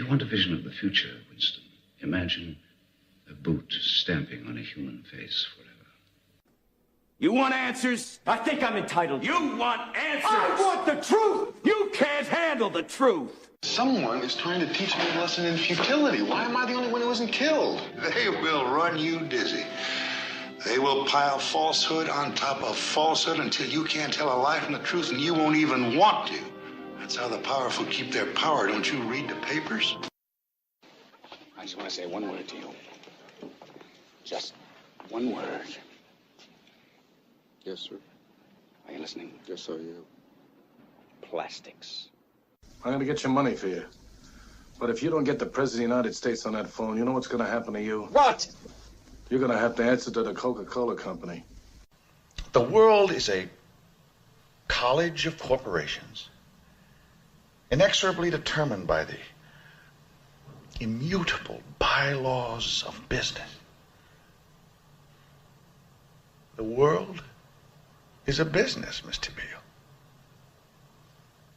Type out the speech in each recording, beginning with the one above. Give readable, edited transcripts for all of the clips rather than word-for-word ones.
you want a vision of the future, Winston, imagine a boot stamping on a human face forever. You want answers? I think I'm entitled. You want answers? I want the truth! You can't handle the truth. Someone is trying to teach me a lesson in futility. Why am I the only one who isn't killed? They will run you dizzy. They will pile falsehood on top of falsehood until you can't tell a lie from the truth, and you won't even want to. That's how the powerful keep their power. Don't you read the papers? I just want to say one word to you. Just one word. Yes, sir. Are you listening? Yes, sir, yeah. Plastics. I'm gonna get your money for you. But if you don't get the President of the United States on that phone, you know what's gonna happen to you? What? You're gonna have to answer to the Coca-Cola Company. The world is a college of corporations, inexorably determined by the immutable bylaws of business. The world is a business, Mr. Beale.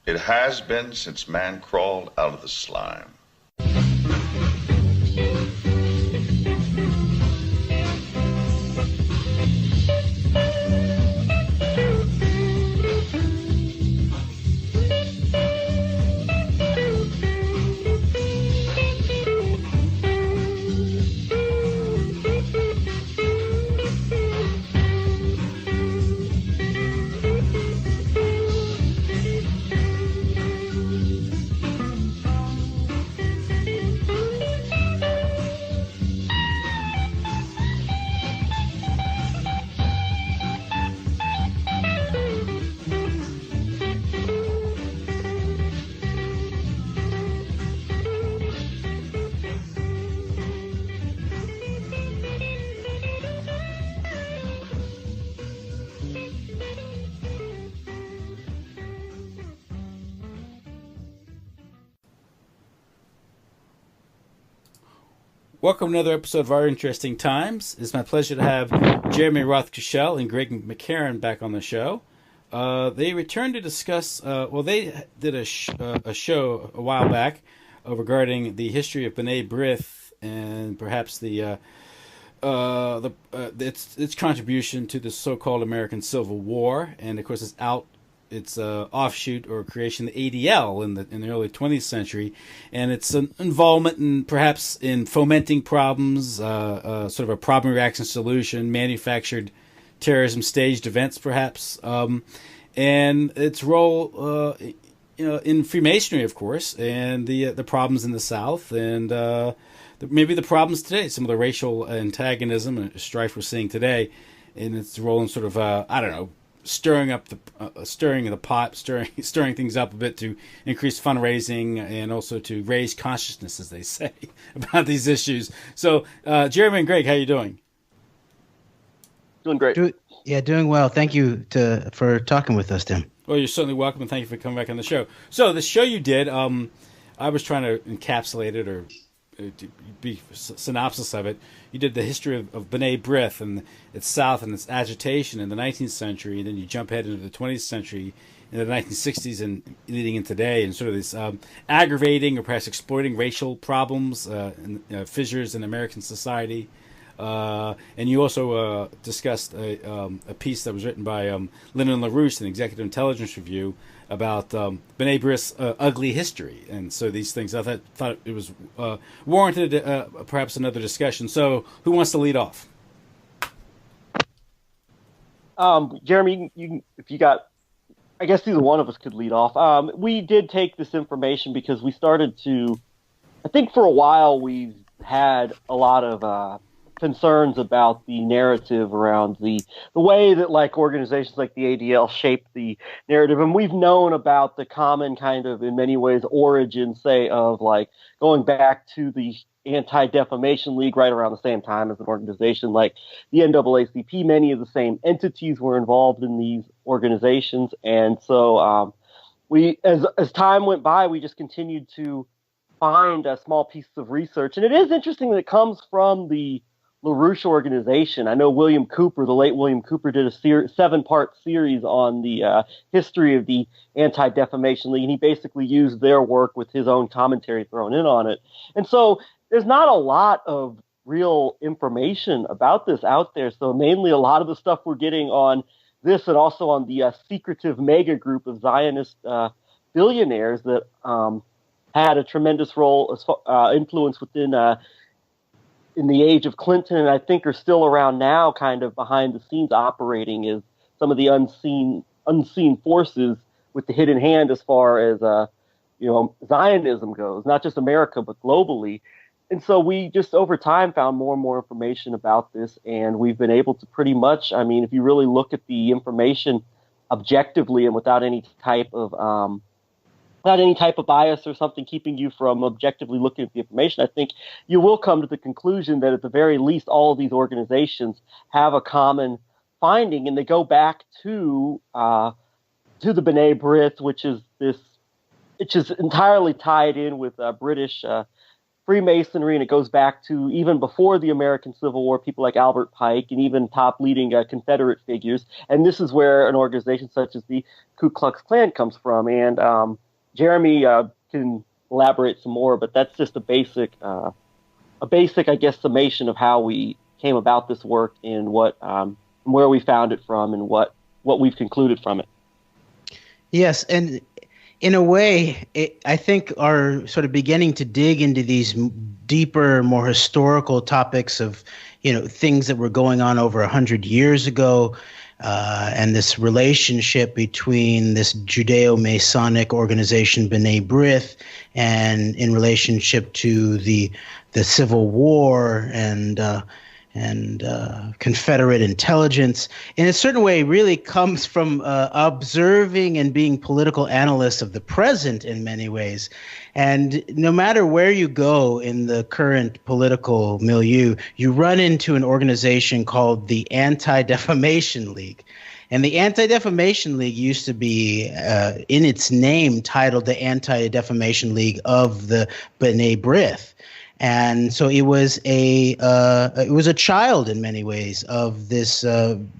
It has been since man crawled out of the slime. Welcome to another episode of Our Interesting Times. It's my pleasure to have Jeremy Roth Kushel and Greg McCarron back on the show. They returned to discuss, they did a show a while back regarding the history of B'nai Brith and perhaps its contribution to the so-called American Civil War, and of course its offshoot or creation, the ADL, in the early 20th century, and its involvement in perhaps in fomenting problems, sort of a problem reaction solution, manufactured terrorism, staged events, perhaps, and its role, in Freemasonry, of course, and the problems in the South, and maybe the problems today, some of the racial antagonism and strife we're seeing today, and its role in sort of stirring the pot, stirring things up a bit to increase fundraising and also to raise consciousness, as they say, about these issues. So, Jeremy and Greg, how are you doing? Doing great. Doing well. Thank you for talking with us, Tim. Well, you're certainly welcome, and thank you for coming back on the show. So, the show you did, I was trying to encapsulate it or to be synopsis of it. You did the history of B'nai Brith and its South and its agitation in the 19th century, and then you jump ahead into the 20th century, in the 1960s and leading in today, and sort of this aggravating or perhaps exploiting racial problems and fissures in American society. And you also discussed a piece that was written by Lyndon LaRouche in the Executive Intelligence Review about B'nai Brith's ugly history. And so these things, I thought it was warranted perhaps another discussion. So who wants to lead off? Jeremy, if you got, I guess either one of us could lead off. We did take this information because we started to, I think for a while we've had a lot of concerns about the narrative around the way that like organizations like the ADL shape the narrative, and we've known about the common kind of, in many ways, origin, say, of like going back to the Anti-Defamation League right around the same time as an organization like the NAACP. Many of the same entities were involved in these organizations, and so we, as time went by, we just continued to find small pieces of research, and it is interesting that it comes from the LaRouche organization. I know William Cooper, the late William Cooper, did a 7-part series on the history of the Anti-Defamation League, and he basically used their work with his own commentary thrown in on it. And so there's not a lot of real information about this out there. So mainly a lot of the stuff we're getting on this and also on the secretive mega group of Zionist billionaires that had a tremendous role, influence within in the age of Clinton, and I think are still around now, kind of behind the scenes operating, is some of the unseen forces with the hidden hand as far as Zionism goes, not just America but globally. And so we just over time found more and more information about this, and we've been able to pretty much, I mean, if you really look at the information objectively and without any type of bias or something keeping you from objectively looking at the information, I think you will come to the conclusion that at the very least all of these organizations have a common finding, and they go back to the B'nai Brith, which is entirely tied in with British Freemasonry, and it goes back to even before the American Civil War, people like Albert Pike and even top leading Confederate figures. And this is where an organization such as the Ku Klux Klan comes from. And Jeremy can elaborate some more, but that's just a basic, I guess, summation of how we came about this work and what, where we found it from and what we've concluded from it. Yes, and in a way, I think are sort of beginning to dig into these deeper, more historical topics of, things that were going on over 100 years ago, and this relationship between this Judeo-Masonic organization B'nai Brith and in relationship to the Civil War and Confederate intelligence, in a certain way, really comes from observing and being political analysts of the present in many ways. And no matter where you go in the current political milieu, you run into an organization called the Anti-Defamation League. And the Anti-Defamation League used to be, in its name, titled the Anti-Defamation League of the B'nai Brith. And so it was a child in many ways of this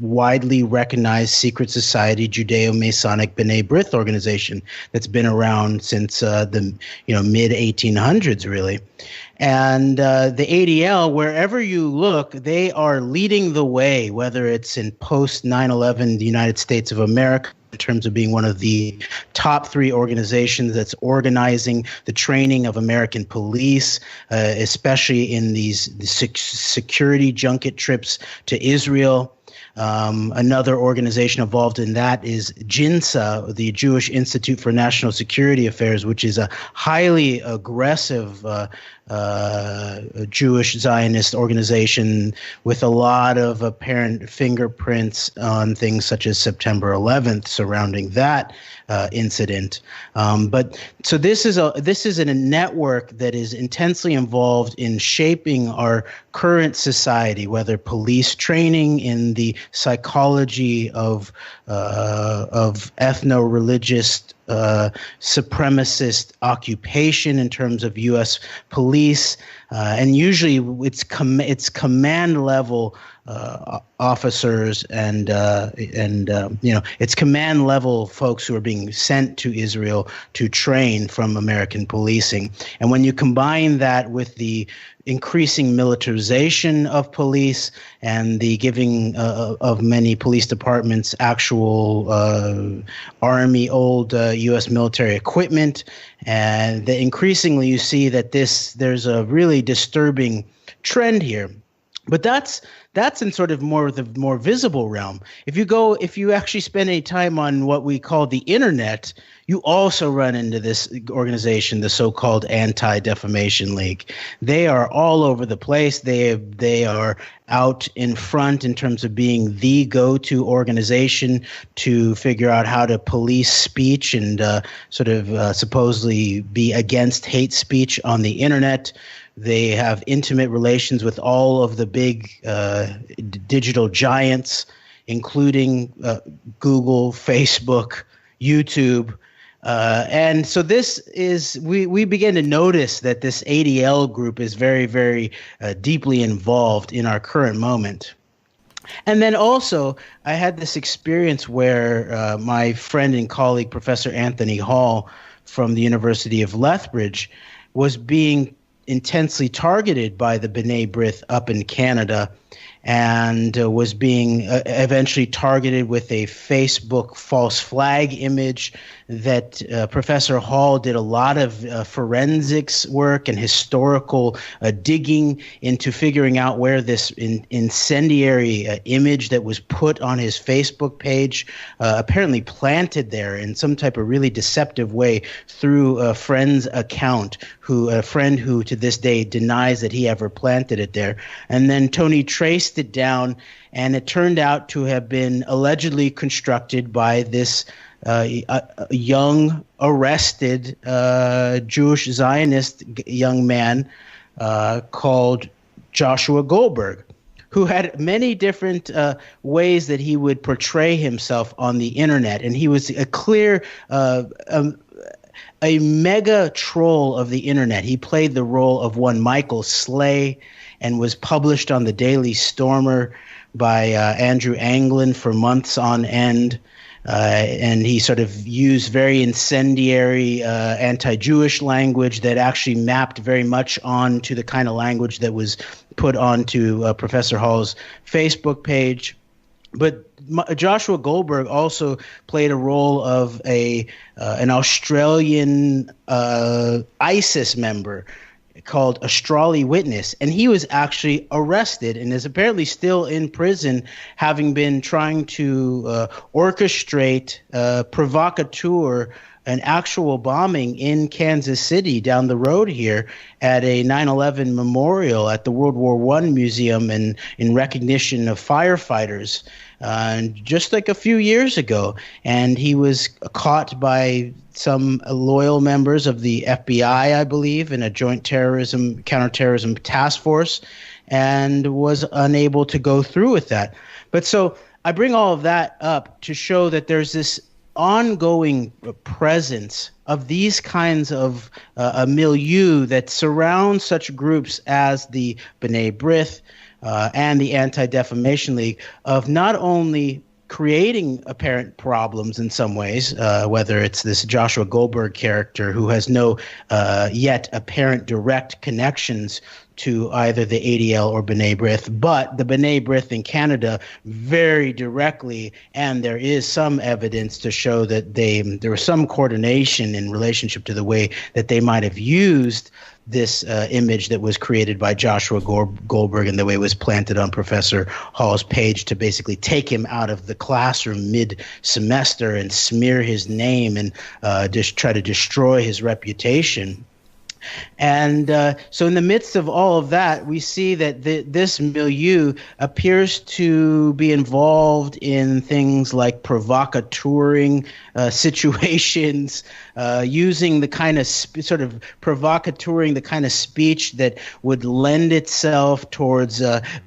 widely recognized secret society Judeo-Masonic B'nai Brith organization that's been around since the mid 1800s, really. And the ADL, wherever you look, they are leading the way, whether it's in post 9/11 the United States of America, in terms of being one of the top 3 organizations that's organizing the training of American police, especially in these security junket trips to Israel. Another organization involved in that is JINSA, the Jewish Institute for National Security Affairs, which is a highly aggressive Jewish Zionist organization with a lot of apparent fingerprints on things such as September 11th surrounding that incident. But so this is a network that is intensely involved in shaping our current society, whether police training in the psychology of ethno-religious supremacist occupation in terms of U.S. police, and usually it's command level officers and it's command level folks who are being sent to Israel to train from American policing. And when you combine that with the increasing militarization of police and the giving of many police departments actual Army old U.S. military equipment, and that increasingly you see that there's a really disturbing trend here. But that's in sort of the more visible realm. If you actually spend any time on what we call the internet, you also run into this organization, the so-called Anti-Defamation League. They are all over the place. They are out in front in terms of being the go-to organization to figure out how to police speech and supposedly be against hate speech on the internet. They have intimate relations with all of the big digital giants, including Google, Facebook, YouTube, And so this is, we begin to notice that this ADL group is very, very deeply involved in our current moment. And then also, I had this experience where my friend and colleague, Professor Anthony Hall from the University of Lethbridge, was being intensely targeted by the B'nai Brith up in Canada, and was being eventually targeted with a Facebook false flag image that Professor Hall did a lot of forensics work and historical digging into figuring out where this incendiary image that was put on his Facebook page apparently planted there in some type of really deceptive way through a friend's account, a friend who to this day denies that he ever planted it there. And then Tony traced it down, and it turned out to have been allegedly constructed by this young, arrested Jewish Zionist young man called Joshua Goldberg, who had many different ways that he would portray himself on the internet. And he was a clear a mega troll of the internet. He played the role of one Michael Slay and was published on the Daily Stormer by Andrew Anglin for months on end. And he sort of used very incendiary anti-Jewish language that actually mapped very much onto the kind of language that was put onto Professor Hall's Facebook page. But Joshua Goldberg also played a role of an Australian ISIS member called Australi Witness, and he was actually arrested and is apparently still in prison, having been trying to orchestrate, provocateur, an actual bombing in Kansas City down the road here at a 9/11 memorial at the World War I Museum in recognition of firefighters just like a few years ago. And he was caught by some loyal members of the FBI, I believe, in a joint counterterrorism task force, and was unable to go through with that. But so I bring all of that up to show that there's this ongoing presence of these kinds of a milieu that surrounds such groups as the B'nai Brith and the Anti-Defamation League, of not only creating apparent problems in some ways, whether it's this Joshua Goldberg character who has no yet apparent direct connections to either the ADL or B'nai Brith, but the B'nai Brith in Canada very directly, and there is some evidence to show that there was some coordination in relationship to the way that they might have used this image that was created by Joshua Goldberg and the way it was planted on Professor Hall's page to basically take him out of the classroom mid-semester and smear his name and just try to destroy his reputation. And so in the midst of all of that, we see that this milieu appears to be involved in things like provocateuring situations, using the kind of sort of provocateuring the kind of speech that would lend itself towards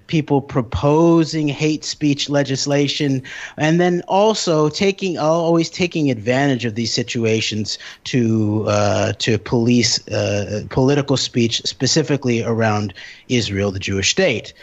people proposing hate speech legislation, and then also always taking advantage of these situations to police political speech, specifically around Israel, the Jewish state.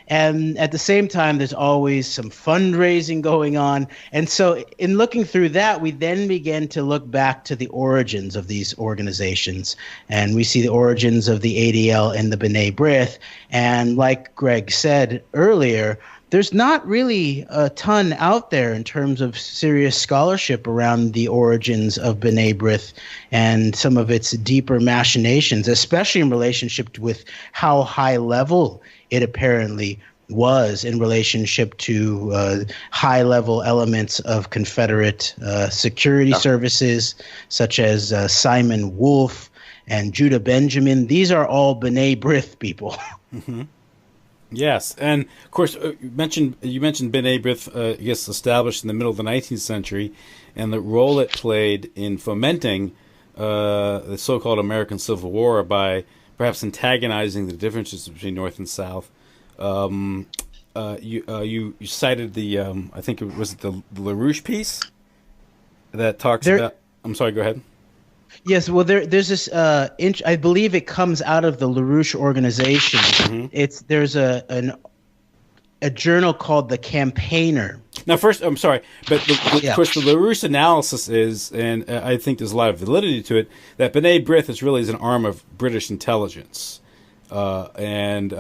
And at the same time, there's always some fundraising going on. And so in looking through that, we then begin to look back to the origins of these organizations. And we see the origins of the ADL and the B'nai Brith. And like Greg said earlier, there's not really a ton out there in terms of serious scholarship around the origins of B'nai Brith and some of its deeper machinations, especially in relationship with how high level it apparently was in relationship to high-level elements of Confederate security services, such as Simon Wolf and Judah Benjamin. These are all B'nai Brith people. Mm-hmm. Yes, and of course you mentioned B'nai Brith, I guess, established in the middle of the 19th century, and the role it played in fomenting the so-called American Civil War by perhaps antagonizing the differences between North and South. You cited the I think it was the LaRouche piece that talks about. I'm sorry. Go ahead. Yes, well, there's this. I believe it comes out of the LaRouche organization. Mm-hmm. There's a journal called The Campaigner. Now, first, I'm sorry, but of course, the LaRouche analysis is, and I think there's a lot of validity to it, that B'nai Brith is really an arm of British intelligence, so it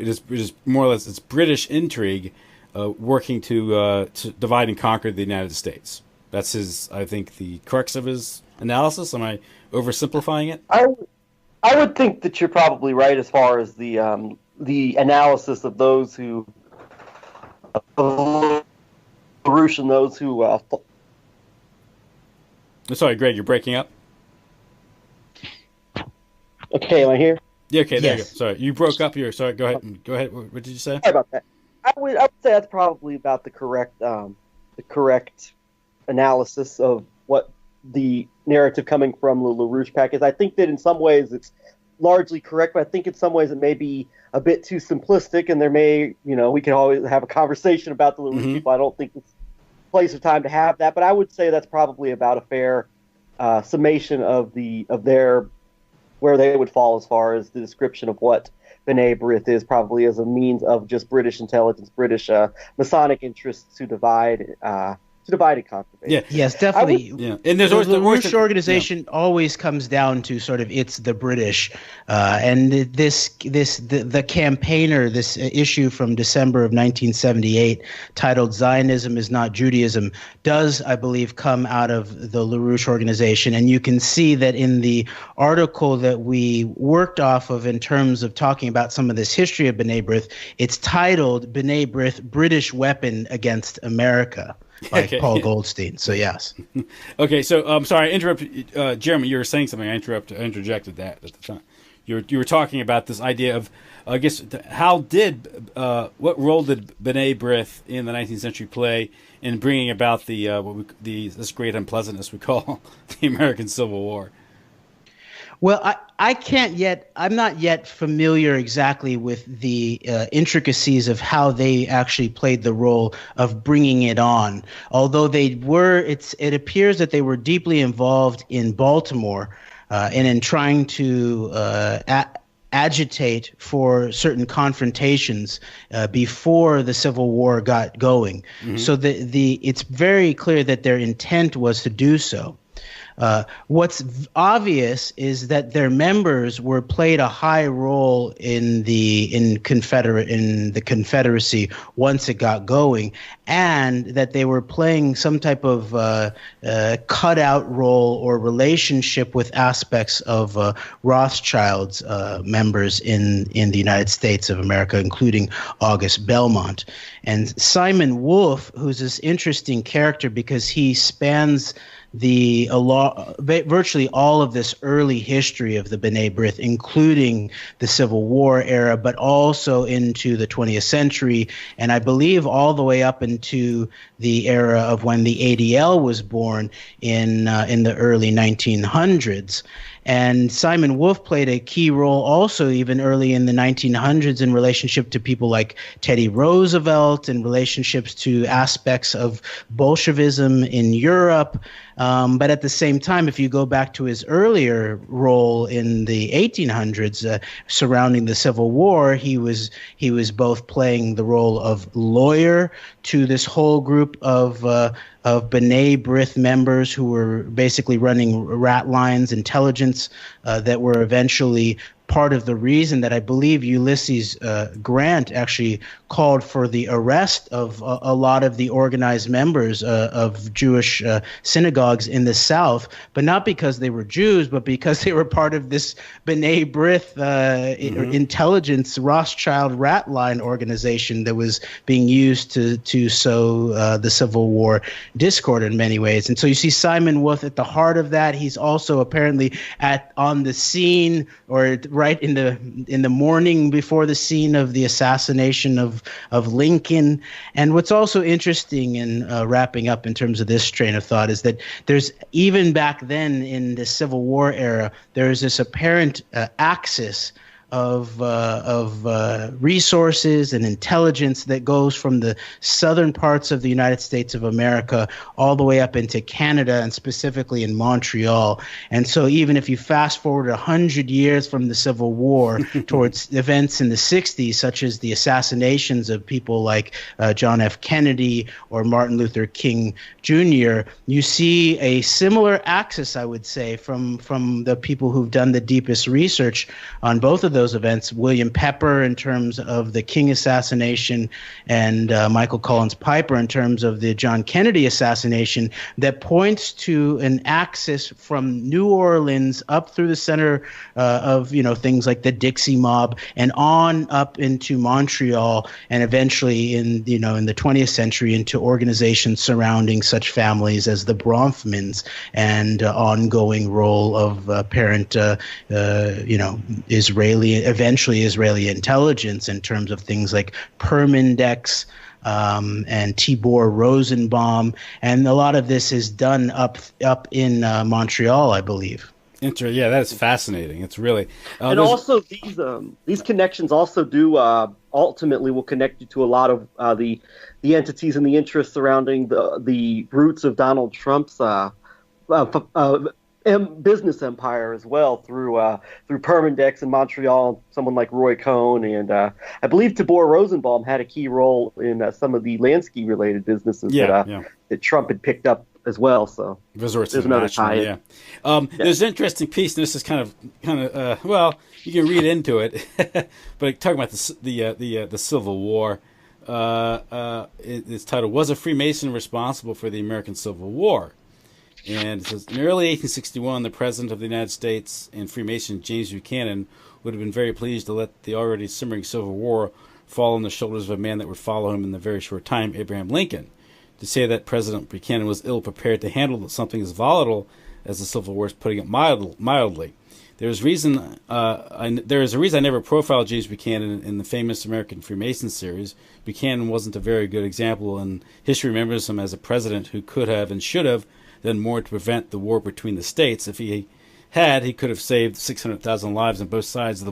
is more or less it's British intrigue working to divide and conquer the United States. That's I think, the crux of his analysis. Am I oversimplifying it? I would think that you're probably right as far as the analysis of those who LaRouche and those who. Sorry, Greg, you're breaking up. Okay, am I here? Yeah. Okay, there you go. Sorry, you broke up here. Sorry, go ahead. Go ahead. What did you say? Sorry about that. I would say that's probably about the correct analysis of what the narrative coming from the LaRouche pack is. I think that in some ways it's largely correct, but I think in some ways it may be a bit too simplistic, and there may, we can always have a conversation about the LaRouche people. I don't think it's place or time to have that, but I would say that's probably about a fair summation of where they would fall as far as the description of what B'nai Brith is, probably as a means of just British intelligence, British Masonic interests to divide and conquer. Yeah. Yes, definitely. And there's always the LaRouche organization always comes down to sort of it's the British, and the Campaigner, this issue from December of 1978, titled "Zionism is Not Judaism," does, I believe, come out of the LaRouche organization, and you can see that in the article that we worked off of in terms of talking about some of this history of B'nai Brith. It's titled "B'nai Brith: British Weapon Against America." By Paul Goldstein. So yes. Okay. So I'm sorry, I interrupted. Jeremy, you were saying something. I interjected that at the time. You were talking about this idea of, I guess, what role did B'nai Brith in the 19th century play in bringing about this great unpleasantness we call the American Civil War? Well, I'm not yet familiar exactly with the intricacies of how they actually played the role of bringing it on. Although it appears that they were deeply involved in Baltimore and in trying to agitate for certain confrontations before the Civil War got going. Mm-hmm. So it's very clear that their intent was to do so. What's obvious is that their members played a high role in the Confederacy once it got going, and that they were playing some type of cutout role or relationship with aspects of Rothschild's members in the United States of America, including August Belmont. And Simon Wolfe, who's this interesting character because he spans virtually all of this early history of the B'nai Brith, including the Civil War era, but also into the 20th century, and I believe all the way up into the era of when the ADL was born in the early 1900s. And Simon Wolfe played a key role also even early in the 1900s in relationship to people like Teddy Roosevelt and relationships to aspects of Bolshevism in Europe. But at the same time, if you go back to his earlier role in the 1800s surrounding the Civil War, he was both playing the role of lawyer to this whole group of B'nai Brith members who were basically running rat lines, intelligence that were eventually part of the reason that I believe Ulysses Grant actually called for the arrest of a lot of the organized members of Jewish synagogues in the South, but not because they were Jews, but because they were part of this B'nai Brith intelligence Rothschild rat line organization that was being used to sow the Civil War discord in many ways. And so you see Simon Wolfe at the heart of that. He's also apparently on the scene, or right in the morning before the scene of the assassination of Lincoln. And what's also interesting in wrapping up in terms of this train of thought is that there's, even back then in the Civil War era, there's this apparent axis of resources and intelligence that goes from the southern parts of the United States of America all the way up into Canada, and specifically in Montreal. And so even if you fast forward 100 years from the Civil War towards events in the 60s, such as the assassinations of people like John F. Kennedy or Martin Luther King Jr., you see a similar axis, I would say, from the people who've done the deepest research on both of those events. William Pepper in terms of the King assassination, and Michael Collins Piper in terms of the John Kennedy assassination, that points to an axis from New Orleans up through the center of things like the Dixie Mob and on up into Montreal, and eventually in the 20th century into organizations surrounding such families as the Bronfmans, and ongoing role of apparent eventually Israeli intelligence in terms of things like Permindex and Tibor Rosenbaum, and a lot of this is done up in Montreal, I believe. Yeah, that's fascinating. It's really and also these connections also do ultimately will connect you to a lot of the entities and the interests surrounding the roots of Donald Trump's business empire as well, through Permindex in Montreal, someone like Roy Cohn, and I believe Tibor Rosenbaum had a key role in some of the Lansky related businesses that Trump had picked up as well. So there's another tie. There's an interesting piece, and this is kind of well, you can read into it, but talking about the Civil War. It's titled "Was a Freemason Responsible for the American Civil War?" And it says, in early 1861, the President of the United States and Freemason James Buchanan would have been very pleased to let the already simmering Civil War fall on the shoulders of a man that would follow him in a very short time, Abraham Lincoln. To say that President Buchanan was ill-prepared to handle something as volatile as the Civil War is putting it mildly. There is a reason I never profiled James Buchanan in the famous American Freemason series. Buchanan wasn't a very good example, and history remembers him as a president who could have and should have done more to prevent the war between the states. If he had, he could have saved 600,000 lives on both sides of the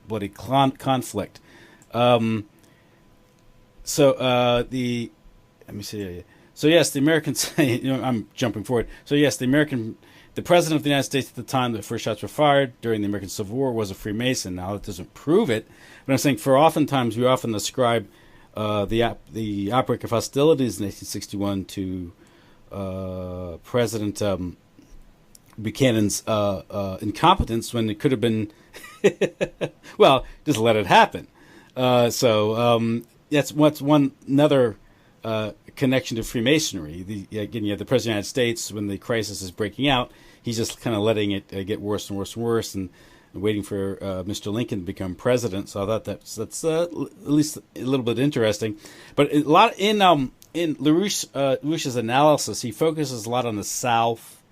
bloody conflict. Let me see. So yes, the Americans. I'm jumping forward. So yes, the president of the United States at the time that first shots were fired during the American Civil War was a Freemason. Now that doesn't prove it, but I'm saying we often ascribe the outbreak of hostilities in 1861 to President Buchanan's incompetence, when it could have been well, just let it happen. That's another connection to Freemasonry. The President of the United States, when the crisis is breaking out, he's just kind of letting it get worse and worse and worse, and waiting for Mr. Lincoln to become president. So I thought that's at least a little bit interesting. But a lot in LaRouche's analysis, he focuses a lot on the South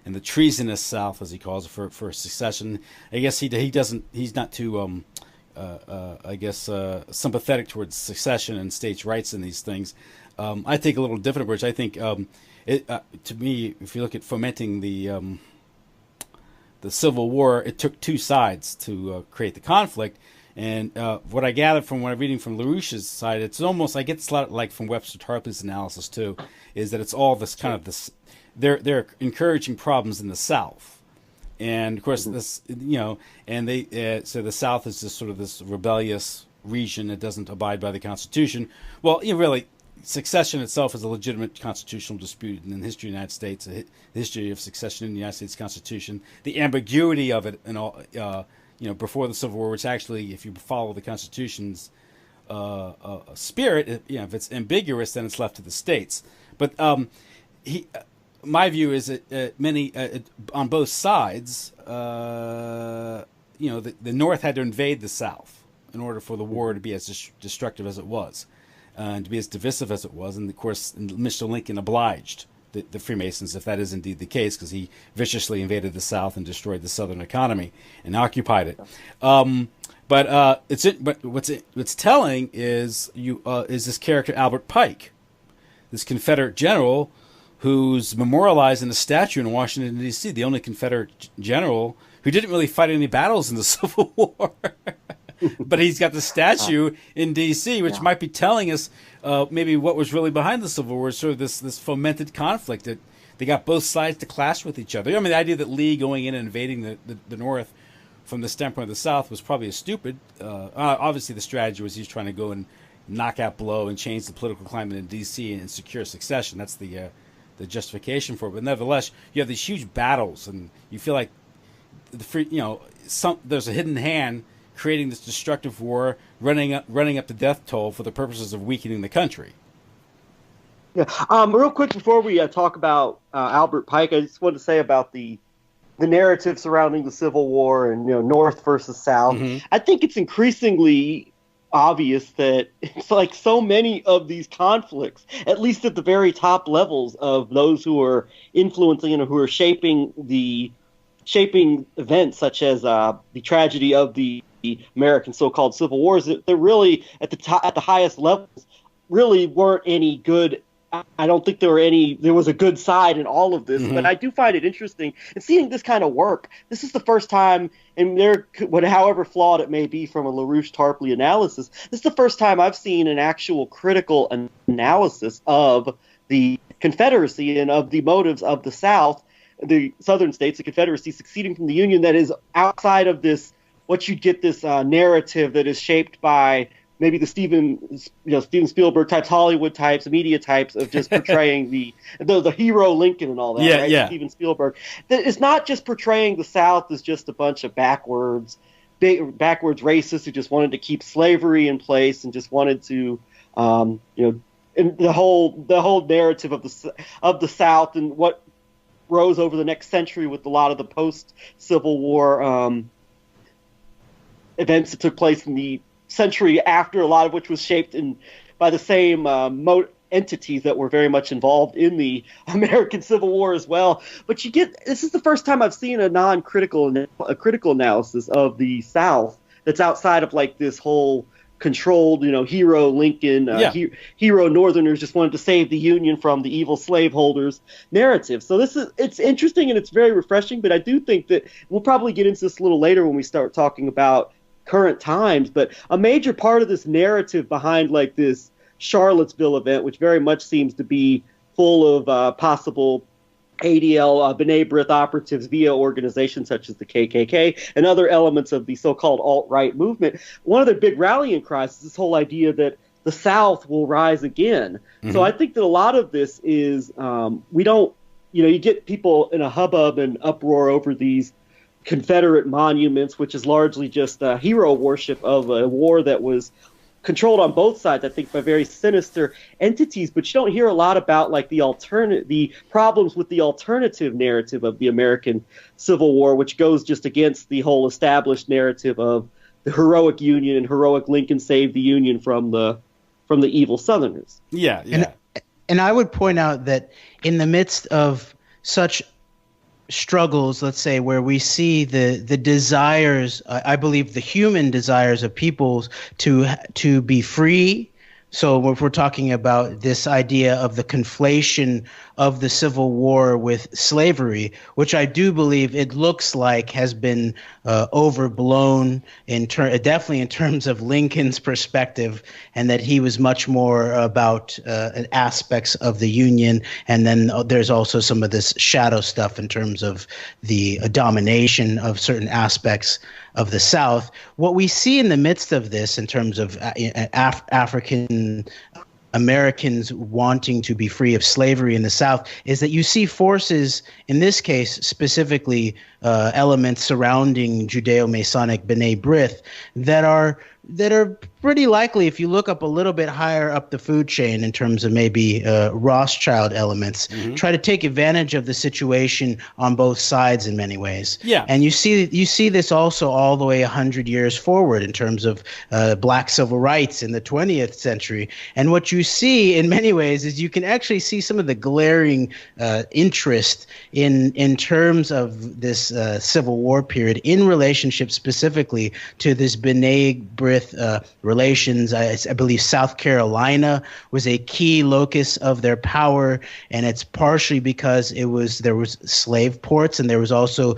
and the treasonous South, as he calls it, for secession. I guess he's not too sympathetic towards secession and states' rights in these things. I take a little different approach. I think to me, if you look at fomenting the Civil War, it took two sides to create the conflict. And what I gathered from what I'm reading from LaRouche's side, it's almost, I get this a lot like from Webster Tarpley's analysis too, is that it's all this kind of this, they're encouraging problems in the South. And of course, this, and so the South is just sort of this rebellious region that doesn't abide by the Constitution. Well, really, secession itself is a legitimate constitutional dispute in the history of the United States, the history of secession in the United States Constitution, the ambiguity of it, and all, before the Civil War, which actually, if you follow the Constitution's spirit, if it's ambiguous, then it's left to the states. But my view is that many on both sides, the North had to invade the South in order for the war to be as destructive as it was, and to be as divisive as it was. And of course, Mr. Lincoln obliged the Freemasons, if that is indeed the case, because he viciously invaded the South and destroyed the Southern economy and occupied it. But what's telling is this character Albert Pike, this Confederate general who's memorialized in a statue in Washington, D.C., the only Confederate general who didn't really fight any battles in the Civil War. but he's got the statue in D.C., which might be telling us maybe what was really behind the Civil War, sort of this fomented conflict that they got both sides to clash with each other. I mean, the idea that Lee going in and invading the North from the standpoint of the South was probably stupid. Obviously, the strategy was he's trying to go and knock out Blow and change the political climate in D.C. and secure succession. That's the justification for it. But nevertheless, you have these huge battles, and you feel like there's a hidden hand creating this destructive war, running up the death toll for the purposes of weakening the country. Yeah. Real quick before we talk about Albert Pike, I just wanted to say about the narrative surrounding the Civil War and North versus South. Mm-hmm. I think it's increasingly obvious that it's like so many of these conflicts, at least at the very top levels of those who are influencing and who are shaping events such as the tragedy of the American so-called Civil Wars, that they're really at the highest levels really weren't any good. I don't think there was a good side in all of this, but I do find it interesting and seeing this kind of work. This is the first time, and however flawed it may be from a LaRouche-Tarpley analysis, this is the first time I've seen an actual critical analysis of the Confederacy and of the motives of the South, the Southern states, the Confederacy succeeding from the Union, that is outside of this, what you get this narrative that is shaped by maybe the Steven Spielberg types, Hollywood types, media types of just portraying the hero Lincoln and all that, right? Yeah. Steven Spielberg. It's not just portraying the South as just a bunch of backwards racists who just wanted to keep slavery in place and just wanted to, and the whole narrative of the South and what rose over the next century with a lot of the post-Civil War events that took place in the century after, a lot of which was shaped by the same entities that were very much involved in the American Civil War as well. But this is the first time I've seen a critical analysis of the South that's outside of like this whole controlled, hero Lincoln, hero Northerners just wanted to save the Union from the evil slaveholders narrative. So it's interesting and it's very refreshing, but I do think that we'll probably get into this a little later when we start talking about current times, but a major part of this narrative behind like this Charlottesville event, which very much seems to be full of possible ADL, B'nai Brith operatives via organizations such as the KKK and other elements of the so-called alt-right movement. One of their big rallying cries is this whole idea that the South will rise again. Mm-hmm. So I think that a lot of this is you get people in a hubbub and uproar over these Confederate monuments, which is largely just hero worship of a war that was controlled on both sides, I think, by very sinister entities. But you don't hear a lot about like the problems with the alternative narrative of the American Civil War, which goes just against the whole established narrative of the heroic Union and heroic Lincoln saved the Union from the evil Southerners. Yeah. And I would point out that in the midst of such struggles, let's say, where we see the desires, I believe the human desires of peoples to be free. So if we're talking about this idea of the conflation of the Civil War with slavery, which I do believe it looks like has been overblown definitely in terms of Lincoln's perspective, and that he was much more about aspects of the Union. And then there's also some of this shadow stuff in terms of the domination of certain aspects of the South. What we see in the midst of this in terms of African Americans wanting to be free of slavery in the South is that you see forces, in this case specifically elements surrounding Judeo-Masonic B'nai Brith, that are pretty likely, if you look up a little bit higher up the food chain in terms of maybe Rothschild elements, try to take advantage of the situation on both sides in many ways. Yeah. And you see this also all the way 100 years forward in terms of black civil rights in the 20th century. And what you see in many ways is you can actually see some of the glaring interest in terms of this Civil War period in relationship specifically to this B'nai Brith Brith relations. I believe South Carolina was a key locus of their power, and it's partially because there was slave ports, and there was also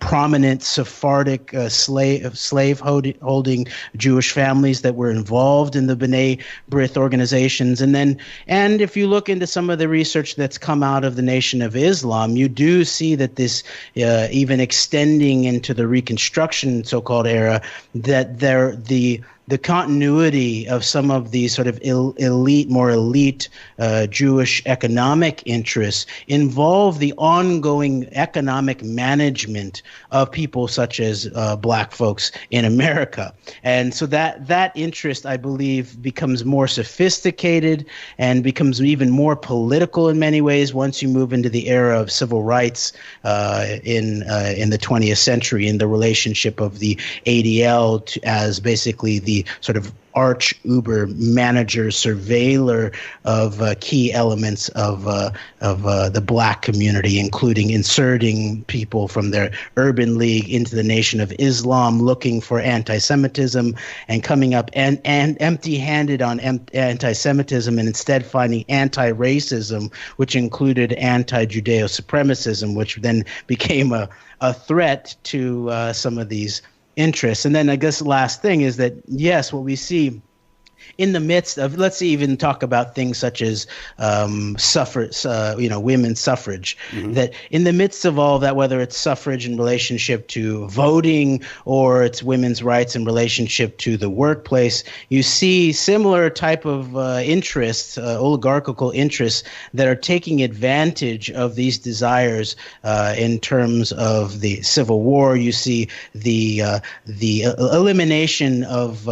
prominent Sephardic slave holding Jewish families that were involved in the B'nai Brith organizations. And if you look into some of the research that's come out of the Nation of Islam, you do see that this even extending into the Reconstruction so-called era, that the continuity of some of these sort of more elite Jewish economic interests involve the ongoing economic management of people such as black folks in America. And so that interest, I believe, becomes more sophisticated and becomes even more political in many ways once you move into the era of civil rights in the 20th century, in the relationship of the ADL as basically the sort of arch-uber manager, surveiller of key elements of the black community, including inserting people from their urban league into the Nation of Islam, looking for anti-Semitism, and coming up and empty-handed on anti-Semitism, and instead finding anti-racism, which included anti-Judeo supremacism, which then became a threat to some of these interests. And then I guess the last thing is that, yes, what we see in the midst of, let's even talk about things such as suffrage, women's suffrage, that in the midst of all that, whether it's suffrage in relationship to voting or it's women's rights in relationship to the workplace, you see similar type of interests, oligarchical interests, that are taking advantage of these desires in terms of the Civil War. You see the elimination of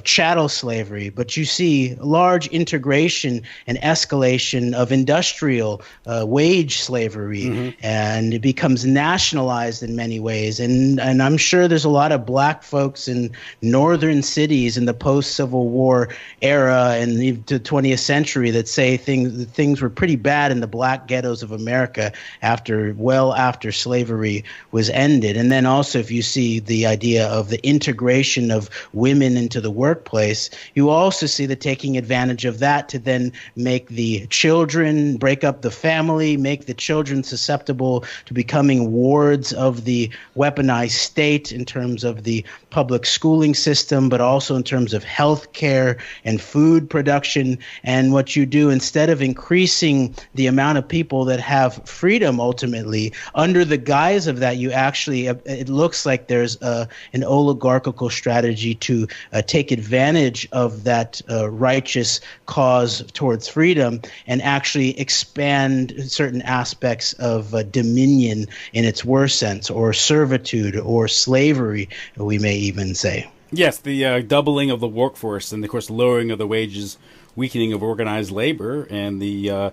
chattel slavery, but you see large integration and escalation of industrial wage slavery, and it becomes nationalized in many ways. And I'm sure there's a lot of black folks in northern cities in the post-Civil War era and the 20th century that say things were pretty bad in the black ghettos of America after slavery was ended. And then also, if you see the idea of the integration of women into the workplace, you also see the taking advantage of that to then make the children, break up the family, make the children susceptible to becoming wards of the weaponized state in terms of the public schooling system, but also in terms of health care and food production. And what you do, instead of increasing the amount of people that have freedom ultimately, under the guise of that, you actually, it looks like there's an oligarchical strategy to take advantage of that righteous cause towards freedom and actually expand certain aspects of dominion in its worst sense, or servitude, or slavery, we may even say. Yes, the doubling of the workforce and, of course, lowering of the wages, weakening of organized labor, and the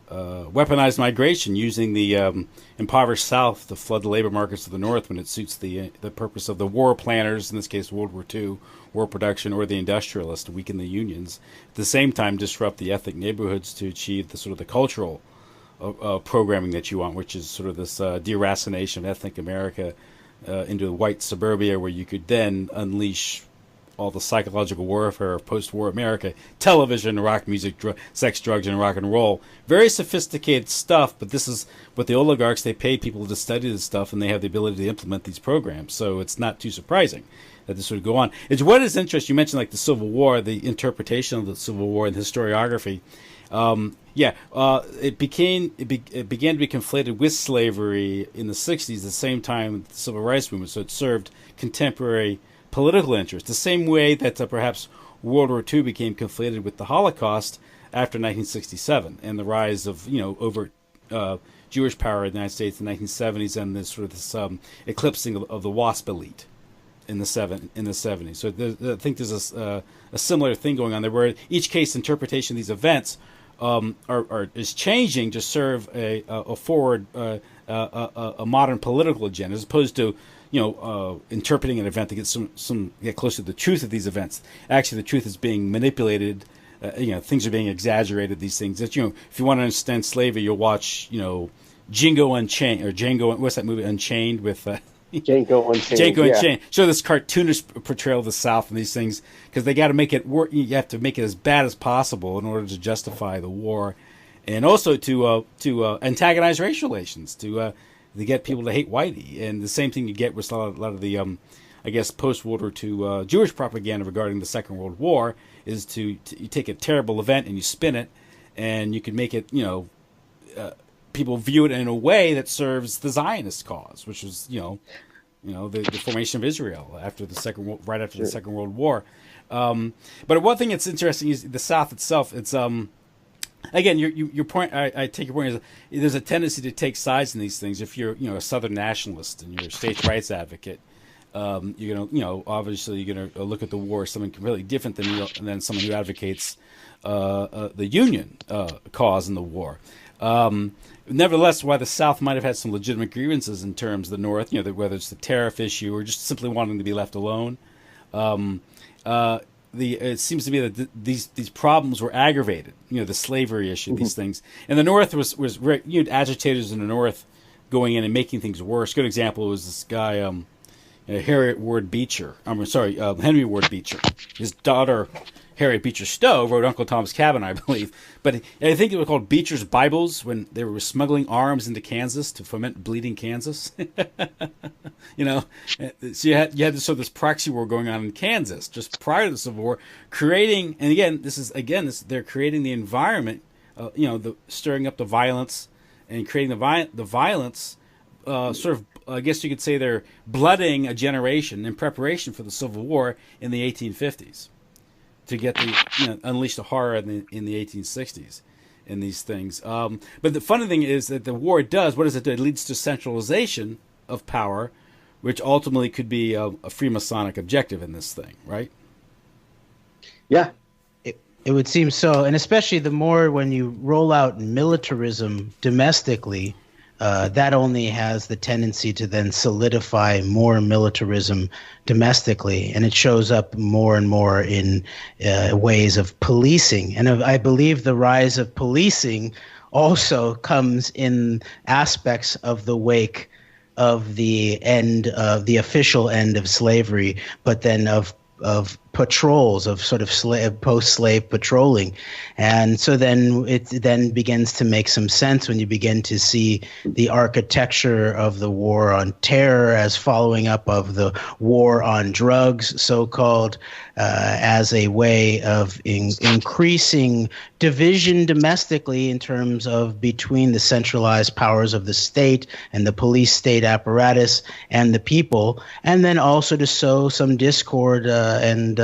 weaponized migration, using the impoverished South to flood the labor markets of the North when it suits the purpose of the war planners, in this case World War II, war production, or the industrialists, to weaken the unions. At the same time, disrupt the ethnic neighborhoods to achieve the sort of the cultural programming that you want, which is sort of this deracination of ethnic America into white suburbia, where you could then unleash all the psychological warfare of post-war America: television, rock music, sex, drugs, and rock and roll. Very sophisticated stuff, but this is what the oligarchs, they pay people to study this stuff, and they have the ability to implement these programs. So it's not too surprising that this would go on. It's what is interesting. You mentioned like the Civil War, the interpretation of the Civil War and historiography. It began to be conflated with slavery in the 60s, the same time the Civil Rights Movement. So it served contemporary political interest, the same way that perhaps World War II became conflated with the Holocaust after 1967 and the rise of overt Jewish power in the United States in the 1970s, and this sort of this eclipsing of the WASP elite in the 70s. So I think there's a similar thing going on there, where each case interpretation of these events is changing to serve a forward a modern political agenda, as opposed to interpreting an event to get closer to the truth of these events. Actually, the truth is being manipulated. Things are being exaggerated. These things that if you want to understand slavery, you'll watch Django Unchained, or Django. What's that movie, Unchained, with Janko Unchained. Janko Unchained. Show this cartoonish portrayal of the South and these things because they got to make it work. You have to make it as bad as possible in order to justify the war, and also to antagonize racial relations, to get people to hate whitey. And the same thing you get with a lot of the I guess post-World War II Jewish propaganda regarding the Second World War is to you take a terrible event and you spin it, and you can make it people view it in a way that serves the Zionist cause, which was the formation of Israel after the Second World War. But one thing that's interesting is the South itself. It's again your point. I take your point is there's a tendency to take sides in these things. If you're a Southern nationalist and you're a states' rights advocate, you're gonna obviously you're gonna look at the war as something completely different than someone who advocates the Union cause in the war. Nevertheless, why the South might have had some legitimate grievances in terms of the North, whether it's the tariff issue or just simply wanting to be left alone. It seems to be that these problems were aggravated. The slavery issue, these things, and the North was you had agitators in the North going in and making things worse. Good example was this guy Henry Ward Beecher. His daughter, Harriet Beecher Stowe, wrote Uncle Tom's Cabin, I believe. But I think it was called Beecher's Bibles when they were smuggling arms into Kansas to foment bleeding Kansas. So you had this proxy war going on in Kansas just prior to the Civil War, creating, and again, they're creating the environment, stirring up the violence and creating the violence, sort of. I guess you could say they're blooding a generation in preparation for the Civil War in the 1850s. To get unleash the horror in the 1860s in these things. But the funny thing is that the war does, what does it do? It leads to centralization of power, which ultimately could be a Freemasonic objective in this thing, right? Yeah. It would seem so. And especially the more when you roll out militarism domestically, that only has the tendency to then solidify more militarism domestically, and it shows up more and more in ways of policing. And I believe the rise of policing also comes in aspects of the wake of the end of the official end of slavery, but then of patrols, of sort of post-slave patrolling. And so then it then begins to make some sense when you begin to see the architecture of the war on terror as following up of the war on drugs, so-called, as a way of increasing division domestically in terms of between the centralized powers of the state and the police state apparatus and the people, and then also to sow some discord and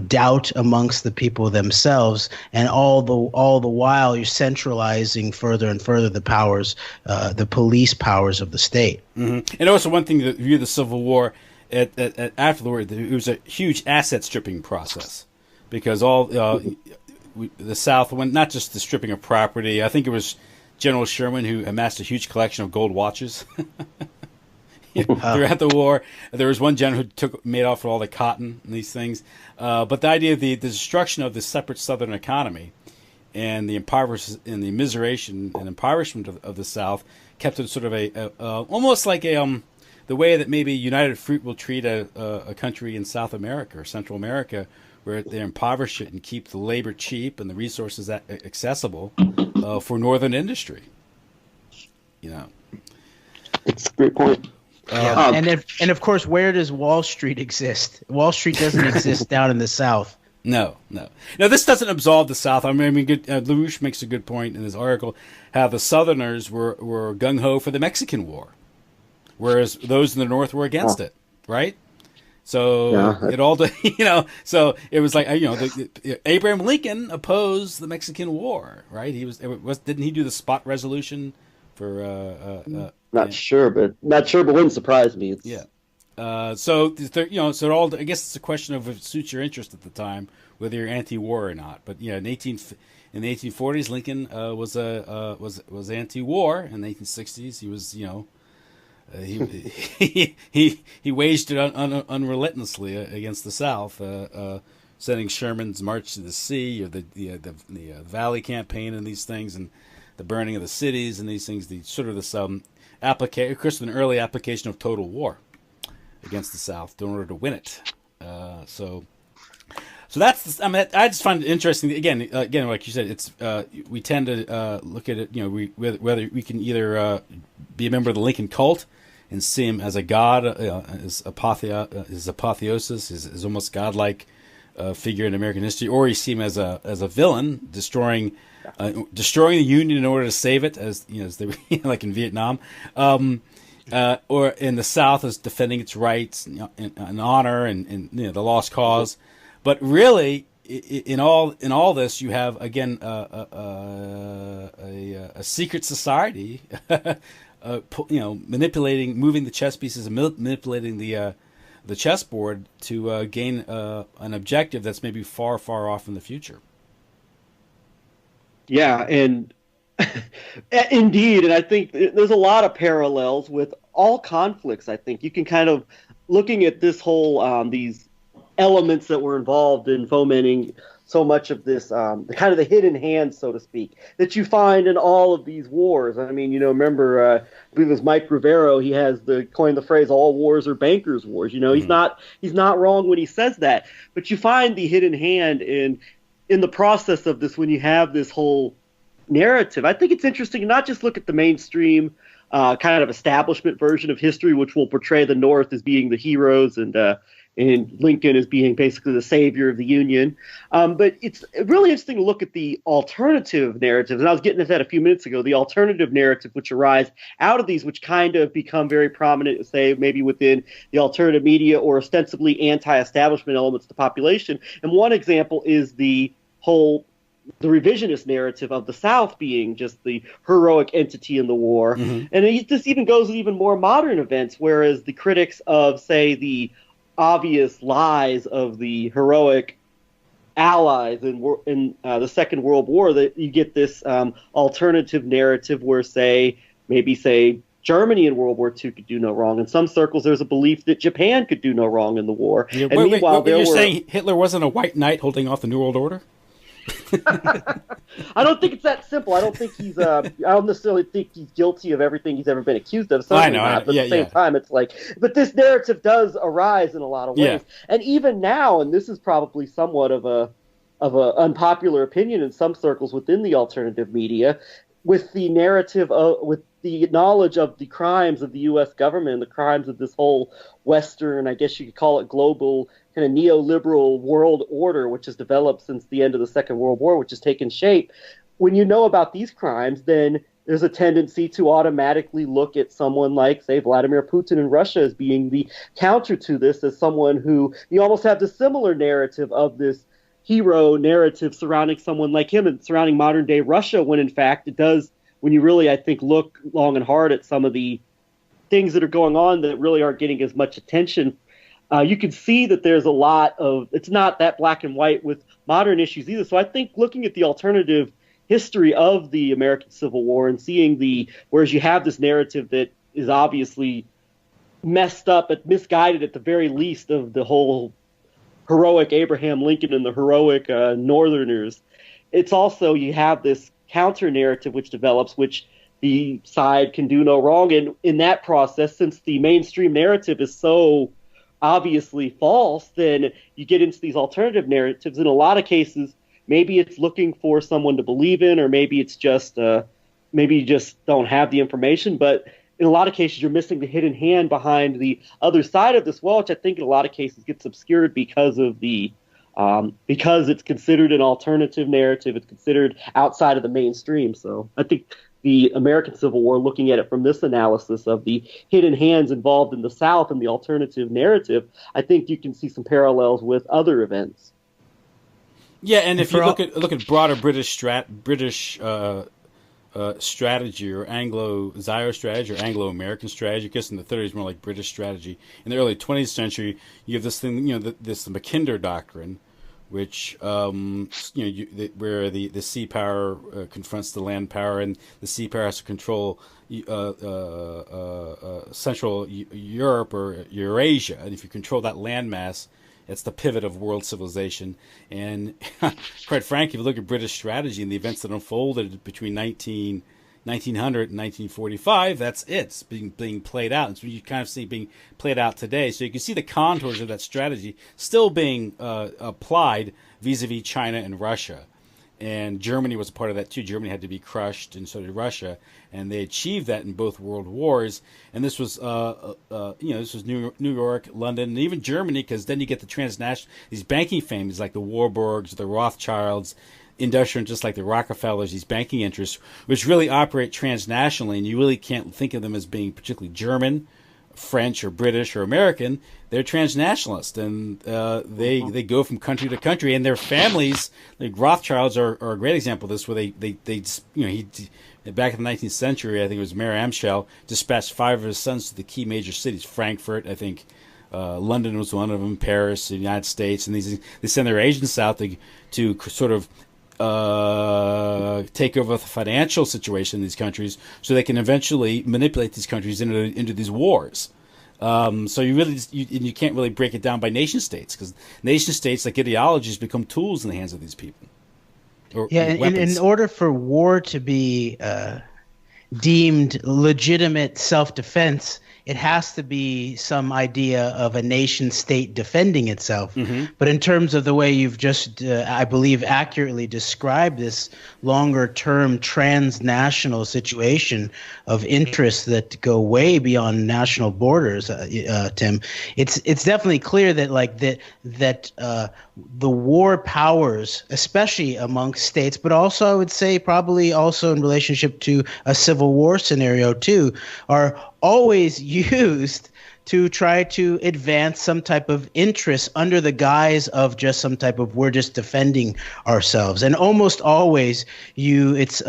doubt amongst the people themselves, and all the while you're centralizing further and further the powers, the police powers of the state. Mm-hmm. And also one thing to view the Civil War after the war, it was a huge asset stripping process because the South went not just the stripping of property. I think it was General Sherman who amassed a huge collection of gold watches. Throughout the war, there was one general who made off with all the cotton and these things. But the idea of the destruction of the separate Southern economy and the immiseration and impoverishment of the South kept it sort of almost like the way that maybe United Fruit will treat a country in South America or Central America, where they impoverish it and keep the labor cheap and the resources accessible for northern industry. It's a great point. And of course, where does Wall Street exist? Wall Street doesn't exist down in the South. No. Now, this doesn't absolve the South. I mean, LaRouche makes a good point in his article how the Southerners were gung ho for the Mexican War, whereas those in the North were against it, right? So it all, so it was like Abraham Lincoln opposed the Mexican War, right? Didn't he do the spot resolution for? Not sure, but wouldn't surprise me. So it all. I guess it's a question of if it suits your interest at the time, whether you're anti-war or not. But in the 1840s, Lincoln was anti-war. In the 1860s, he was he waged it unrelentlessly against the South, sending Sherman's March to the Sea, or the Valley Campaign, and these things, and the burning of the cities and these things. The sort of this of course, an early application of total war against the South in order to win it. So that's. I mean, I just find it interesting. Again, like you said, it's we tend to look at it. Whether we can either be a member of the Lincoln cult and see him as a god, his apotheosis, his almost godlike figure in American history, or you see him as a villain, destroying the Union in order to save it, as they were like in Vietnam. Or in the South as defending its rights and honor and the lost cause, but really in all this you have again a secret society, moving the chess pieces and manipulating the chessboard to gain an objective that's maybe far off in the future. Yeah, and indeed, and I think there's a lot of parallels with all conflicts. I think you can kind of, looking at this whole these elements that were involved in fomenting so much of this, the kind of the hidden hand, so to speak, that you find in all of these wars. I mean, remember, I believe it was Mike Rivero. He has coined the phrase "all wars are bankers' wars." He's not wrong when he says that. But you find the hidden hand in the process of this when you have this whole narrative. I think it's interesting to not just look at the mainstream kind of establishment version of history, which will portray the North as being the heroes and Lincoln as being basically the savior of the Union. But it's really interesting to look at the alternative narratives. And I was getting at that a few minutes ago, the alternative narrative which arise out of these, which kind of become very prominent, say, maybe within the alternative media or ostensibly anti-establishment elements of the population. And one example is the revisionist narrative of the South being just the heroic entity in the war. Mm-hmm. And this even goes with even more modern events, whereas the critics of, say, the obvious lies of the heroic allies in the Second World War, that you get this alternative narrative where, say, Germany in World War II could do no wrong. In some circles, there's a belief that Japan could do no wrong in the war. Yeah, and meanwhile, you're saying Hitler wasn't a white knight holding off the New World Order? I don't think it's that simple. I don't necessarily think he's guilty of everything he's ever been accused of. Certainly not. But at the same time, it's like, but this narrative does arise in a lot of ways. Yeah. And even now, and this is probably somewhat of a unpopular opinion in some circles within the alternative media, with the narrative with the knowledge of the crimes of the U.S. government, the crimes of this whole Western, I guess you could call it global, kind of neoliberal world order, which has developed since the end of the Second World War, which has taken shape. When you know about these crimes, then there's a tendency to automatically look at someone like, say, Vladimir Putin in Russia as being the counter to this, as someone who you almost have the similar narrative of this hero narrative surrounding someone like him and surrounding modern-day Russia, when in fact it does, when you really, I think, look long and hard at some of the things that are going on that really aren't getting as much attention, you can see that there's a lot of, it's not that black and white with modern issues either. So I think looking at the alternative history of the American Civil War and seeing whereas you have this narrative that is obviously messed up, but misguided at the very least, of the whole heroic Abraham Lincoln and the heroic Northerners, it's also, you have this counter narrative which develops, which the side can do no wrong. And in that process, since the mainstream narrative is so obviously false, then you get into these alternative narratives. In a lot of cases, maybe it's looking for someone to believe in, or maybe it's just maybe you just don't have the information. But in a lot of cases, you're missing the hidden hand behind the other side of this wall, which I think in a lot of cases gets obscured because of because it's considered an alternative narrative. It's considered outside of the mainstream. So I think the American Civil War, looking at it from this analysis of the hidden hands involved in the South and the alternative narrative, I think you can see some parallels with other events. Yeah, and if you look at broader British strategy, or Anglo-Zio strategy, or Anglo-American strategy, I guess in the 30s more like British strategy. In the early 20th century, you have this thing, the Mackinder Doctrine, which where the sea power confronts the land power, and the sea power has to control Central Europe or Eurasia, and if you control that landmass, it's the pivot of world civilization. And quite frankly, if you look at British strategy and the events that unfolded between 1900 and 1945, that's it. It's being played out. And so you kind of see it being played out today. So you can see the contours of that strategy still being applied vis-a-vis China and Russia. And Germany was a part of that too. Germany had to be crushed, and so did Russia. And they achieved that in both world wars. And this was, this was New York, London, and even Germany, because then you get the transnational, these banking families like the Warburgs, the Rothschilds, industrial, just like the Rockefellers, these banking interests, which really operate transnationally, and you really can't think of them as being particularly German, French, or British, or American. They're transnationalist, and they go from country to country, and their families, like Rothschilds, are a great example of this, where they he back in the 19th century, I think it was Mayer Amschel, dispatched 5 of his sons to the key major cities, Frankfurt, I think. London was one of them, Paris, the United States, and they send their agents out to sort of take over the financial situation in these countries, so they can eventually manipulate these countries into these wars. So you can't really break it down by nation states, because nation states, like ideologies, become tools in the hands of these people. In order for war to be deemed legitimate self-defense, it has to be some idea of a nation state defending itself. Mm-hmm. But in terms of the way you've just, I believe, accurately described this longer term transnational situation of interests that go way beyond national borders, Tim, it's definitely clear that the war powers, especially amongst states, but also I would say probably also in relationship to a civil war scenario too, are always used to try to advance some type of interest under the guise of just some type of we're just defending ourselves. And almost always it's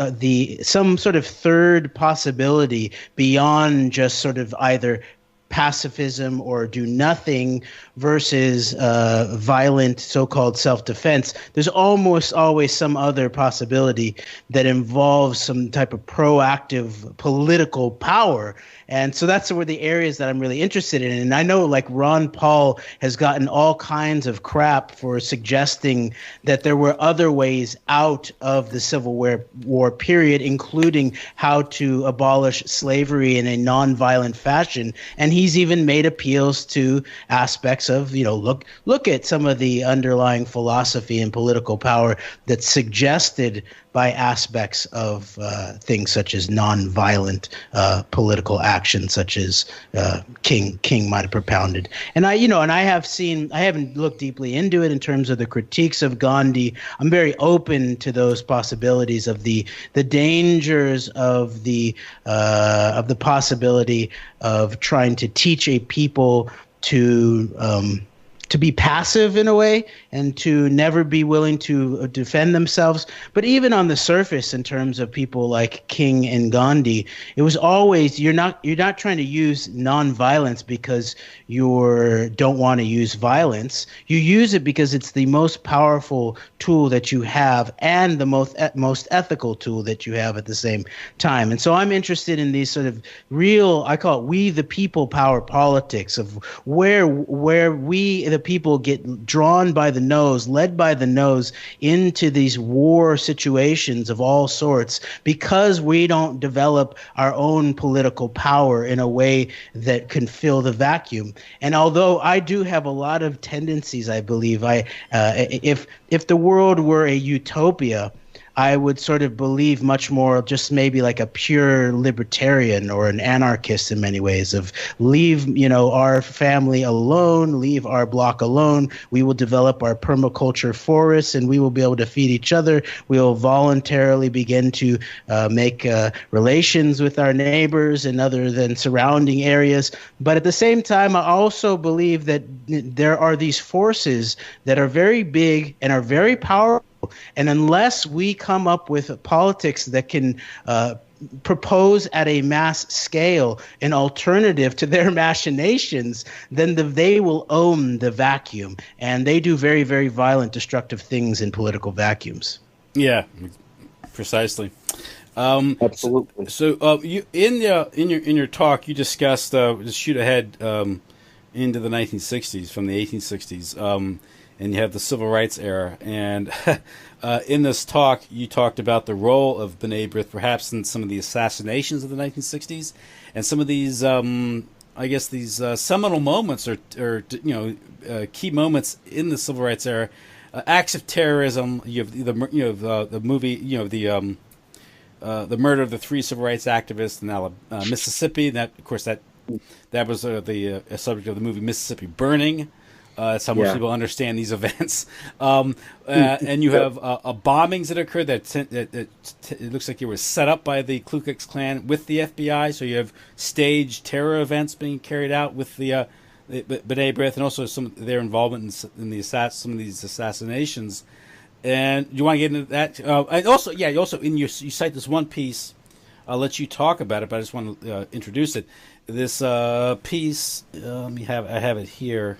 some sort of third possibility beyond just sort of either pacifism or do nothing versus violent so-called self-defense. There's almost always some other possibility that involves some type of proactive political power. And so that's where the areas that I'm really interested in. And I know like Ron Paul has gotten all kinds of crap for suggesting that there were other ways out of the Civil War period, including how to abolish slavery in a nonviolent fashion. And he's even made appeals to aspects of, look at some of the underlying philosophy and political power that's suggested by aspects of things such as nonviolent political action, such as King might have propounded. And I haven't looked deeply into it in terms of the critiques of Gandhi. I'm very open to those possibilities of the dangers of the possibility of trying to teach a people to be passive in a way and to never be willing to defend themselves. But even on the surface, in terms of people like King and Gandhi, it was always you're not trying to use nonviolence because you don't want to use violence. You use it because it's the most powerful tool that you have and the most ethical tool that you have at the same time. And so I'm interested in these sort of real, I call it we the people power politics of where we the people get drawn by the nose, led by the nose into these war situations of all sorts because we don't develop our own political power in a way that can fill the vacuum. And although I do have a lot of tendencies, I believe, if the world were a utopia, I would sort of believe much more just maybe like a pure libertarian or an anarchist in many ways of leave, our family alone, leave our block alone. We will develop our permaculture forests and we will be able to feed each other. We will voluntarily begin to make relations with our neighbors and other than surrounding areas. But at the same time, I also believe that there are these forces that are very big and are very powerful. And unless we come up with politics that can propose at a mass scale an alternative to their machinations, then they will own the vacuum. And they do very, very violent, destructive things in political vacuums. Yeah, precisely. Absolutely. So you in your talk, you discussed just shoot ahead into the 1960s from the 1860s. and you have the civil rights era. And in this talk, you talked about the role of B'nai Brith, perhaps in some of the assassinations of the 1960s, and some of these, I guess, these seminal moments or key moments in the civil rights era, acts of terrorism. You have the movie, the murder of the 3 civil rights activists in Mississippi. That, of course, that was the subject of the movie Mississippi Burning. That's how most people understand these events. And you have bombings that occurred that it looks like it was set up by the Ku Klux Klan with the FBI. So you have staged terror events being carried out with the B'nai Brith, and also their involvement in some of these assassinations. And you want to get into that? And also, you cite this one piece. I'll let you talk about it, but I just want to introduce it. This piece, I have it here.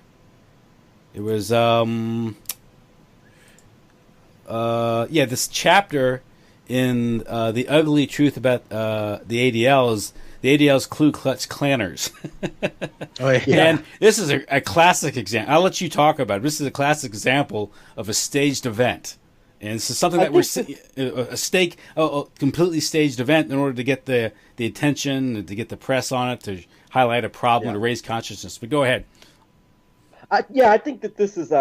It was this chapter in The Ugly Truth About the ADL's Ku Klux Klanners. Oh, yeah. And this is a classic example. I'll let you talk about it. This is a classic example of a staged event. And this is something that a completely staged event in order to get the attention, to get the press on it, to highlight a problem, to raise consciousness. But go ahead. I think that this is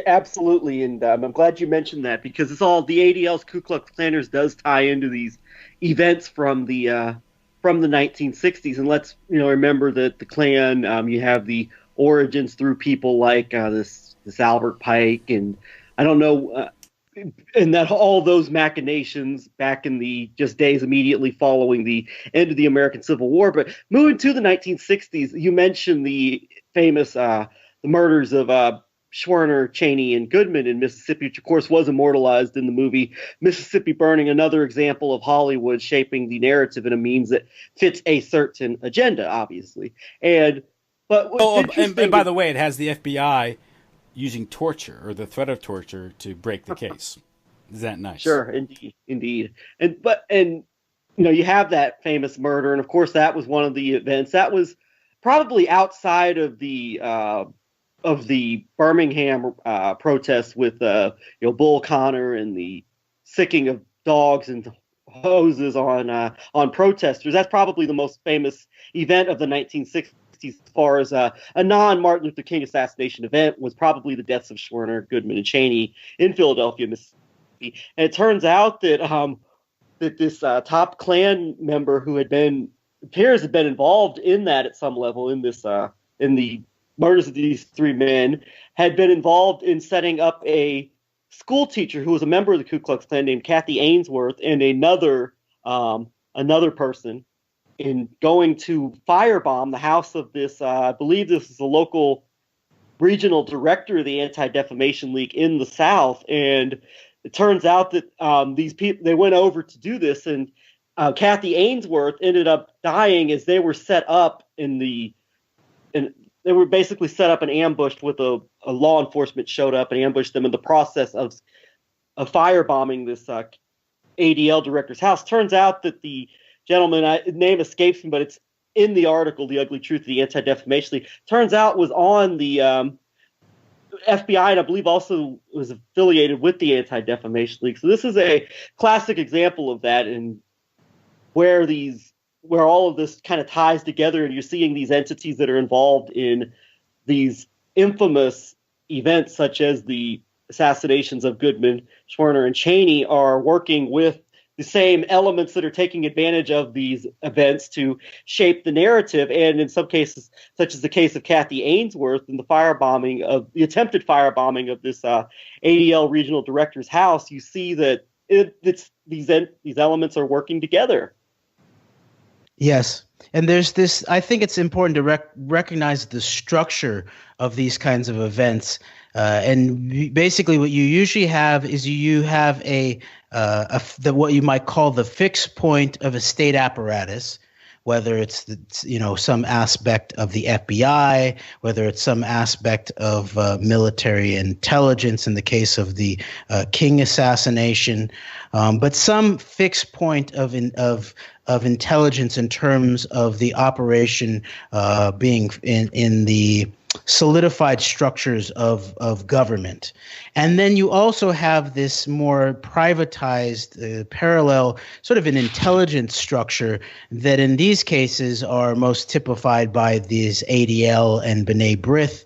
absolutely, and I'm glad you mentioned that, because it's all the ADL's Ku Klux Klanners does tie into these events from the 1960s. And let's remember that the Klan, you have the origins through people like this Albert Pike, and I don't know, and that all those machinations back in the just days immediately following the end of the American Civil War. But moving to the 1960s, you mentioned the famous the murders of Schwerner, Cheney, and Goodman in Mississippi, which of course was immortalized in the movie Mississippi Burning, another example of Hollywood shaping the narrative in a means that fits a certain agenda, obviously. And by the way, it has the FBI using torture or the threat of torture to break the case. Is that nice? Sure, indeed. And you have that famous murder, and of course that was one of the events that was probably outside of the Birmingham protests with Bull Connor and the sicking of dogs and hoses on protesters. That's probably the most famous event of the 1960s as far as a non-Martin Luther King assassination event, was probably the deaths of Schwerner, Goodman, and Cheney in Philadelphia, Mississippi. And it turns out that this top Klan member who appears to have been involved in that at some level in the murders of these 3 men, had been involved in setting up a school teacher who was a member of the Ku Klux Klan named Kathy Ainsworth, and another person, in going to firebomb the house of this, I believe this is a local regional director of the Anti-Defamation League in the South. And it turns out that these people, they went over to do this, and Kathy Ainsworth ended up dying as they were set up they were basically set up and ambushed with a law enforcement showed up and ambushed them in the process of firebombing this ADL director's house. Turns out that the gentleman, name escapes me, but it's in the article, The Ugly Truth of the Anti-Defamation League, turns out was on the FBI, and I believe also was affiliated with the Anti-Defamation League. So this is a classic example of that, and where all of this kind of ties together, and you're seeing these entities that are involved in these infamous events, such as the assassinations of Goodman, Schwerner, and Cheney, are working with the same elements that are taking advantage of these events to shape the narrative. And in some cases, such as the case of Kathy Ainsworth and the attempted firebombing of this ADL regional director's house, you see that these elements are working together. Yes. And there's this, I think it's important to recognize the structure of these kinds of events. And basically what you usually have is you have what you might call the fixed point of a state apparatus, whether it's some aspect of the FBI, whether it's some aspect of military intelligence in the case of the King assassination, but some fixed point of intelligence in terms of the operation being in the solidified structures of government. And then you also have this more privatized, parallel, sort of an intelligence structure that in these cases are most typified by these ADL and B'nai Brith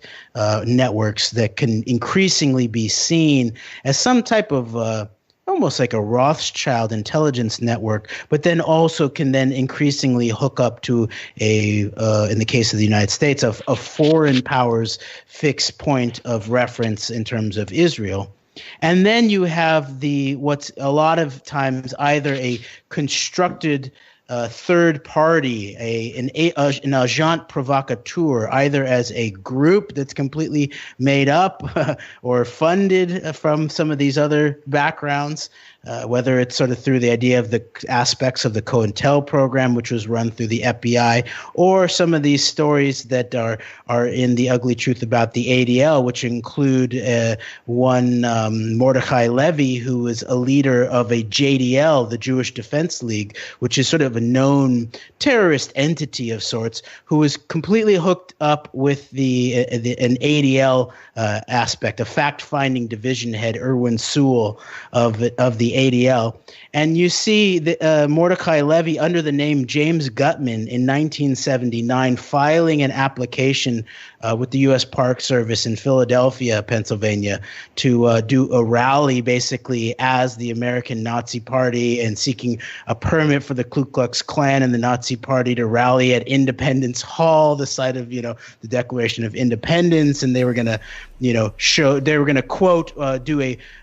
networks that can increasingly be seen as some type of almost like a Rothschild intelligence network, but then also can then increasingly hook up to in the case of the United States, a foreign powers fixed point of reference in terms of Israel. And then you have what's a lot of times either a constructed third party, an agent provocateur, either as a group that's completely made up or funded from some of these other backgrounds, whether it's sort of through the idea of the aspects of the COINTEL program, which was run through the FBI, or some of these stories that are in The Ugly Truth about the ADL, which include one Mordechai Levy, who was a leader of a JDL, the Jewish Defense League, which is sort of a known terrorist entity of sorts, who was completely hooked up with an ADL aspect, a fact-finding division head, Erwin Sewell of the ADL. And you see Mordechai Levy under the name James Gutman in 1979 filing an application with the U.S. Park Service in Philadelphia, Pennsylvania, to do a rally basically as the American Nazi Party and seeking a permit for the Ku Klux Klan and the Nazi Party to rally at Independence Hall, the site of, the Declaration of Independence. And they were going to, quote,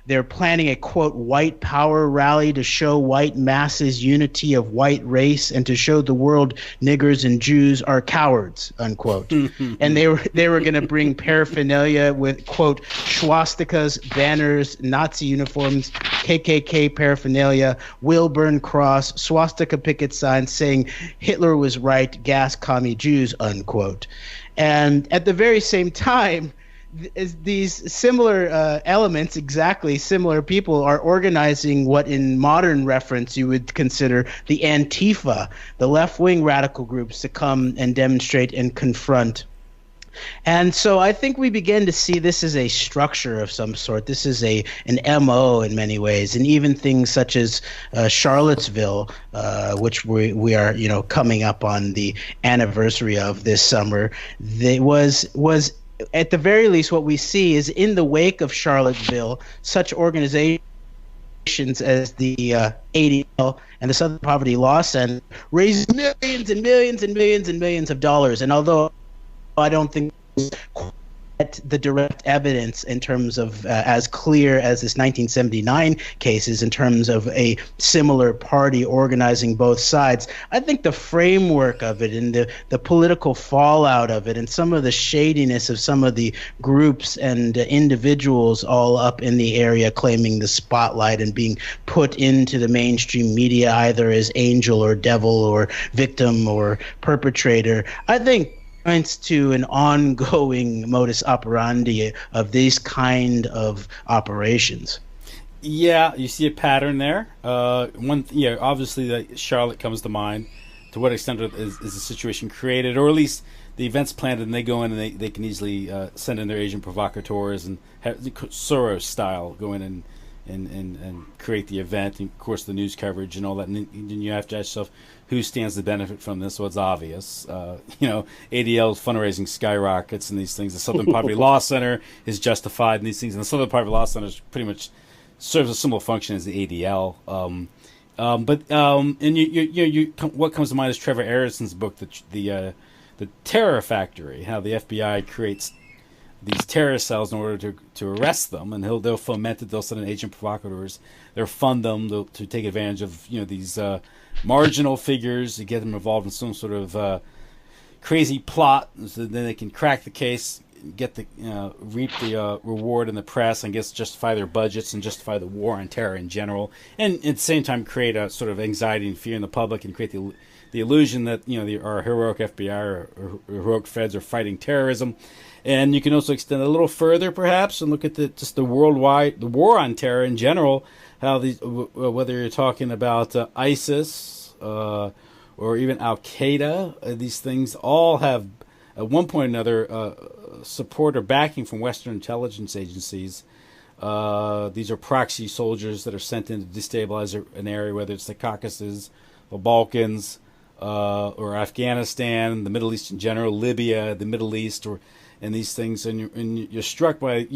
they're planning a, quote, white power rally to show white masses unity of white race and to show the world niggers and Jews are cowards, unquote. And they were going to bring paraphernalia with, quote, swastikas, banners, Nazi uniforms, KKK paraphernalia, Wilburn cross, swastika picket signs saying Hitler was right, gas commie Jews, unquote. And at the very same time, these similar elements, exactly similar people, are organizing what in modern reference you would consider the Antifa, the left-wing radical groups, to come and demonstrate and confront. And so I think we begin to see this as a structure of some sort. This is an MO in many ways, and even things such as Charlottesville, which we are coming up on the anniversary of this summer. Was at the very least, what we see is in the wake of Charlottesville, such organizations as the ADL and the Southern Poverty Law Center raised millions and millions and millions and millions of dollars. And although I don't think the direct evidence in terms of as clear as this 1979 case is in terms of a similar party organizing both sides, I think the framework of it and the political fallout of it and some of the shadiness of some of the groups and individuals all up in the area claiming the spotlight and being put into the mainstream media either as angel or devil or victim or perpetrator, I think points to an ongoing modus operandi of these kind of operations. Yeah, you see a pattern there. Obviously, Charlotte comes to mind. To what extent is the situation created, or at least the events planned, and they go in and they can easily send in their agent provocateurs and have Soros style go in and create the event, and of course the news coverage and all that. And then you have to ask yourself, who stands to benefit from this? Well, it's obvious. ADL's fundraising skyrockets and these things. The Southern Poverty Law Center is justified in these things, and the Southern Poverty Law Center pretty much serves a similar function as the ADL. What comes to mind is Trevor Arison's book, the Terror Factory, how the FBI creates these terrorist cells in order to arrest them, and they'll foment it. They'll send in agent provocateurs. They'll fund them to take advantage of these marginal figures to get them involved in some sort of crazy plot, so then they can crack the case, get the reap the reward in the press, and justify their budgets and justify the war on terror in general, and at the same time create a sort of anxiety and fear in the public and create the illusion that our heroic FBI or heroic feds are fighting terrorism. And you can also extend it a little further, perhaps, and look at the war on terror in general. How these, whether you're talking about ISIS or even Al Qaeda, these things all have at one point or another support or backing from Western intelligence agencies. These are proxy soldiers that are sent in to destabilize an area, whether it's the Caucasus, the Balkans, or Afghanistan, the Middle East in general, Libya, the Middle East, and these things. And you're struck by,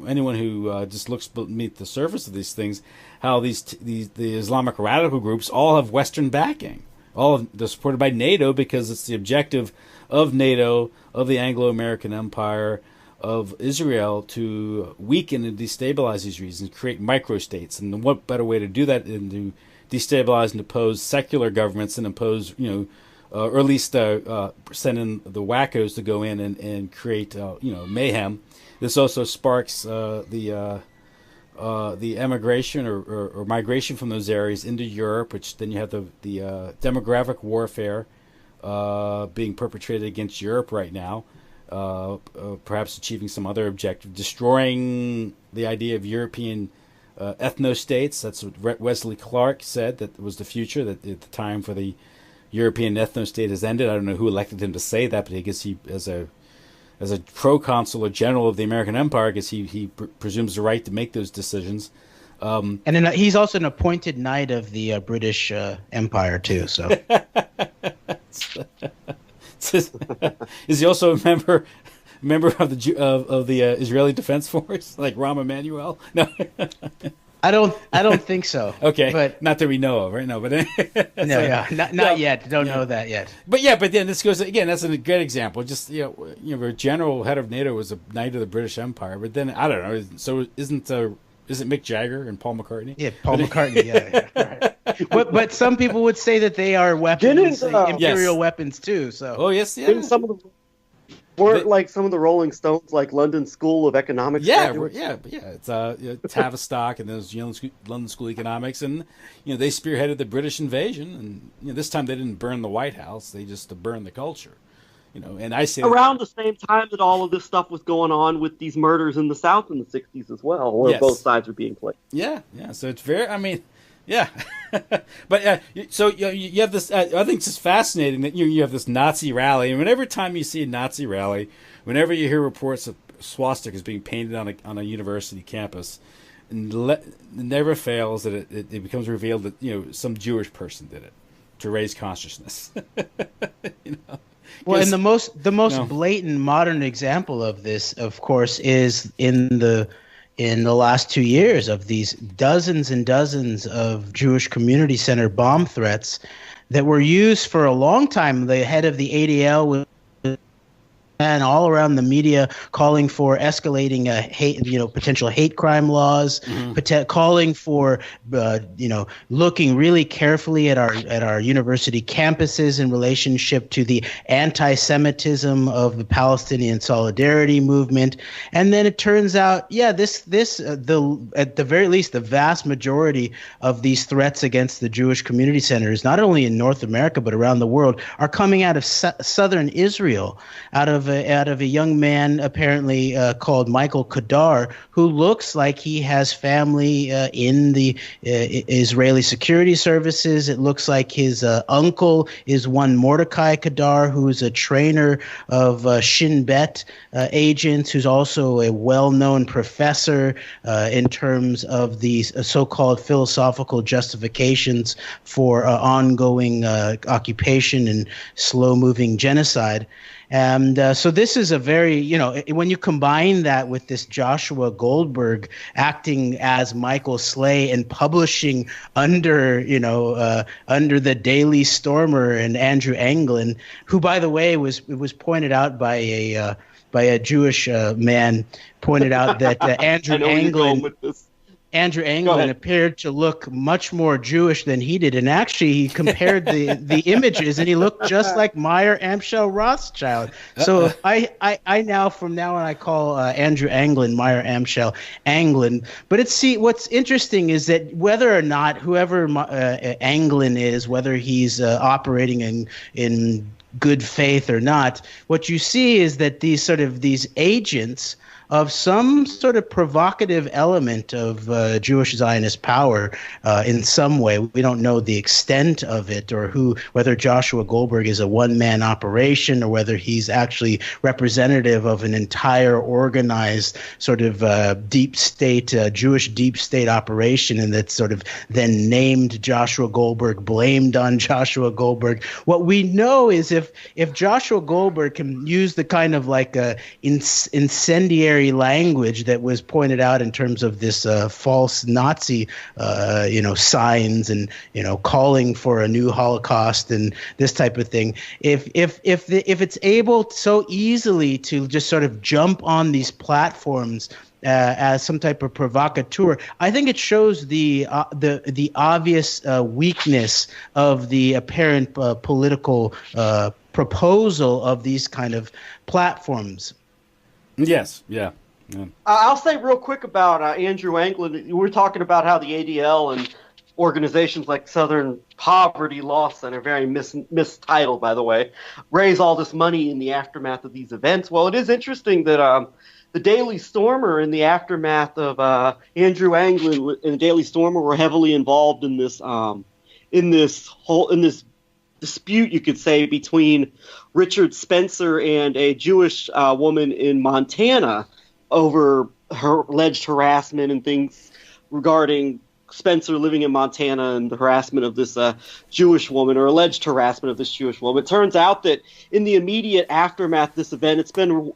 anyone who just looks beneath the surface of these things, how the Islamic radical groups all have Western backing. They're supported by NATO because it's the objective of NATO, of the Anglo-American Empire, of Israel to weaken and destabilize these regions, create microstates. And what better way to do that than to destabilize and oppose secular governments and impose, or at least send in the wackos to go in and create, mayhem. This also sparks the emigration or migration from those areas into Europe, which then you have the demographic warfare being perpetrated against Europe right now, perhaps achieving some other objective, destroying the idea of European ethnostates. That's what Wesley Clark said, that was the future, that the time for the European ethnostate has ended. I don't know who elected him to say that, but I guess he, as a proconsul or general of the American Empire, I guess he presumes the right to make those decisions. And then he's also an appointed knight of the British Empire too. So, is he also a member of the Israeli Defense Force, like Rahm Emanuel? No, I don't think so. Okay, but not that we know of, right? No, but not yet. Don't know that yet. But then this goes again. That's a great example. Just a general head of NATO was a knight of the British Empire, but then I don't know. So isn't Mick Jagger and Paul McCartney? Yeah, Paul McCartney. Yeah, right. But some people would say that they are weapons, imperial weapons too. So yes. Didn't some of the like some of the Rolling Stones, like London School of Economics? It's Tavistock and those London School of Economics, and they spearheaded the British invasion, and this time they didn't burn the White House; they just burned the culture. And I say around the same time that all of this stuff was going on with these murders in the South in the '60s as well, where both sides were being played. Yeah. So it's very. I mean, yeah. But so you have this. I think it's just fascinating that you have this Nazi rally, and whenever time you see a Nazi rally, whenever you hear reports of swastikas being painted on a university campus, and it never fails that it becomes revealed that some Jewish person did it to raise consciousness. Well, and the most blatant modern example of this, of course, is in the last 2 years of these dozens and dozens of Jewish community center bomb threats that were used for a long time. The head of the ADL was and all around the media calling for escalating potential hate crime laws, calling for looking really carefully at our university campuses in relationship to the anti-Semitism of the Palestinian Solidarity Movement. And then it turns out, at the very least, the vast majority of these threats against the Jewish community centers, not only in North America but around the world, are coming out of southern Israel, out of a young man apparently called Michael Kadar, who looks like he has family in the Israeli security services. It looks like his uncle is one Mordecai Kadar, who's a trainer of Shin Bet agents, who's also a well-known professor in terms of these so-called philosophical justifications for ongoing occupation and slow-moving genocide. And so this is a very, when you combine that with this Joshua Goldberg acting as Michael Slay and publishing under the Daily Stormer and Andrew Anglin, who, by the way, was pointed out by a Jewish man, pointed out that Andrew Anglin appeared to look much more Jewish than he did, and actually he compared the images, and he looked just like Meyer Amschel Rothschild. So I now from now on I call Andrew Anglin Meyer Amschel Anglin. But what's interesting is that whether or not whoever Anglin is, whether he's operating in good faith or not. What you see is that these agents of some sort of provocative element of Jewish Zionist power in some way. We don't know the extent of it or whether Joshua Goldberg is a one-man operation or whether he's actually representative of an entire organized sort of deep state, Jewish deep state operation, and that's sort of then named Joshua Goldberg, blamed on Joshua Goldberg. What we know is if Joshua Goldberg can use the kind of like incendiary language that was pointed out in terms of this false Nazi, signs and calling for a new Holocaust and this type of thing. If it's able so easily to just sort of jump on these platforms as some type of provocateur, I think it shows the obvious weakness of the apparent political proposal of these kind of platforms. Yes, yeah. I'll say real quick about Andrew Anglin. We were talking about how the ADL and organizations like Southern Poverty Law Center, very mistitled, by the way, raise all this money in the aftermath of these events. Well, it is interesting that the Daily Stormer, in the aftermath of Andrew Anglin and the Daily Stormer, were heavily involved in this dispute, you could say, between Richard Spencer and a Jewish woman in Montana over her alleged harassment and things regarding Spencer living in Montana and the harassment of this Jewish woman, or alleged harassment of this Jewish woman. It turns out that in the immediate aftermath of this event, it's been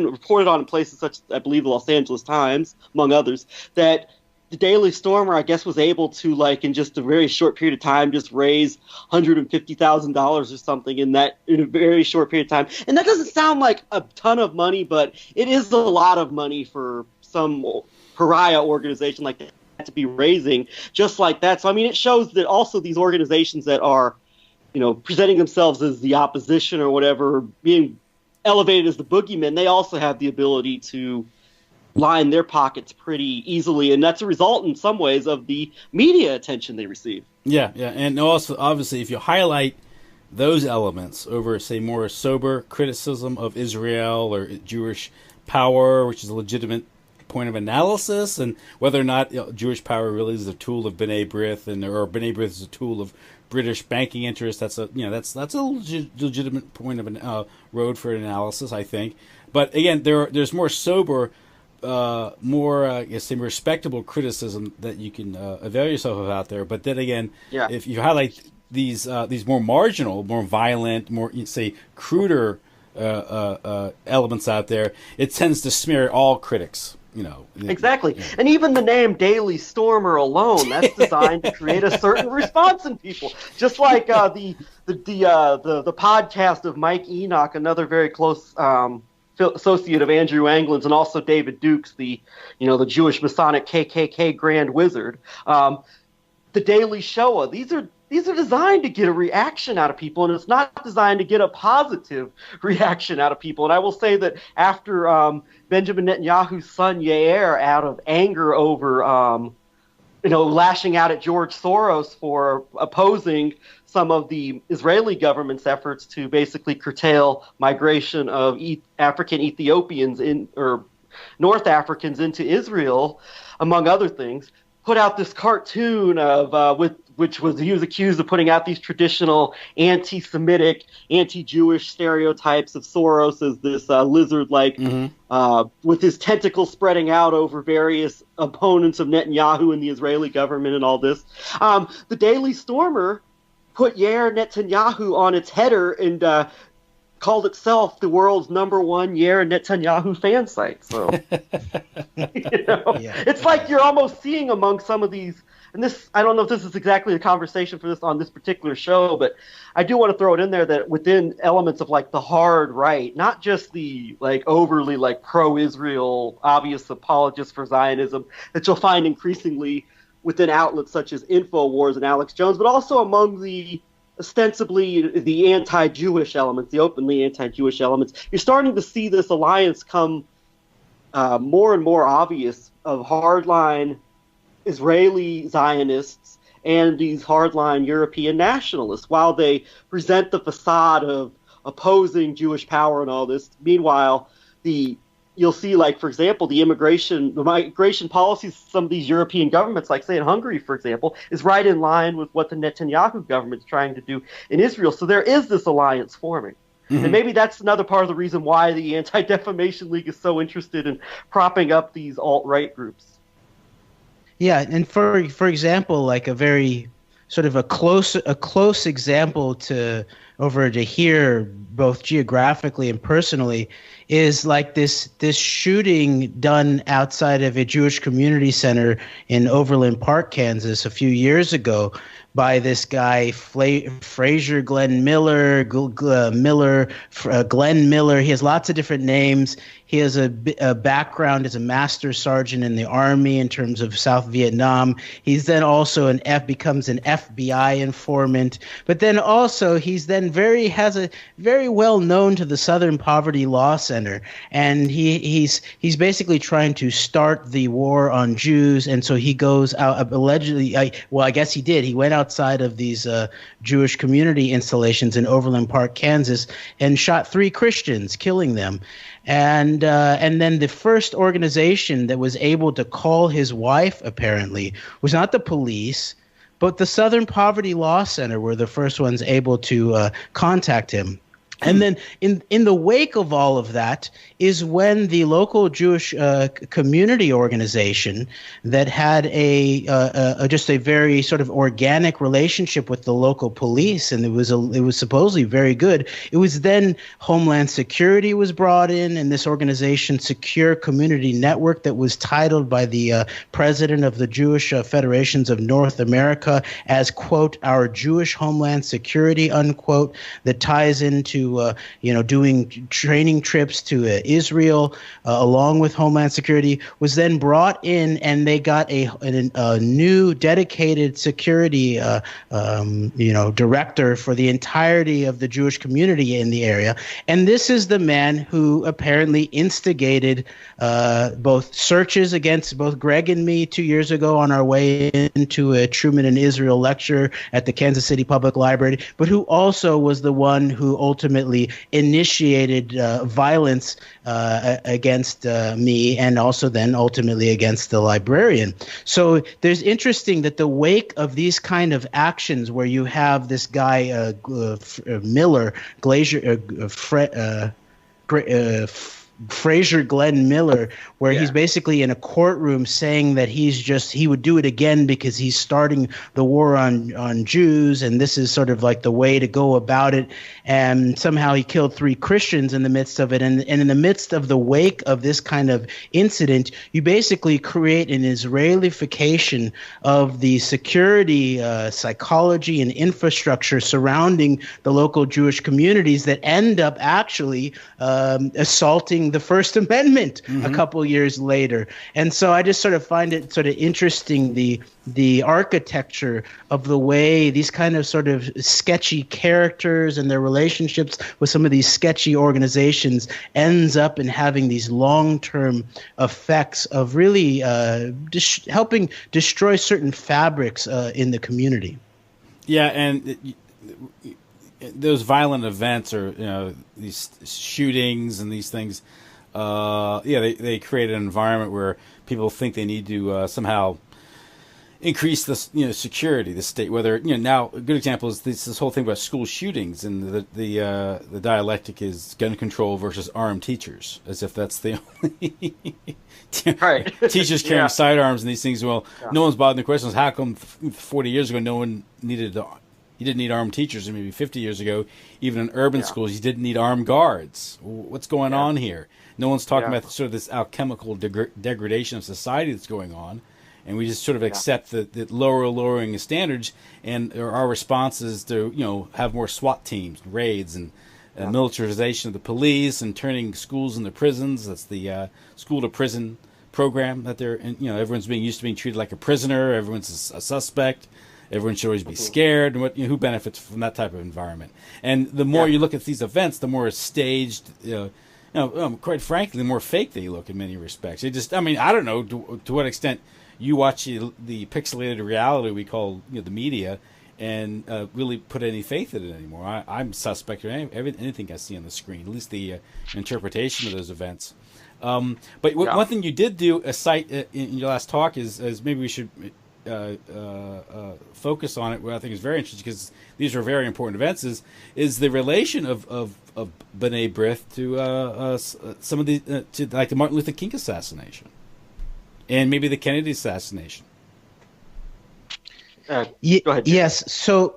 reported on in places such as, I believe, the Los Angeles Times, among others, that the Daily Stormer, I guess, was able to, in just a very short period of time, just raise $150,000 or something in a very short period of time. And that doesn't sound like a ton of money, but it is a lot of money for some pariah organization like that to be raising just like that. So, I mean, it shows that also these organizations that are, presenting themselves as the opposition or whatever, being elevated as the boogeymen, they also have the ability to line their pockets pretty easily, and that's a result in some ways of the media attention they receive. Yeah, and also, obviously, if you highlight those elements over, say, more sober criticism of Israel or Jewish power, which is a legitimate point of analysis, and whether or not Jewish power really is a tool of B'nai Brith, or B'nai Brith is a tool of British banking interests, that's a legitimate point of road for analysis, I think. But again, there's more sober, more respectable criticism that you can avail yourself of out there. But then again, if you highlight these more marginal, more violent, more cruder elements out there, it tends to smear all critics. Exactly. Yeah. And even the name Daily Stormer alone, that's designed to create a certain response in people. Just like the podcast of Mike Enoch, another very close associate of Andrew Anglin's, and also David Dukes, the Jewish Masonic KKK Grand Wizard. The Daily Shoah. These are designed to get a reaction out of people, and it's not designed to get a positive reaction out of people. And I will say that after Benjamin Netanyahu's son Yair, out of anger over lashing out at George Soros for opposing some of the Israeli government's efforts to basically curtail migration of African Ethiopians or North Africans into Israel, among other things, put out this cartoon of he was accused of putting out these traditional anti-Semitic, anti-Jewish stereotypes of Soros as this lizard-like, with his tentacles spreading out over various opponents of Netanyahu and the Israeli government and all this. The Daily Stormer put Yair Netanyahu on its header and called itself the world's #1 Yair Netanyahu fan site. So, it's like you're almost seeing among some of these. And this, I don't know if this is exactly the conversation for this on this particular show, but I do want to throw it in there that within elements of the hard right, not just the overly pro-Israel, obvious apologists for Zionism that you'll find increasingly within outlets such as InfoWars and Alex Jones, but also among the ostensibly the anti-Jewish elements, the openly anti-Jewish elements. You're starting to see this alliance come more and more obvious of hardline Israeli Zionists and these hardline European nationalists. While they present the facade of opposing Jewish power and all this, meanwhile, you'll see, like, for example, the migration policies of some of these European governments, like, say, in Hungary, for example, is right in line with what the Netanyahu government's trying to do in Israel. So there is this alliance forming. Mm-hmm. And maybe that's another part of the reason why the Anti-Defamation League is so interested in propping up these alt-right groups. Yeah, and for example, like a very sort of a close example to hear both geographically and personally is like this shooting done outside of a Jewish community center in Overland Park, Kansas, a few years ago by this guy Fraser Glenn Miller, Glenn Miller. He has lots of different names. He has a background as a master sergeant in the Army in terms of South Vietnam. He's then also becomes an FBI informant. But then also he's then very well known to the Southern Poverty Law Center, and he's basically trying to start the war on Jews. And so he goes out allegedly. I guess he did. He went outside of these Jewish community installations in Overland Park, Kansas, and shot 3 Christians, killing them. And then the first organization that was able to call his wife, apparently, was not the police, but the Southern Poverty Law Center were the first ones able to contact him. And then in the wake of all of that is when the local Jewish community organization that had just a very sort of organic relationship with the local police, and it was supposedly very good. It was then Homeland Security was brought in, and this organization, Secure Community Network, that was titled by the president of the Jewish Federations of North America as, quote, our Jewish Homeland Security, unquote, that ties into doing training trips to Israel along with Homeland Security, was then brought in, and they got a new dedicated security director for the entirety of the Jewish community in the area. And this is the man who apparently instigated both searches against both Greg and me 2 years ago on our way into a Truman in Israel lecture at the Kansas City Public Library, but who also was the one who ultimately initiated violence against me, and also then ultimately against the librarian. So there's interesting that the wake of these kind of actions, where you have this guy Miller, Fraser Glenn Miller, where he's basically in a courtroom saying that he would do it again because he's starting the war on Jews, and this is sort of like the way to go about it. And somehow he killed 3 Christians in the midst of it. And in the midst of the wake of this kind of incident, you basically create an Israelification of the security, psychology, and infrastructure surrounding the local Jewish communities that end up actually assaulting the First Amendment a couple years later. And so I just sort of find it sort of interesting, the architecture of the way these kind of sort of sketchy characters and their relationships with some of these sketchy organizations ends up in having these long-term effects of really helping destroy certain fabrics in the community. Yeah, and those violent events, or these shootings and these things, they create an environment where people think they need to somehow increase the security, the state. Whether now a good example is this whole thing about school shootings, and the dialectic is gun control versus armed teachers, as if that's the only right. Teachers carrying sidearms and these things. Well, no one's bothering the questions. How come 40 years ago no one needed you didn't need armed teachers, and maybe 50 years ago, even in urban schools, you didn't need armed guards. What's going on here? No one's talking about sort of this alchemical degradation of society that's going on, and we just sort of accept that lowering the standards, and our response is to have more SWAT teams, raids, and militarization of the police, and turning schools into prisons. That's the school to prison program that everyone's used to being treated like a prisoner. Everyone's a suspect. Everyone should always be scared, and who benefits from that type of environment? And the more you look at these events, the more staged, quite frankly, more fake they look in many respects. It just, I mean, I don't know to what extent you watch the pixelated reality we call the media and really put any faith in it anymore. I'm suspect of anything I see on the screen, at least the interpretation of those events. But one thing you did do, a cite in your last talk, is maybe we should focus on it. What I think is very interesting, because these are very important events, is the relation of B'nai Brith to some of the to like the Martin Luther King assassination, and maybe the Kennedy assassination. Go ahead. Yes. So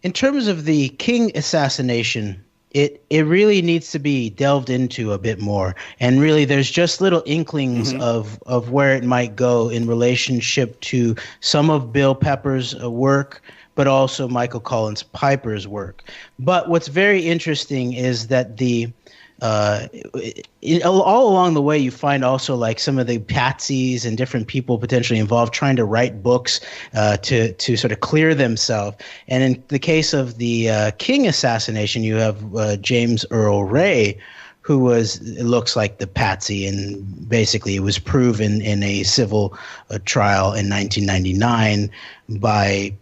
in terms of the King assassination, it really needs to be delved into a bit more. And really, there's just little inklings of where it might go in relationship to some of Bill Pepper's work, but also Michael Collins Piper's work. But what's very interesting is that all along the way, you find also like some of the patsies and different people potentially involved trying to write books to sort of clear themselves. And in the case of the King assassination, you have James Earl Ray, who it looks like the patsy, and basically it was proven in a civil trial in 1999 by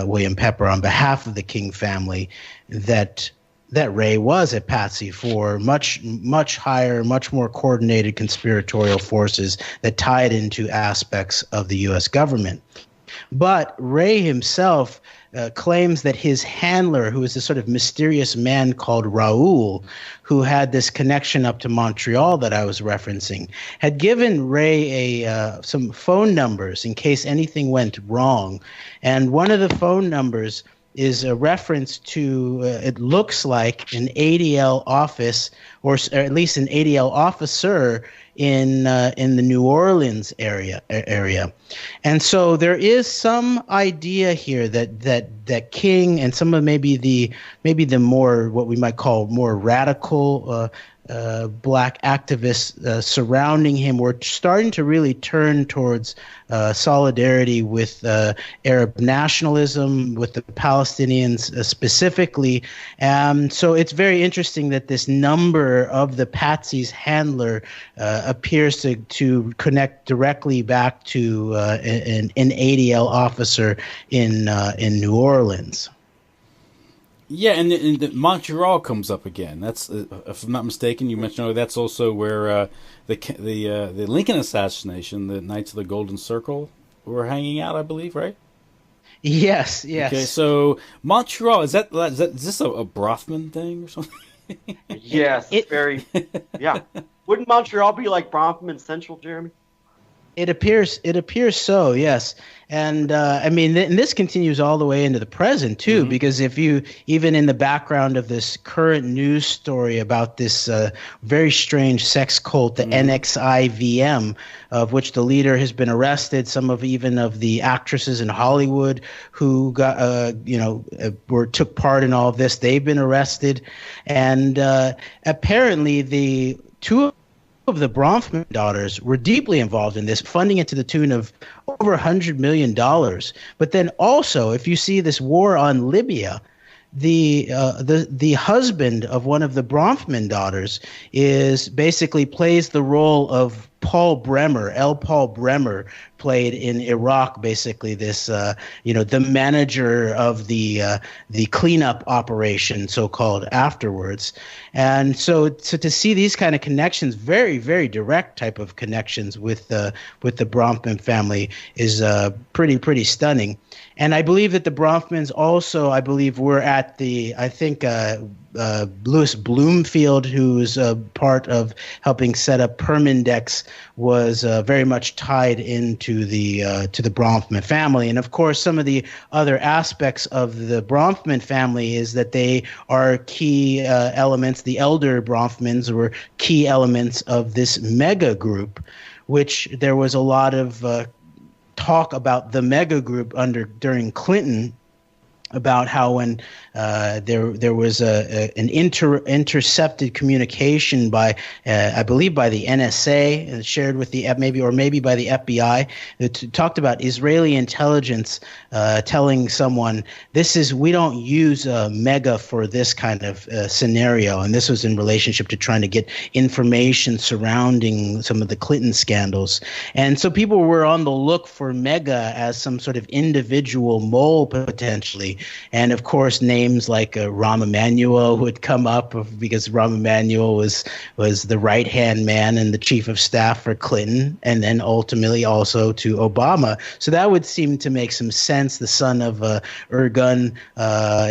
William Pepper on behalf of the King family that Ray was a patsy for much higher, much more coordinated conspiratorial forces that tied into aspects of the U.S. government. But Ray himself claims that his handler, who is this sort of mysterious man called Raoul, who had this connection up to Montreal that I was referencing, had given Ray some phone numbers in case anything went wrong. And one of the phone numbers is a reference to, it looks like an ADL office, or at least an ADL officer in the New Orleans area. And so there is some idea here that King and some of maybe the more, what we might call more radical black activists surrounding him were starting to really turn towards solidarity with Arab nationalism, with the Palestinians specifically. So it's very interesting that this number of the Patsy's handler appears to connect directly back to an ADL officer in New Orleans. Yeah, and the Montreal comes up again. That's, if I'm not mistaken, you mentioned that's also where the Lincoln assassination, the Knights of the Golden Circle were hanging out, I believe, right? Yes. Okay, so Montreal, is this a Brothman thing or something? Yes, very. Yeah, wouldn't Montreal be like Bronfman Central, Jeremy? It appears so, yes. And I mean, and this continues all the way into the present too, because if you, even in the background of this current news story about this very strange sex cult, the NXIVM, of which the leader has been arrested, some of the actresses in Hollywood who got took part in all of this, they've been arrested, and apparently the two of the Bronfman daughters were deeply involved in this, funding it to the tune of over $100 million. But then also, if you see this war on Libya, the husband of one of the Bronfman daughters basically plays the role of Paul Bremer. Paul Bremer played in Iraq, basically this, the manager of the cleanup operation, so-called, afterwards. And so to see these kind of connections, very, very direct type of connections with the Bronfman family is pretty stunning. And I believe that the Bronfmans also, were at Louis Bloomfield, who's part of helping set up Permindex, was very much tied into the Bronfman family. And of course, some of the other aspects of the Bronfman family is that they are key elements. The elder Bronfmans were key elements of this mega group, which there was a lot of talk about the mega group during Clinton. about how when there was an intercepted communication by I believe by the NSA and shared with the maybe by the FBI that talked about Israeli intelligence telling someone we don't use Mega for this kind of scenario, and this was in relationship to trying to get information surrounding some of the Clinton scandals. And so people were on the look for Mega as some sort of individual mole potentially. And of course, names like Rahm Emanuel would come up because Rahm Emanuel was the right-hand man and the chief of staff for Clinton, and then ultimately also to Obama. So that would seem to make some sense. The son of Irgun,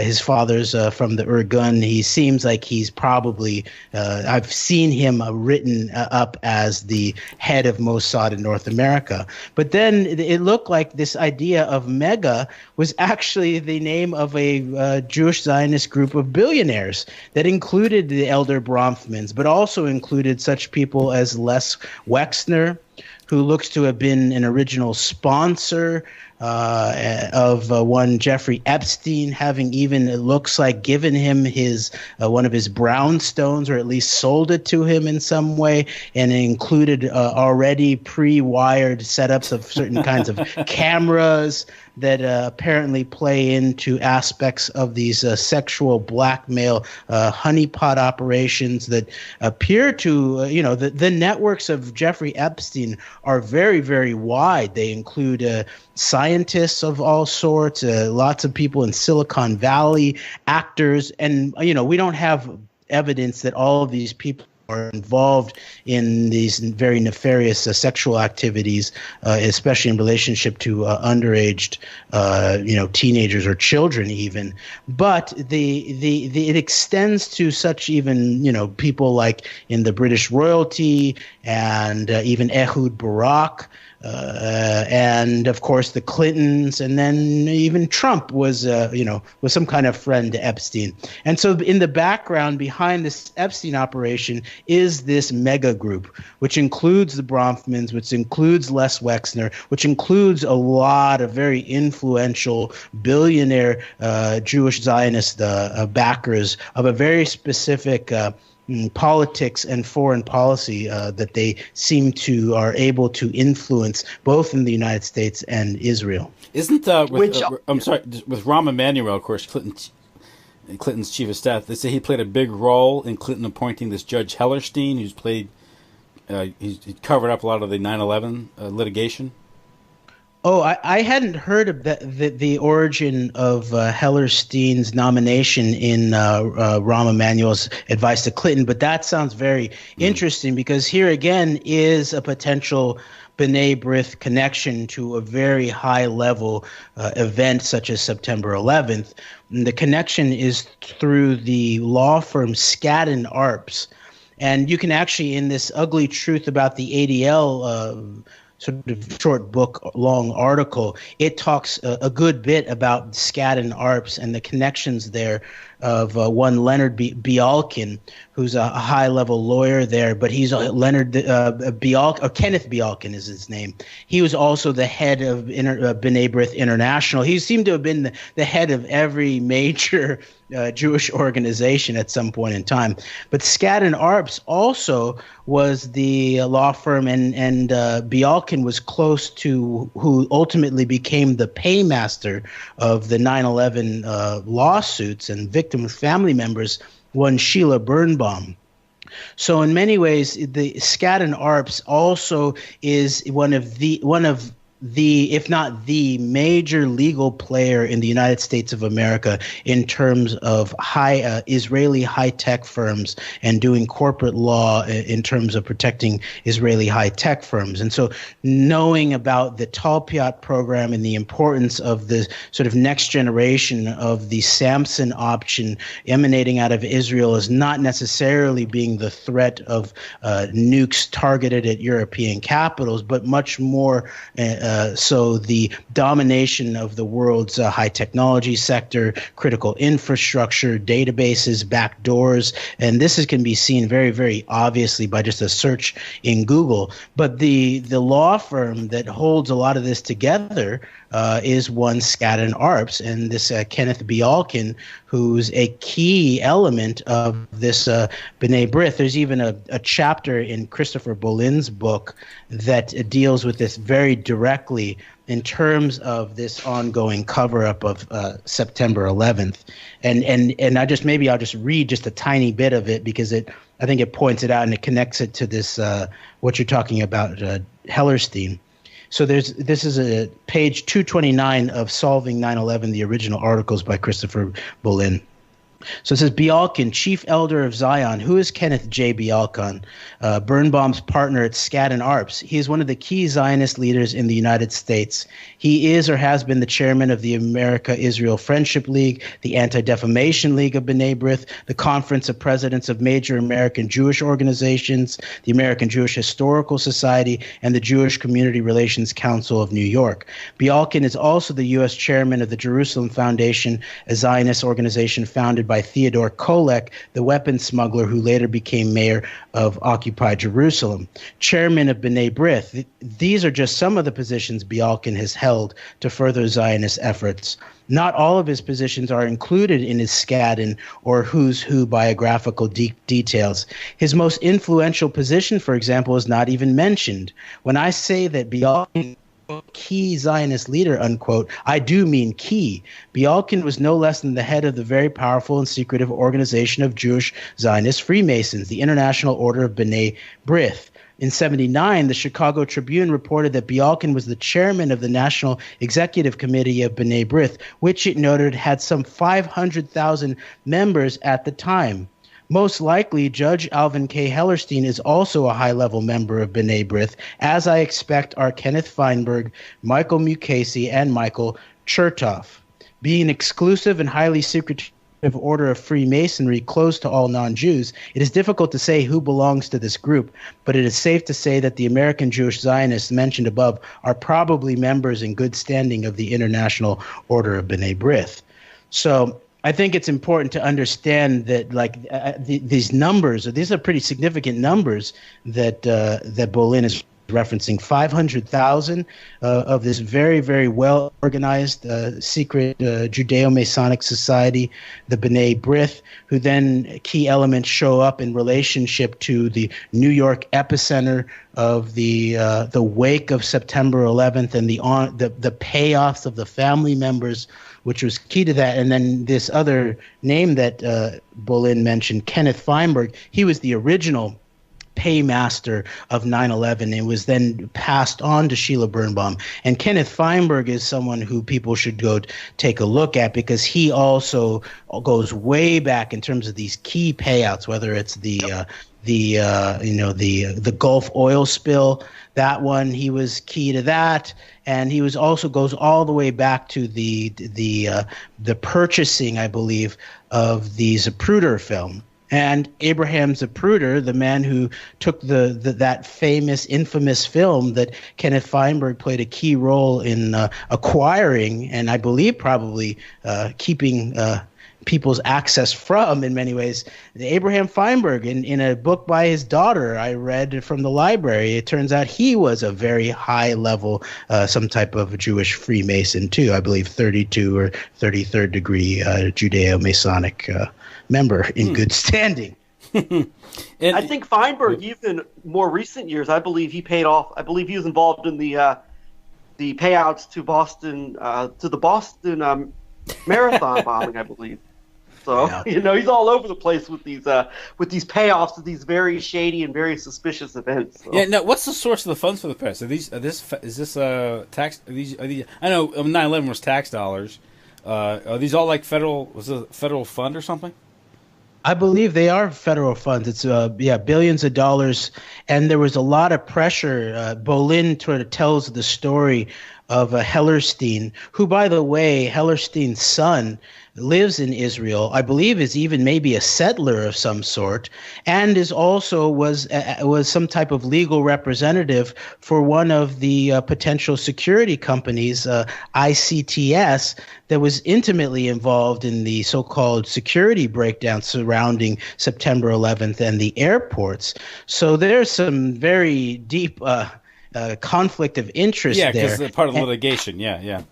his father's from the Irgun. He seems like he's probably, I've seen him written up as the head of Mossad in North America. But then it looked like this idea of Mega was actually the name of a Jewish Zionist group of billionaires that included the elder Bronfmans, but also included such people as Les Wexner, who looks to have been an original sponsor of one Jeffrey Epstein, having even, it looks like, given him his one of his brownstones, or at least sold it to him in some way, and it included already pre-wired setups of certain kinds of cameras that apparently play into aspects of these sexual blackmail honeypot operations that appear to, the networks of Jeffrey Epstein are very, very wide. They include scientists of all sorts, lots of people in Silicon Valley, actors, and, we don't have evidence that all of these people are involved in these very nefarious sexual activities, especially in relationship to underaged, teenagers or children even. But it extends to such even, people like in the British royalty and even Ehud Barak. And of course the Clintons, and then even Trump was some kind of friend to Epstein. And so in the background behind this Epstein operation is this mega group, which includes the Bronfmans, which includes Les Wexner, which includes a lot of very influential billionaire Jewish Zionist backers of a very specific politics and foreign policy that they seem to are able to influence both in the United States and Israel. Isn't with Rahm Emanuel, of course, Clinton's chief of staff, they say he played a big role in Clinton appointing this Judge Hellerstein, who's played he's covered up a lot of the 9/11 litigation. Oh, I hadn't heard of the origin of Hellerstein's nomination in Rahm Emanuel's advice to Clinton, but that sounds very interesting because here again is a potential B'nai Brith connection to a very high-level event such as September 11th. And the connection is through the law firm Skadden Arps. And you can actually, in this ugly truth about the ADL sort of short book, long article, it talks a good bit about Skadden Arps and the connections there of one Leonard Bialkin, who's a high-level lawyer there, but he's Kenneth Bialkin is his name. He was also the head of B'nai Brith International. He seemed to have been the head of every major Jewish organization at some point in time. But Skadden Arps also was the law firm, and Bialkin was close to who ultimately became the paymaster of the 9/11 lawsuits and victim family members, one Sheila Birnbaum. So in many ways, the Skadden Arps also is one of the, if not the major legal player in the United States of America in terms of Israeli high-tech firms and doing corporate law in terms of protecting Israeli high-tech firms. And so knowing about the Talpiot program and the importance of the sort of next generation of the Samson option emanating out of Israel as not necessarily being the threat of nukes targeted at European capitals, but much more so the domination of the world's high technology sector, critical infrastructure, databases, backdoors, and this can be seen very, very obviously by just a search in Google. But the law firm that holds a lot of this together is one Skadden Arps, and this Kenneth Bialkin, who's a key element of this B'nai Brith. There's even a chapter in Christopher Bolin's book that deals with this very directly in terms of this ongoing cover-up of September 11th. And I'll just read just a tiny bit of it because I think it points it out and it connects it to this what you're talking about, Hellerstein. So this is a page 229 of Solving 9/11, the original articles by Christopher Bolin. So it says, Bialkin, chief elder of Zion. Who is Kenneth J. Bialkin, Birnbaum's partner at Skadden Arps? He is one of the key Zionist leaders in the United States. He is or has been the chairman of the America-Israel Friendship League, the Anti-Defamation League of B'nai Brith, the Conference of Presidents of Major American Jewish Organizations, the American Jewish Historical Society, and the Jewish Community Relations Council of New York. Bialkin is also the U.S. chairman of the Jerusalem Foundation, a Zionist organization founded by Theodore Kolek, the weapons smuggler who later became mayor of occupied Jerusalem. Chairman of B'nai Brith. These are just some of the positions Bialkin has held to further Zionist efforts. Not all of his positions are included in his Skadden or Who's Who biographical details. His most influential position, for example, is not even mentioned. When I say that Bialkin key Zionist leader, unquote, I do mean key. Bialkin was no less than the head of the very powerful and secretive organization of Jewish Zionist Freemasons, the International Order of B'nai Brith. In 1979, the Chicago Tribune reported that Bialkin was the chairman of the National Executive Committee of B'nai Brith, which it noted had some 500,000 members at the time. Most likely, Judge Alvin K. Hellerstein is also a high-level member of B'nai Brith, as I expect are Kenneth Feinberg, Michael Mukasey, and Michael Chertoff. Being an exclusive and highly secretive order of Freemasonry close to all non-Jews, it is difficult to say who belongs to this group, but it is safe to say that the American Jewish Zionists mentioned above are probably members in good standing of the International Order of B'nai Brith. So I think it's important to understand that, these numbers, these are pretty significant numbers that Bolin is referencing. 500,000 of this very, very well organized secret Judeo-Masonic society, the B'nai Brith, who then key elements show up in relationship to the New York epicenter of the wake of September 11th and the payoffs of the family members, which was key to that. And then this other name that Bolin mentioned, Kenneth Feinberg, he was the original paymaster of 9/11 and was then passed on to Sheila Birnbaum. And Kenneth Feinberg is someone who people should go take a look at because he also goes way back in terms of these key payouts, whether it's the Gulf oil spill. That one, he was key to that, and he was also goes all the way back to the purchasing, I believe, of the Zapruder film. And Abraham Zapruder, the man who took that famous, infamous film that Kenneth Feinberg played a key role in acquiring, and I believe probably keeping people's access from in many ways. Abraham Feinberg, in a book by his daughter I read from the library, it turns out he was a very high level, some type of Jewish Freemason too. I believe 32 or 33rd degree Judeo-Masonic member in good standing. And I think Feinberg, even more recent years, I believe he paid off. I believe he was involved in the payouts to Boston, to the Boston marathon bombing, I believe. So he's all over the place with these payoffs to these very shady and very suspicious events. So. Yeah. Now, what's the source of the funds for the press? Is this tax? Are these? I know 9/11 was tax dollars. Are these all like federal? Was it a federal fund or something? I believe they are federal funds. It's billions of dollars, and there was a lot of pressure. Bolin sort of tells the story of Hellerstein, who, by the way, Hellerstein's son lives in Israel. I believe is even maybe a settler of some sort, and is also was some type of legal representative for one of the potential security companies, ICTS, that was intimately involved in the so-called security breakdown surrounding September 11th and the airports. So there's some very deep conflict of interest there. Yeah, because part of the litigation. Yeah.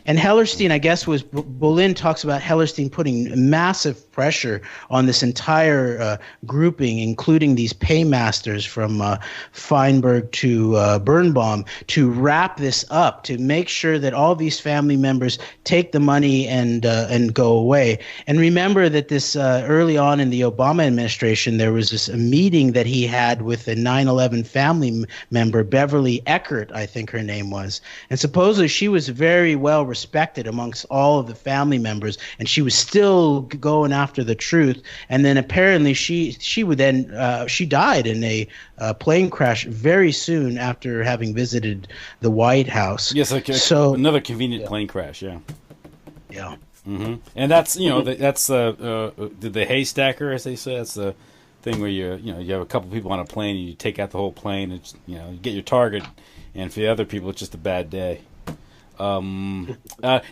And Hellerstein, I guess, Bolin talks about Hellerstein putting massive pressure on this entire grouping, including these paymasters from Feinberg to Birnbaum, to wrap this up, to make sure that all these family members take the money and go away. And remember that this early on in the Obama administration, there was this meeting that he had with a 9/11 family member, Beverly Eckert, I think her name was. And supposedly she was very well respected amongst all of the family members, and she was still going after the truth. And then apparently she died in a plane crash very soon after having visited the White House. Yes, so another convenient plane crash. Yeah. Mm-hmm. And that's that's the haystacker, as they say. That's the thing where you have a couple people on a plane and you take out the whole plane and you get your target, and for the other people it's just a bad day. No,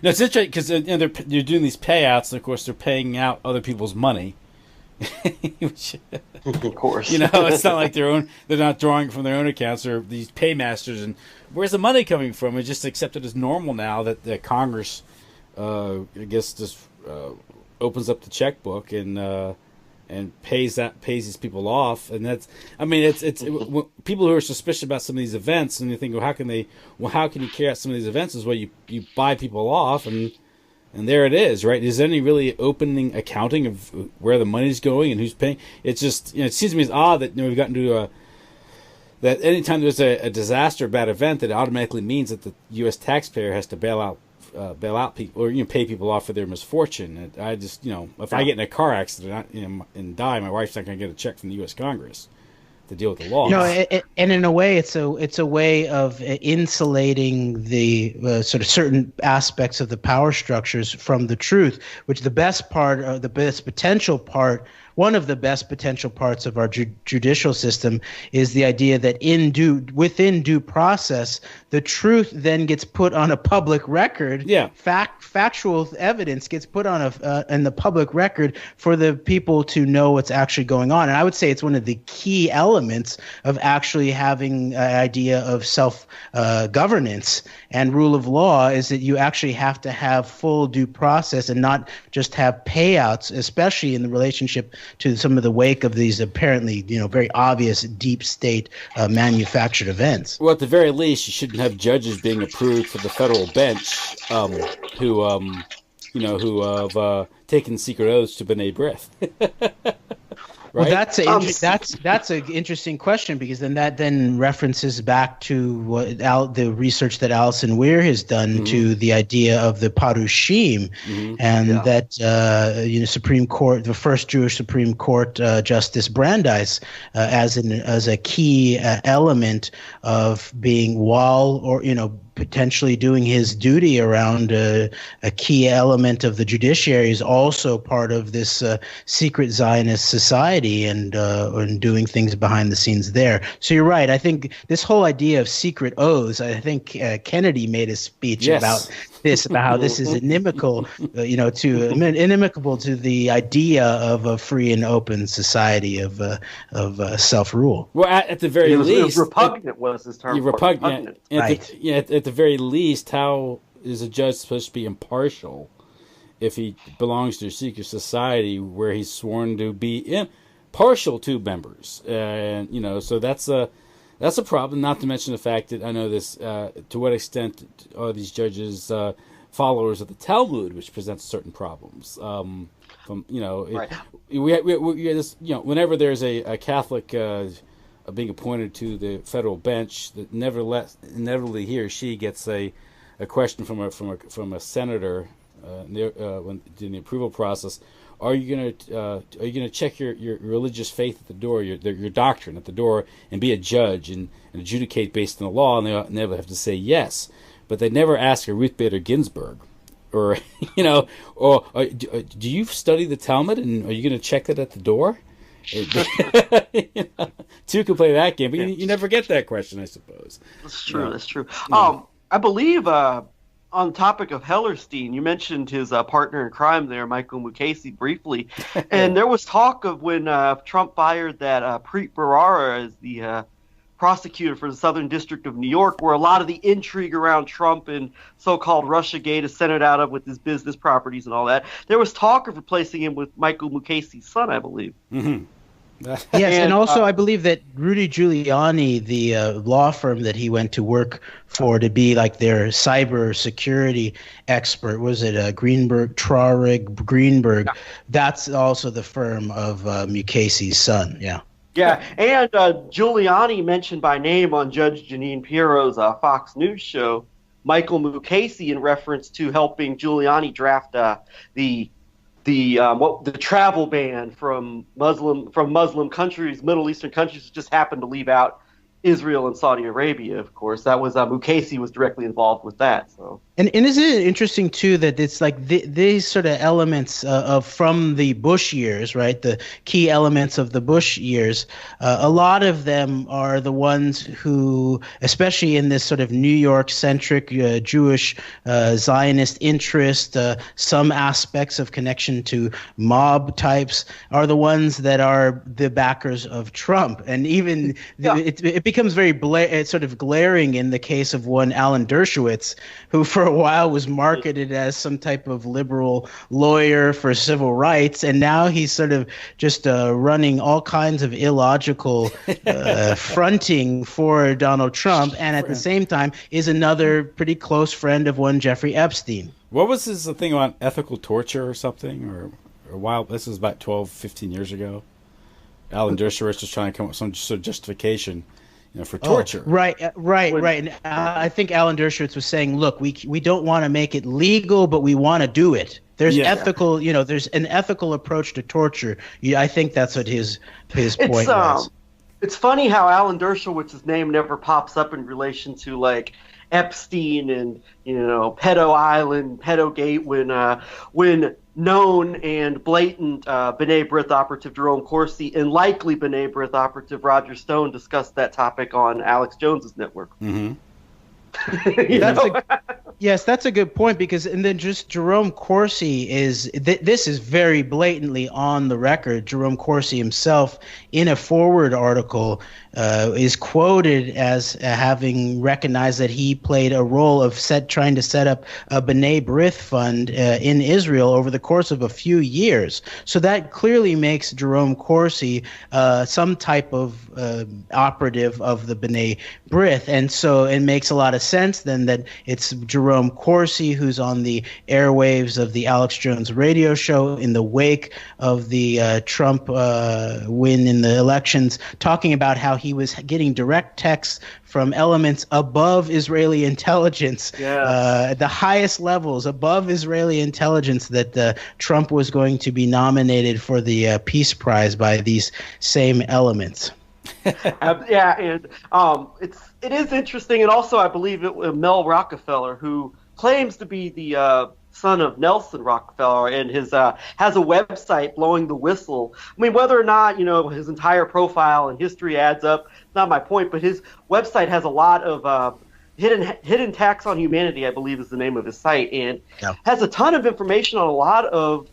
it's interesting because they're doing these payouts, and of course they're paying out other people's money. Which, of course, it's not like they're not drawing from their own accounts. Or these paymasters, and where's the money coming from? It's just accepted as normal now that Congress, I guess, just opens up the checkbook and pays these people off. And that's, it's people who are suspicious about some of these events, and you think, how can you carry out some of these events? Is you buy people off, and there it is, right? Is there any really opening accounting of where the money's going and who's paying? It's just, it seems to me it's odd that we've gotten to that anytime there's a disaster, bad event, that automatically means that the U.S. taxpayer has to bail out people, or pay people off for their misfortune. I just, if I get in a car accident and die, my wife's not going to get a check from the U.S. Congress to deal with the law. And in a way, it's a way of insulating the sort of certain aspects of the power structures from the truth, which the best part, or the best potential part, one of the best potential parts of our judicial system is the idea that within due process, the truth then gets put on a public record. Yeah. Factual evidence gets put on in the public record for the people to know what's actually going on. And I would say it's one of the key elements of actually having an idea of self-governance and rule of law, is that you actually have to have full due process and not just have payouts, especially in the relationship to some of the wake of these apparently, very obvious deep state manufactured events. Well, at the very least, you shouldn't have judges being approved for the federal bench who have taken secret oaths to B'nai Brith. Right? Well, that's an interesting question, because then that references back to the research that Alison Weir has done to the idea of the Parushim, and that Supreme Court, the first Jewish Supreme Court Justice Brandeis, as a key element of being potentially doing his duty around a key element of the judiciary, is also part of this secret Zionist society and doing things behind the scenes there. So you're right. I think this whole idea of secret oaths, I think Kennedy made a speech about how this is inimical, inimical to the idea of a free and open society of self-rule. Well, at the very least, repugnant was his term. Repugnant. Right. At the very least, how is a judge supposed to be impartial if he belongs to a secret society where he's sworn to be impartial to members? And so that's a problem. Not to mention the fact that I know this. To what extent are these judges followers of the Talmud, which presents certain problems? Whenever there's a Catholic being appointed to the federal bench, that inevitably he or she gets a question from a senator when in the approval process. Are you gonna check your religious faith at the door, your doctrine at the door, and be a judge and adjudicate based on the law? And they never have to say yes, but they never ask a Ruth Bader Ginsburg, or do you study the Talmud, and are you going to check it at the door? Two can play that game, but you never get that question, I suppose. That's true. That's true. I believe on the topic of Hellerstein, you mentioned his partner in crime there, Michael Mukasey, briefly, and there was talk of when Trump fired that Preet Bharara as the prosecutor for the Southern District of New York, where a lot of the intrigue around Trump and so-called Russiagate is centered out of with his business properties and all that. There was talk of replacing him with Michael Mukasey's son, I believe. Mm-hmm. Yes, and also I believe that Rudy Giuliani, the law firm that he went to work for to be like their cyber security expert, was it Greenberg, Traurig Greenberg? Yeah. That's also the firm of Mukasey's son. Yeah. Yeah, and Giuliani mentioned by name on Judge Jeanine Pirro's Fox News show Michael Mukasey in reference to helping Giuliani draft the travel ban from Muslim countries, Middle Eastern countries, just happened to leave out Israel and Saudi Arabia. Of course, that was Mukasey was directly involved with that. So. And isn't it interesting too that it's like these sort of elements of from the Bush years, right? The key elements of the Bush years. A lot of them are the ones who, especially in this sort of New York-centric Jewish Zionist interest, some aspects of connection to mob types, are the ones that are the backers of Trump. And even it becomes very sort of glaring in the case of one Alan Dershowitz, who for a while was marketed as some type of liberal lawyer for civil rights, and now he's sort of just running all kinds of illogical fronting for Donald Trump, and at the same time is another pretty close friend of one Jeffrey Epstein. What was this thing about ethical torture or something? Or a while, this was about 12, 15 years ago. Alan Dershowitz was trying to come up with some sort of justification, for torture. Oh, right. And I think Alan Dershowitz was saying, look, we don't want to make it legal, but we want to do it. There's ethical, there's an ethical approach to torture. I think that's what his point was. It's funny how Alan Dershowitz's name never pops up in relation to like Epstein and Pedo Island, Pedogate when known and blatant B'nai Brith operative Jerome Corsi and likely B'nai Brith operative Roger Stone discussed that topic on Alex Jones's network. Mm-hmm. Yes, that's a good point, because and then just Jerome Corsi is this is very blatantly on the record. Jerome Corsi himself, in a forward article, is quoted as having recognized that he played a role of trying to set up a B'nai Brith fund in Israel over the course of a few years. So that clearly makes Jerome Corsi some type of operative of the B'nai Brith, and so it makes a lot of sense then that it's Jerome Corsi who's on the airwaves of the Alex Jones radio show in the wake of the Trump win in the elections, talking about how he was getting direct texts from elements above Israeli intelligence, the highest levels above Israeli intelligence, that Trump was going to be nominated for the Peace Prize by these same elements. And it is interesting, and also I believe it was Mel Rockefeller, who claims to be the son of Nelson Rockefeller, and has a website, Blowing the Whistle. I mean, whether or not his entire profile and history adds up, not my point, but his website has a lot of hidden tax on humanity, I believe is the name of his site, and has a ton of information on a lot of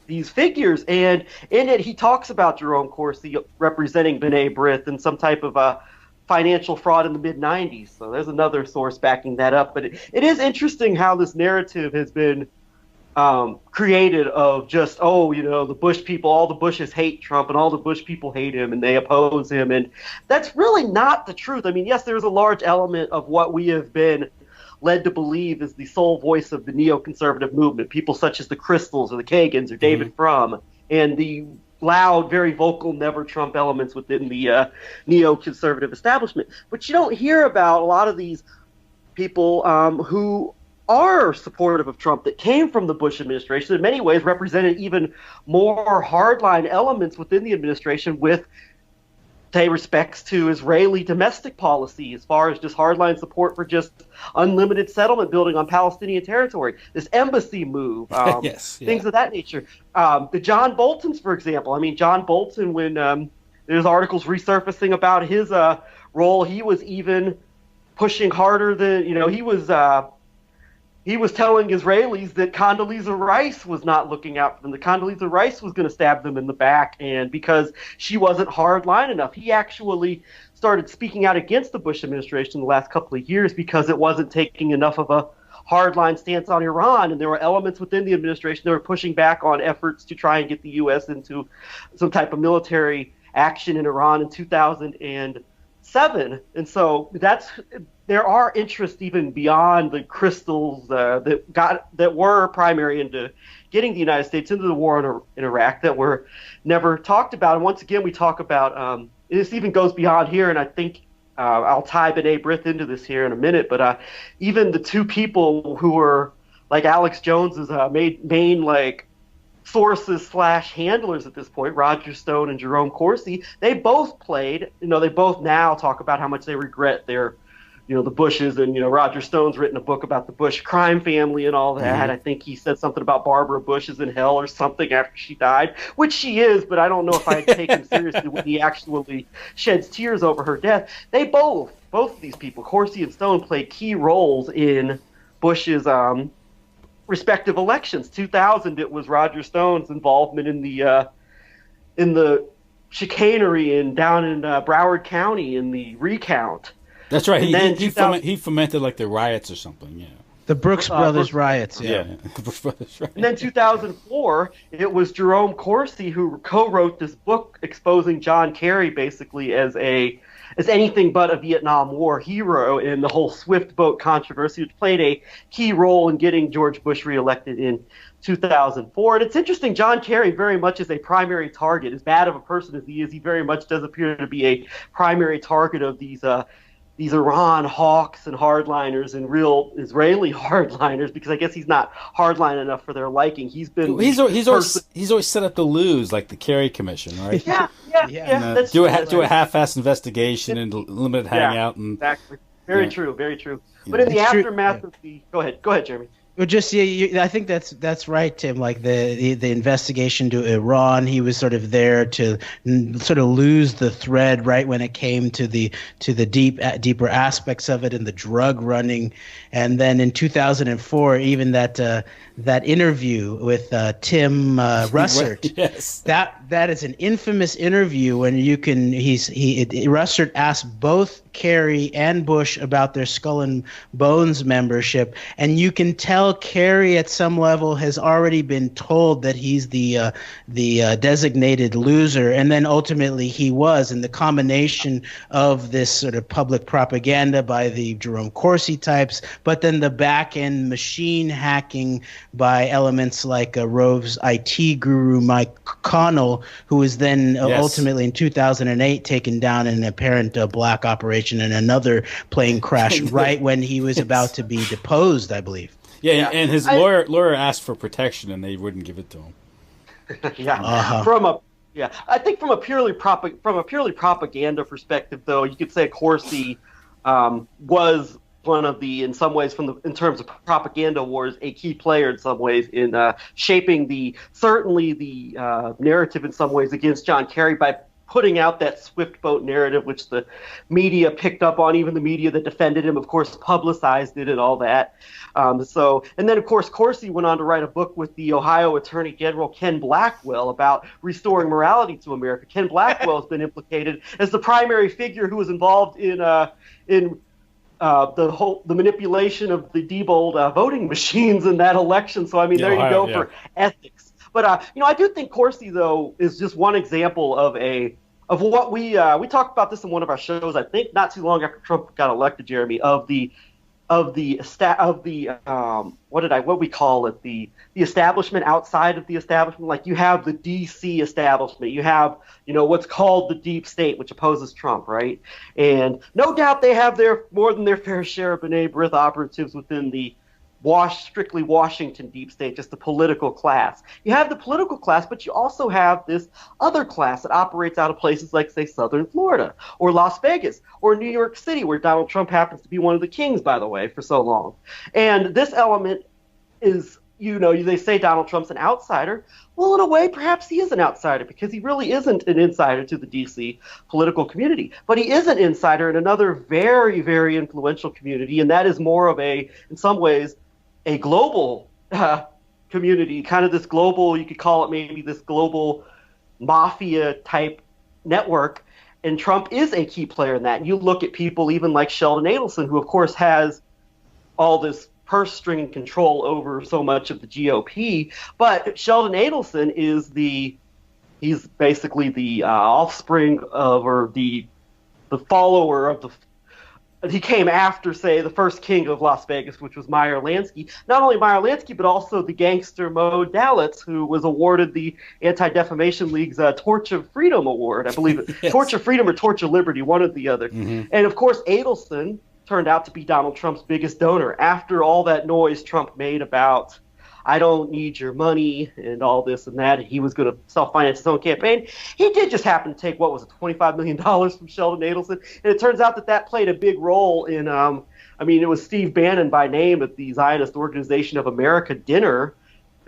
these figures, and in it he talks about Jerome Corsi representing B'nai Brith and some type of financial fraud in the mid-'90s. So there's another source backing that up. But it is interesting how this narrative has been created of just, the Bush people, all the Bushes hate Trump and all the Bush people hate him and they oppose him. And that's really not the truth. I mean, yes, there's a large element of what we have been led to believe is the sole voice of the neoconservative movement, people such as the Crystals or the Kagans or David Frum, and the loud, very vocal never Trump elements within the neoconservative establishment. But you don't hear about a lot of these people who are supportive of Trump that came from the Bush administration, in many ways represented even more hardline elements within the administration with pay respects to Israeli domestic policy, as far as just hardline support for just unlimited settlement building on Palestinian territory, this embassy move, things of that nature. The John Boltons, for example. I mean, John Bolton, when there's articles resurfacing about his role, he was even pushing harder than, he was telling Israelis that Condoleezza Rice was not looking out for them. That Condoleezza Rice was going to stab them in the back, and because she wasn't hard line enough, he actually started speaking out against the Bush administration in the last couple of years because it wasn't taking enough of a hardline stance on Iran, and there were elements within the administration that were pushing back on efforts to try and get the U.S. into some type of military action in Iran in 2007. And so there are interests even beyond the crystals that were primary into getting the United States into the war in Iraq that were never talked about. And once again, we talk about this even goes beyond here, and I think I'll tie B'nai Brith into this here in a minute, but even the two people who were like Alex Jones's main like sources / handlers at this point, Roger Stone and Jerome Corsi, they both played, they both now talk about how much they regret their, the Bushes, and, Roger Stone's written a book about the Bush crime family and all that. I think he said something about Barbara Bush is in hell or something after she died, which she is, but I don't know if I'd take him seriously when he actually sheds tears over her death. They both of these people, Corsi and Stone, played key roles in Bush's respective elections. 2000, it was Roger Stone's involvement in the chicanery down in Broward County in the recount. That's right. He fomented like the riots or something. Yeah. The Brooks Brothers riots. Yeah. Brooks Brothers riots. And then 2004, it was Jerome Corsi who co-wrote this book exposing John Kerry basically as anything but a Vietnam War hero in the whole Swift boat controversy, which played a key role in getting George Bush reelected in 2004. And it's interesting, John Kerry very much is a primary target. As bad of a person as he is, he very much does appear to be a primary target of these Iran hawks and hardliners and real Israeli hardliners, because I guess he's not hardline enough for their liking. He's always set up to lose, like the Kerry Commission, right? Yeah. Do a half-assed investigation and limited hangout. And exactly. Very true. But in the aftermath of the go ahead, Jeremy. Well, just I think that's right, Tim. Like the investigation to Iran, he was sort of there to sort of lose the thread right when it came to the deeper aspects of it and the drug running, and then in 2004, even that interview with Tim Russert. Yes, that is an infamous interview when Russert asked both Kerry and Bush about their Skull and Bones membership, and you can tell Kerry at some level has already been told that he's the designated loser, and then ultimately he was. And the combination of this sort of public propaganda by the Jerome Corsi types, but then the back end machine hacking by elements like Rove's IT guru Mike Connell, who was then ultimately in 2008 taken down in an apparent black operation in another plane crash right when he was about to be deposed, I believe. Yeah, and his lawyer asked for protection, and they wouldn't give it to him. I think from a purely propaganda perspective, though, you could say Corsi was one of the, in some ways, in terms of propaganda wars, a key player in some ways in shaping the narrative in some ways against John Kerry by putting out that Swift boat narrative, which the media picked up on. Even the media that defended him, of course, publicized it and all that. And then, of course, Corsi went on to write a book with the Ohio Attorney General Ken Blackwell about restoring morality to America. Ken Blackwell has been implicated as the primary figure who was involved in the manipulation of the Diebold voting machines in that election. So, I mean, there you go for ethics. But I do think Corsi, though, is just one example of what we talked about this in one of our shows, I think, not too long after Trump got elected, Jeremy, what we call it, the establishment outside of the establishment. Like, you have the DC establishment, you have what's called the deep state, which opposes Trump, right? And no doubt they have more than their fair share of B'nai Brith operatives within the strictly Washington deep state, just the political class. You have the political class, but you also have this other class that operates out of places like, say, Southern Florida or Las Vegas or New York City, where Donald Trump happens to be one of the kings, by the way, for so long. And this element is, they say Donald Trump's an outsider. Well, in a way, perhaps he is an outsider, because he really isn't an insider to the D.C. political community. But he is an insider in another very, very influential community, and that is more of in some ways, a global community, kind of this global, you could call it maybe this global mafia type network. And Trump is a key player in that. And you look at people even like Sheldon Adelson, who, of course, has all this purse string and control over so much of the GOP. But Sheldon Adelson he's basically the offspring of, or the follower of he came after, say, the first king of Las Vegas, which was Meyer Lansky. Not only Meyer Lansky, but also the gangster Mo Dalitz, who was awarded the Anti-Defamation League's Torch of Freedom Award. I believe Yes. Torch of Freedom or Torch of Liberty, one or the other. Mm-hmm. And, of course, Adelson turned out to be Donald Trump's biggest donor. After all that noise Trump made about, I don't need your money and all this and that, and he was going to self-finance his own campaign, he did just happen to take, what was it, $25 million from Sheldon Adelson. And it turns out that played a big role in, it was Steve Bannon by name at the Zionist Organization of America dinner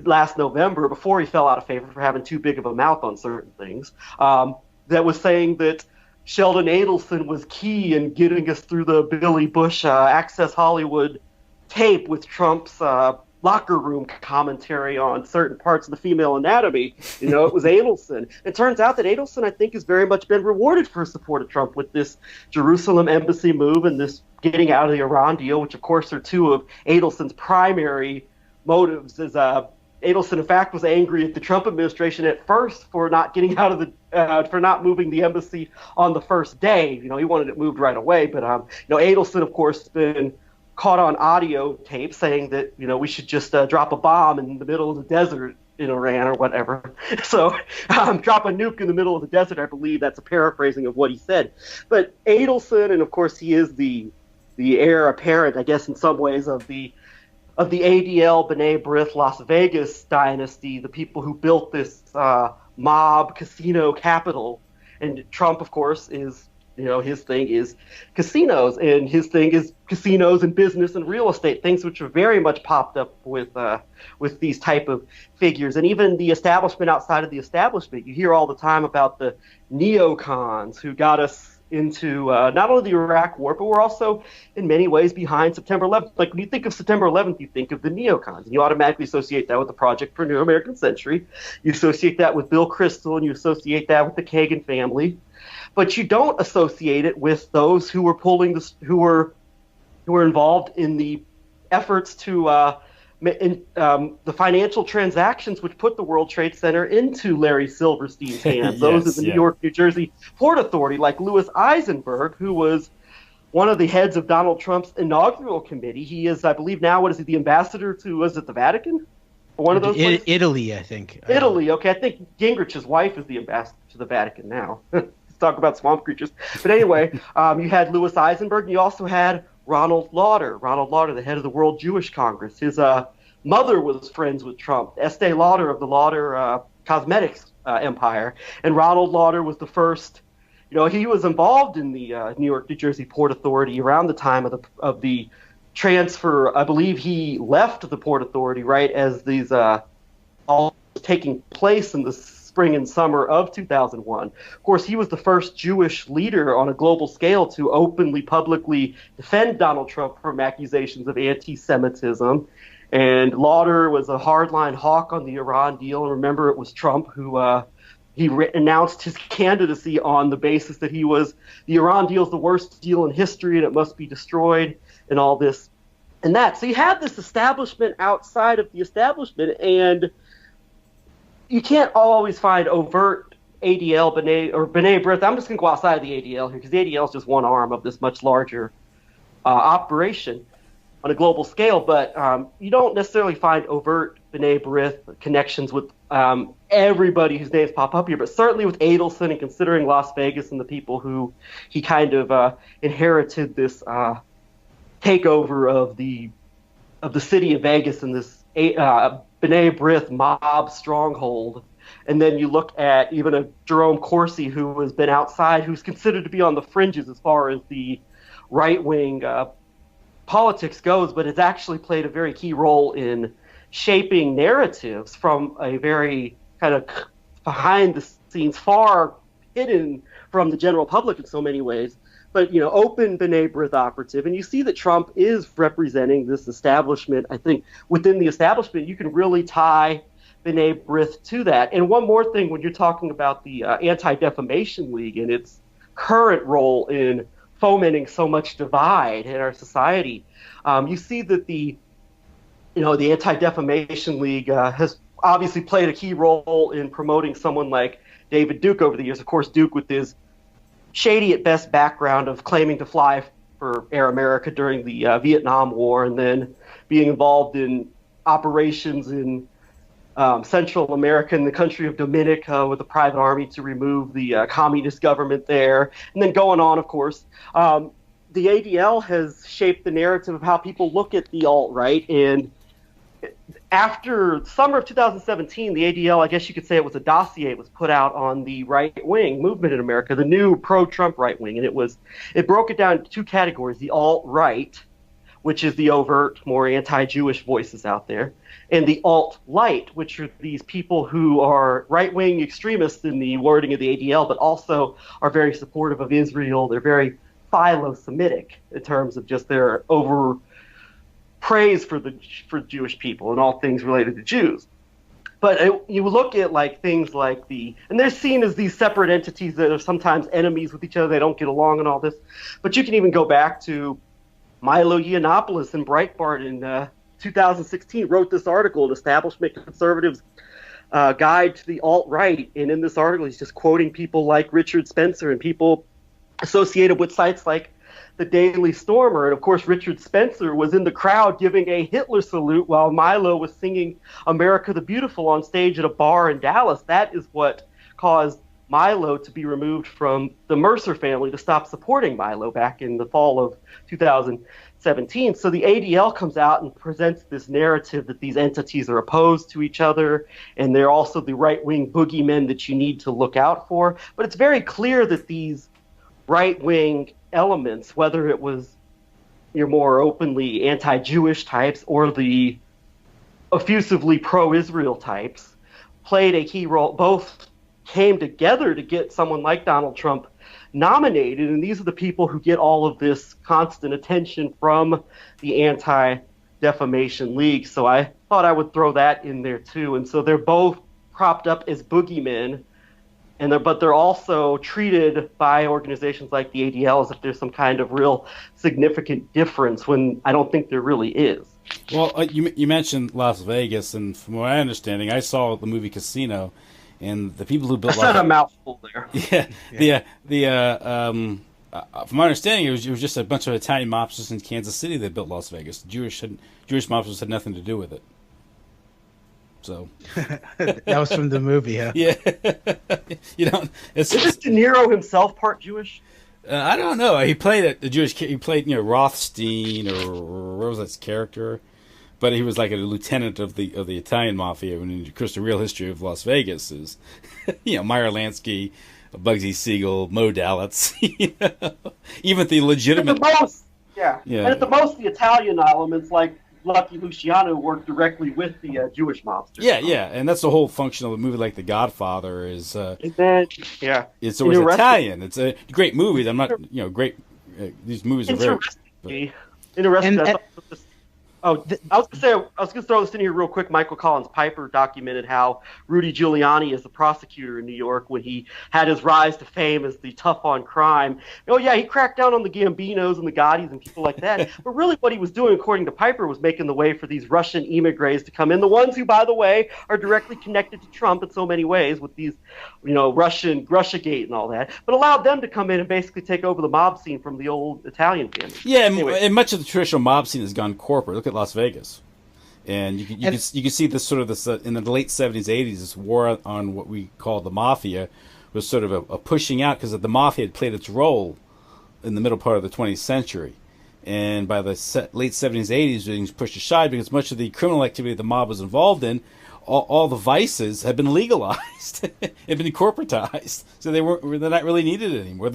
last November, before he fell out of favor for having too big of a mouth on certain things, that was saying that Sheldon Adelson was key in getting us through the Billy Bush Access Hollywood tape with Trump's locker room commentary on certain parts of the female anatomy. It was Adelson. It turns out that Adelson, I think, has very much been rewarded for his support of Trump with this Jerusalem embassy move and this getting out of the Iran deal, which, of course, are two of Adelson's primary motives. As Adelson, in fact, was angry at the Trump administration at first for not getting out of for not moving the embassy on the first day. He wanted it moved right away. But, Adelson, of course, has been caught on audio tape saying that, we should just drop a bomb in the middle of the desert in Iran or whatever. So drop a nuke in the middle of the desert, I believe that's a paraphrasing of what he said. But Adelson, and of course he is the heir apparent, I guess, in some ways, of the ADL, B'nai Brith, Las Vegas dynasty, the people who built this mob casino capital. And Trump, of course, is, his thing is casinos, and his thing is casinos and business and real estate, things which are very much popped up with these type of figures. And even the establishment outside of the establishment, you hear all the time about the neocons who got us into not only the Iraq War, but we're also in many ways behind September 11th. Like when you think of September 11th, you think of the neocons, and you automatically associate that with the Project for a New American Century. You associate that with Bill Kristol, and you associate that with the Kagan family. But you don't associate it with those who were who were involved in the efforts to the financial transactions which put the World Trade Center into Larry Silverstein's hands. Those of the New York, New Jersey Port Authority, like Louis Eisenberg, who was one of the heads of Donald Trump's inaugural committee. He is, I believe now, the ambassador to, was it the Vatican? One of those places? Italy, I think. Italy, okay. I think Gingrich's wife is the ambassador to the Vatican now. Talk about swamp creatures. But anyway, you had Louis Eisenberg, and you also had Ronald Lauder, the head of the World Jewish Congress. His mother was friends with Trump, Estee Lauder of the Lauder Cosmetics empire. And Ronald Lauder was the first, he was involved in the New York, New Jersey Port Authority around the time of the transfer. I believe he left the Port Authority right as these all taking place in the spring and summer of 2001. Of course, he was the first Jewish leader on a global scale to openly, publicly defend Donald Trump from accusations of anti-Semitism. And Lauder was a hardline hawk on the Iran deal. And remember, it was Trump who announced his candidacy on the basis that the Iran deal is the worst deal in history and it must be destroyed and all this and that. So you have this establishment outside of the establishment, and you can't always find overt ADL, B'nai Brith. I'm just going to go outside of the ADL here because the ADL is just one arm of this much larger operation on a global scale. But you don't necessarily find overt B'nai Brith connections with everybody whose names pop up here, but certainly with Adelson, and considering Las Vegas and the people who he kind of inherited this takeover of the city of Vegas and this B'nai Brith mob stronghold. And then you look at even a Jerome Corsi who has been outside, who's considered to be on the fringes as far as the right-wing politics goes, but has actually played a very key role in shaping narratives from a very kind of behind the scenes, far hidden from the general public in so many ways. But, open B'nai Brith operative. And you see that Trump is representing this establishment. I think within the establishment, you can really tie B'nai Brith to that. And one more thing, when you're talking about the Anti-Defamation League and its current role in fomenting so much divide in our society. You see that the Anti-Defamation League has obviously played a key role in promoting someone like David Duke over the years. Of course, Duke with his shady at best background of claiming to fly for Air America during the Vietnam War and then being involved in operations in Central America and the country of Dominica with a private army to remove the communist government there. And then going on, of course, the ADL has shaped the narrative of how people look at the alt-right. And after summer of 2017, the ADL, I guess you could say it was a dossier, was put out on the right-wing movement in America, the new pro-Trump right wing. And it broke it down into two categories: the alt-right, which is the overt, more anti-Jewish voices out there, and the alt-light, which are these people who are right-wing extremists in the wording of the ADL, but also are very supportive of Israel. They're very philo-Semitic in terms of just their over praise for Jewish people and all things related to Jews. But you look at things like and they're seen as these separate entities that are sometimes enemies with each other. They don't get along and all this. But you can even go back to Milo Yiannopoulos in Breitbart in 2016 wrote this article, An Establishment Conservatives Guide to the Alt-Right. And in this article, he's just quoting people like Richard Spencer and people associated with sites like the Daily Stormer. And of course, Richard Spencer was in the crowd giving a Hitler salute while Milo was singing America the Beautiful on stage at a bar in Dallas. That is what caused Milo to be removed from the Mercer family, to stop supporting Milo back in the fall of 2017. So the ADL comes out and presents this narrative that these entities are opposed to each other, and they're also the right-wing boogeymen that you need to look out for. But it's very clear that these right-wing elements, whether it was your more openly anti-Jewish types or the effusively pro-Israel types, played a key role. Both came together to get someone like Donald Trump nominated, and these are the people who get all of this constant attention from the Anti-Defamation League. So I thought I would throw that in there too. And so they're both propped up as boogeymen, but they're also treated by organizations like the ADL as if there's some kind of real significant difference, when I don't think there really is. Well, you mentioned Las Vegas, and from my understanding, I saw the movie Casino, and the people who built That's not a mouthful there. From my understanding, it was just a bunch of Italian mobsters in Kansas City that built Las Vegas. Jewish mobsters had nothing to do with it. So that was from the movie, huh? Yeah. Is De Niro himself part Jewish? I don't know. He played a Jewish. He played Rothstein, or what was that character? But he was like a lieutenant of the Italian mafia. And of course, the real history of Las Vegas is, Meyer Lansky, Bugsy Siegel, Mo Dalitz. Even the legitimate. And at the most, the Italian elements like Lucky Luciano worked directly with the Jewish mobsters. Yeah, and that's the whole function of a movie like The Godfather is. It's always Italian. It's a great movie. I'm not, great. These movies are very. Interesting. I was gonna throw this in here real quick. Michael Collins Piper documented how Rudy Giuliani, as the prosecutor in New York, when he had his rise to fame as the tough on crime, he cracked down on the Gambinos and the Gottis and people like that. But really, what he was doing, according to Piper, was making the way for these Russian emigres to come in. The ones who, by the way, are directly connected to Trump in so many ways with these, Russiagate and all that. But allowed them to come in and basically take over the mob scene from the old Italian family. Yeah, and much of the traditional mob scene has gone corporate. Look at Las Vegas, and you can see this sort of in the late 70s, 80s. This war on what we call the mafia was sort of a pushing out, because the mafia had played its role in the middle part of the 20th century, and by the late 70s, 80s, it was pushed aside because much of the criminal activity the mob was involved in, all the vices had been legalized, had been corporatized, so they're not really needed anymore.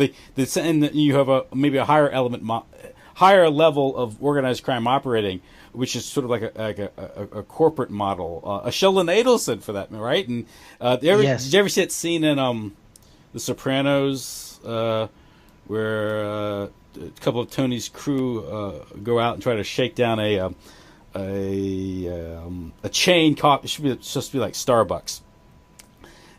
And you have maybe a higher level of organized crime operating, which is sort of like a corporate model, a Sheldon Adelson for that, right? And yes. Did you ever see that scene in The Sopranos where a couple of Tony's crew go out and try to shake down a chain coffee? It's supposed to be like Starbucks.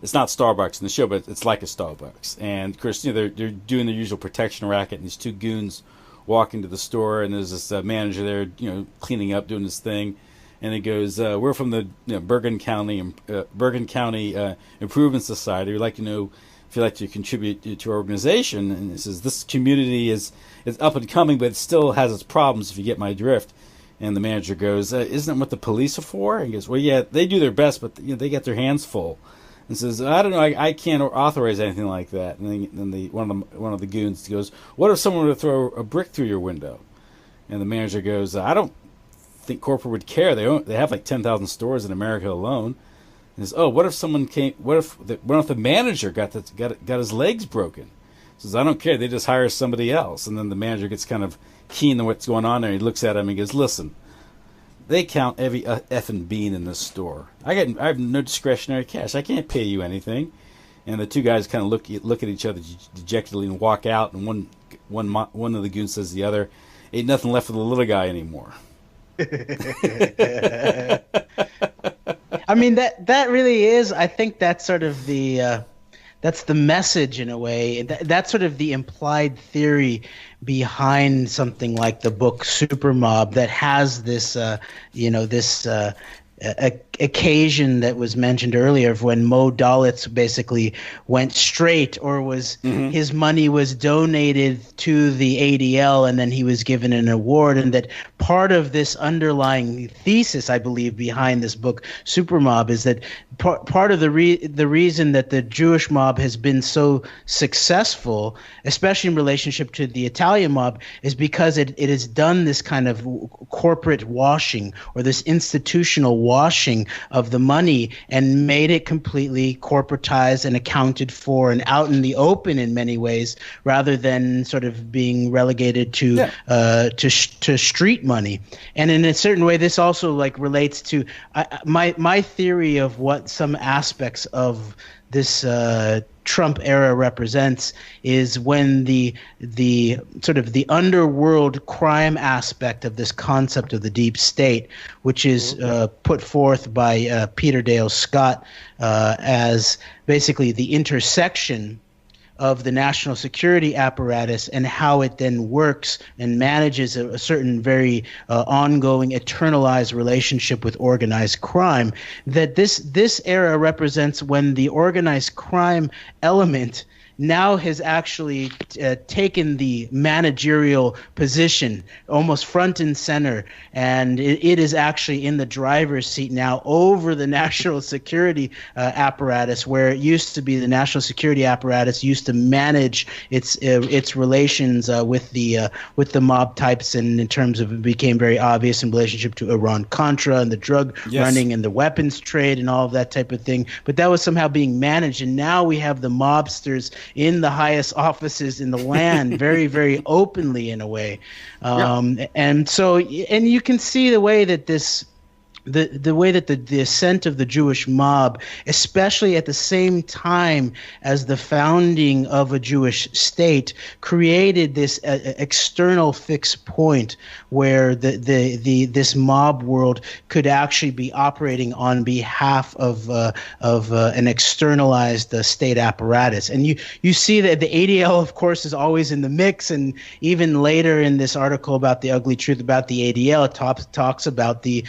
it's not Starbucks in the show, but it's like a Starbucks. And of course, they're doing their usual protection racket, and these two goons walk into the store, and there's this manager there, cleaning up, doing this thing, and it goes, "We're from the Bergen County Improvement Society. We'd like to know if you'd like to contribute to our organization." And it says, "This community is up and coming, but it still has its problems, if you get my drift." And the manager goes, "Isn't that what the police are for?" And he goes, "Well, yeah, they do their best, but they get their hands full." And says, "I don't know, I can't authorize anything like that." And then one of the goons goes, "What if someone were to throw a brick through your window?" And the manager goes, "I don't think corporate would care. They have like 10,000 stores in America alone." And says, "Oh, what if someone came? What if the manager got his legs broken?" He says, "I don't care. They just hire somebody else." And then the manager gets kind of keen on what's going on there. He looks at him and he goes, "Listen, they count every effing bean in this store. I have no discretionary cash. I can't pay you anything." And the two guys kind of look at each other dejectedly and walk out. And one of the goons says to the other, "Ain't nothing left for the little guy anymore." I mean, that really is. I think that's sort of that's the message in a way. That's sort of the implied theory behind something like the book Super Mob, that has this, occasion that was mentioned earlier of when Mo Dalitz basically went straight, or was his money was donated to the ADL and then he was given an award. And that part of this underlying thesis, I believe, behind this book Super Mob is that part of the reason that the Jewish mob has been so successful, especially in relationship to the Italian mob, is because it has done this kind of corporate washing, or this institutional washing of the money, and made it completely corporatized and accounted for and out in the open in many ways, rather than sort of being relegated to street money. And in a certain way, this also relates to my theory of what some aspects of this Trump era represents is when the sort of the underworld crime aspect of this concept of the deep state, which is put forth by Peter Dale Scott as basically the intersection of the national security apparatus and how it then works and manages a certain very ongoing, eternalized relationship with organized crime, that this era represents when the organized crime element now has actually taken the managerial position almost front and center, and it is actually in the driver's seat now over the national security apparatus, where it used to be the national security apparatus used to manage its relations with the mob types, and in terms of it became very obvious in relationship to Iran-Contra and the drug running and the weapons trade and all of that type of thing. But that was somehow being managed, and now we have the mobsters in the highest offices in the land very, very openly in a way. And so, and you can see the way that the way that the ascent of the Jewish mob, especially at the same time as the founding of a Jewish state, created this external fixed point where this mob world could actually be operating on behalf of an externalized state apparatus. And you see that the ADL, of course, is always in the mix. And even later in this article about the ugly truth about the ADL, it talks about the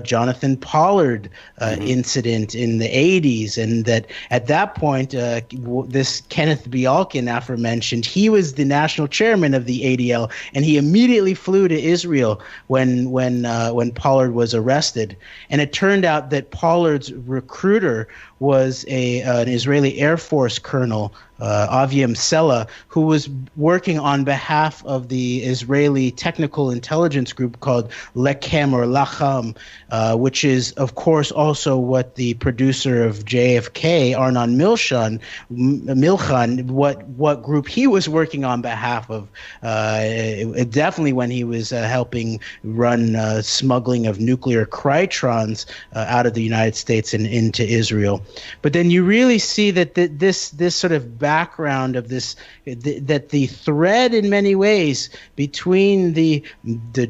Jonathan Pollard incident in the 80s, and that at that point, this Kenneth Bialkin, aforementioned, he was the national chairman of the ADL, and he immediately flew to Israel when Pollard was arrested. And it turned out that Pollard's recruiter was an Israeli Air Force colonel, Aviam Sela, who was working on behalf of the Israeli technical intelligence group called Lechem or Lacham, which is, of course, also what the producer of JFK, Arnon Milchan, what group he was working on behalf of, definitely when he was helping run smuggling of nuclear krytrons out of the United States and into Israel. But then you really see that this sort of background of this, that the thread in many ways between the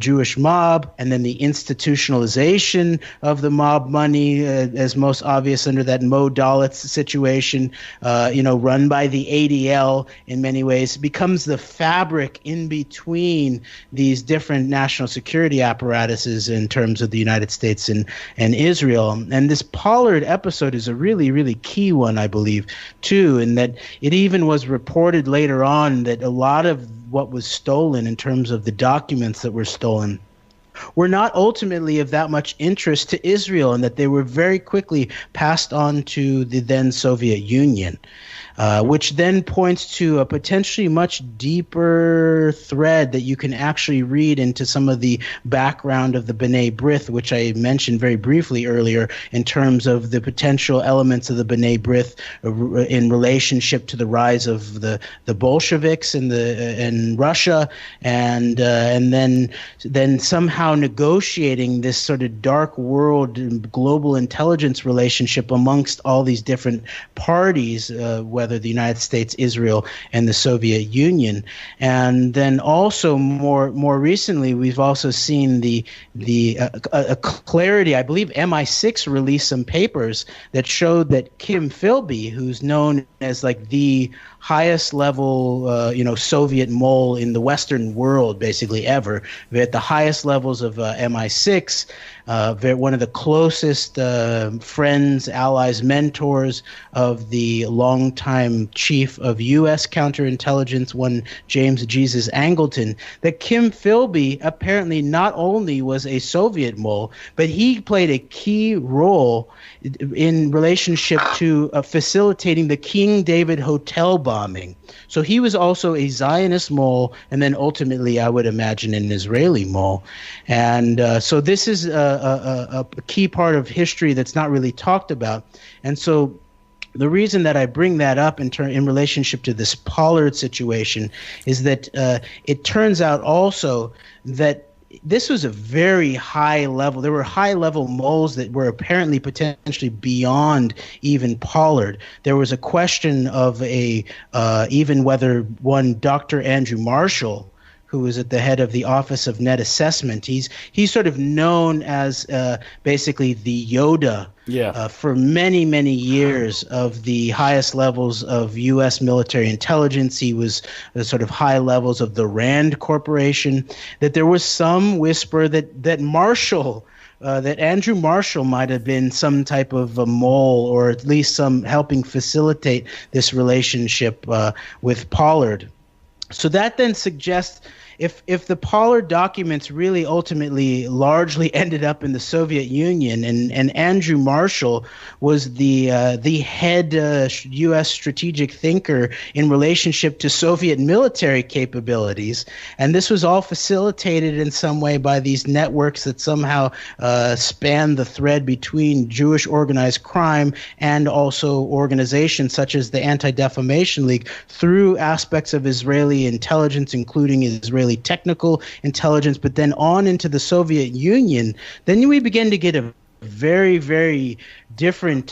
Jewish mob and then the institutionalization of the mob money, as most obvious under that Mo Dalitz situation, run by the ADL in many ways, becomes the fabric in between these different national security apparatuses in terms of the United States and Israel. And this Pollard episode is a really, really key one, I believe, too, in that it even was reported later on that a lot of what was stolen in terms of the documents that were stolen were not ultimately of that much interest to Israel, and that they were very quickly passed on to the then Soviet Union. Which then points to a potentially much deeper thread that you can actually read into some of the background of the B'nai Brith, which I mentioned very briefly earlier, in terms of the potential elements of the B'nai Brith in relationship to the rise of the Bolsheviks in Russia, and then somehow negotiating this sort of dark world global intelligence relationship amongst all these different parties, whether the United States, Israel, and the Soviet Union. And then also more recently, we've also seen a clarity. I believe MI6 released some papers that showed that Kim Philby, who's known as like the highest level, Soviet mole in the Western world, basically ever, at the highest levels of MI6, one of the closest friends, allies, mentors of the longtime chief of U.S. counterintelligence, one James Jesus Angleton, that Kim Philby apparently not only was a Soviet mole, but he played a key role in relationship to facilitating the King David Hotel bombing. So he was also a Zionist mole, and then ultimately, I would imagine, an Israeli mole. And so this is a key part of history that's not really talked about. And so the reason that I bring that up in relationship to this Pollard situation is that it turns out also that this was a very high level. There were high level moles that were apparently potentially beyond even Pollard. There was a question of even whether one Dr. Andrew Marshall, who was at the head of the Office of Net Assessment, he's sort of known as basically the Yoda for many, many years of the highest levels of U.S. military intelligence. He was the sort of high levels of the Rand Corporation, that there was some whisper that Marshall, that Andrew Marshall might have been some type of a mole, or at least some helping facilitate this relationship with Pollard. So that then suggests if the Pollard documents really ultimately largely ended up in the Soviet Union, and Andrew Marshall was the head U.S. strategic thinker in relationship to Soviet military capabilities, and this was all facilitated in some way by these networks that somehow span the thread between Jewish organized crime and also organizations such as the Anti-Defamation League through aspects of Israeli intelligence, including Israeli technical intelligence, but then on into the Soviet Union, then we begin to get a very, very different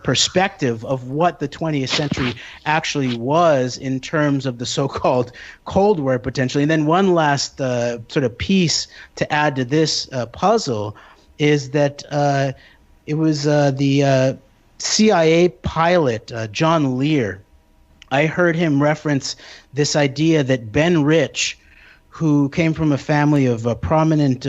perspective of what the 20th century actually was in terms of the so-called Cold War potentially. And then one last sort of piece to add to this puzzle is that it was the CIA pilot, John Lear. I heard him reference this idea that Ben Rich, who came from a family of prominent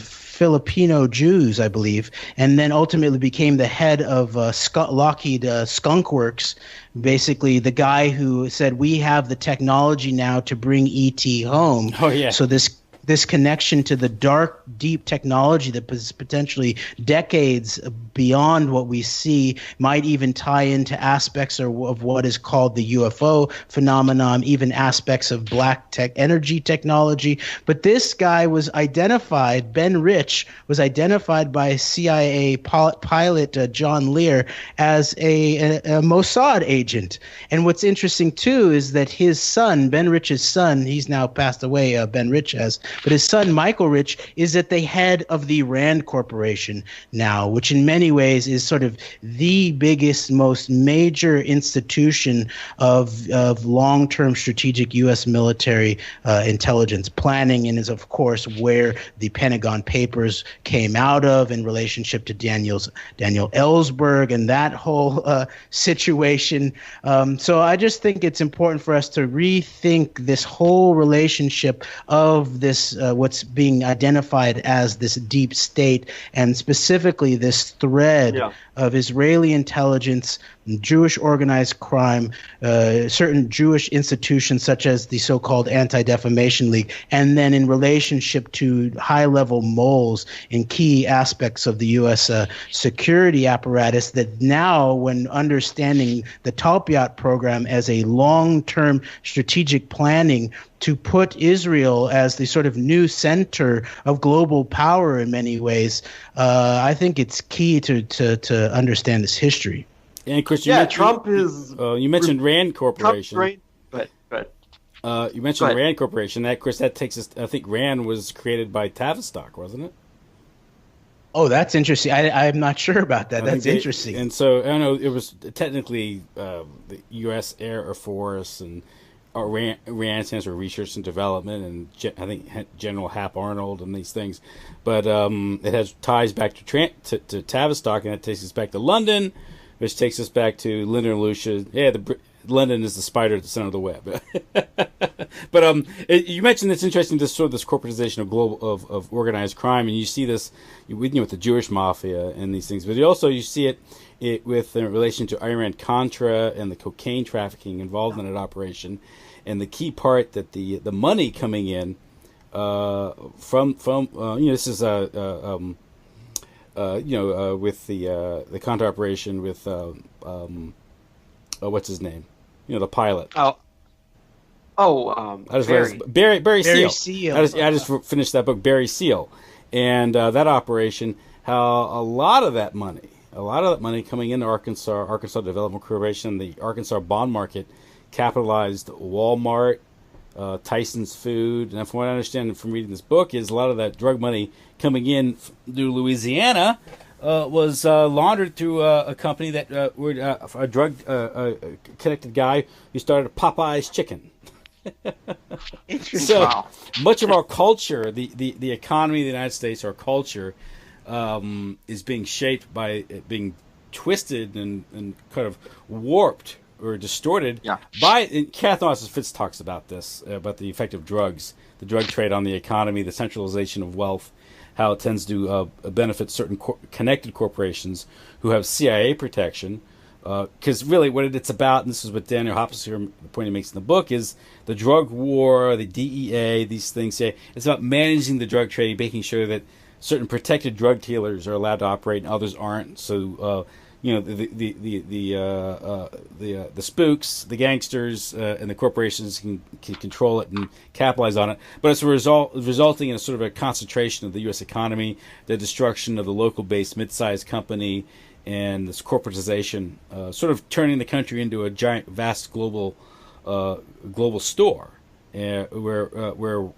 Filipino Jews, I believe, and then ultimately became the head of Lockheed Skunk Works, basically the guy who said, we have the technology now to bring E.T. home. Oh, yeah. So this connection to the dark, deep technology that is potentially decades beyond what we see might even tie into aspects of what is called the UFO phenomenon, even aspects of black tech energy technology. But this guy was identified, Ben Rich was identified by CIA pilot John Lear as a Mossad agent. And what's interesting too is that his son, Ben Rich's son, he's now passed away, Ben Rich has, but his son, Michael Rich, is at the head of the Rand Corporation now, which in many many ways is sort of the biggest, most major institution of long-term strategic U.S. military intelligence planning, and is, of course, where the Pentagon Papers came out of in relationship to Daniel Ellsberg and that whole situation. So I just think it's important for us to rethink this whole relationship of this, what's being identified as this deep state, and specifically this thread of Israeli intelligence, Jewish organized crime, certain Jewish institutions such as the so-called Anti-Defamation League, and then in relationship to high-level moles in key aspects of the U.S. Security apparatus, that now, when understanding the Talpiot program as a long-term strategic planning to put Israel as the sort of new center of global power in many ways, I think it's key to understand this history. And Chris, Trump is. You mentioned Rand Corporation. But you mentioned Rand Corporation. That, Chris, that takes us. I think Rand was created by Tavistock, wasn't it? Oh, that's interesting. I'm not sure about that. That's interesting. And so I don't know. It was technically the U.S. Air Force, and RAND stands for Research and Development, and I think General Hap Arnold and these things. But it has ties back to Tavistock, and it takes us back to London, which takes us back to Lyndon and Lucia. Yeah, London is the spider at the center of the web. But you mentioned it's interesting, this sort of this corporatization of organized crime, and you see this with the Jewish mafia and these things. But you see it with in relation to Iran-Contra and the cocaine trafficking involved in that operation, and the key part that the money coming in from this is with the Contra operation with what's his name, the pilot. Barry Seal. I just finished that book, Barry Seal, and that operation. How a lot of that money coming into Arkansas Development Corporation, the Arkansas bond market, capitalized Walmart, Tyson's Food, and from what I understand from reading this book, is a lot of that drug money coming in through Louisiana was laundered through a company that a drug connected guy who started Popeye's Chicken. Interesting. So much of our culture, the economy of the United States, our culture, is being shaped by it being twisted and kind of warped or distorted by. Catherine Fitz talks about this, about the effect of drugs, the drug trade on the economy, the centralization of wealth, how it tends to benefit certain connected corporations who have CIA protection. Because really what it's about, and this is what Daniel Hoppus here, the point he makes in the book, is the drug war, the DEA, these things say it's about managing the drug trade, making sure that certain protected drug dealers are allowed to operate and others aren't. So the spooks, the gangsters, and the corporations can control it and capitalize on it. But it's resulting in a sort of a concentration of the U.S. economy, the destruction of the local-based mid-sized company, and this corporatization, sort of turning the country into a giant, vast global store, where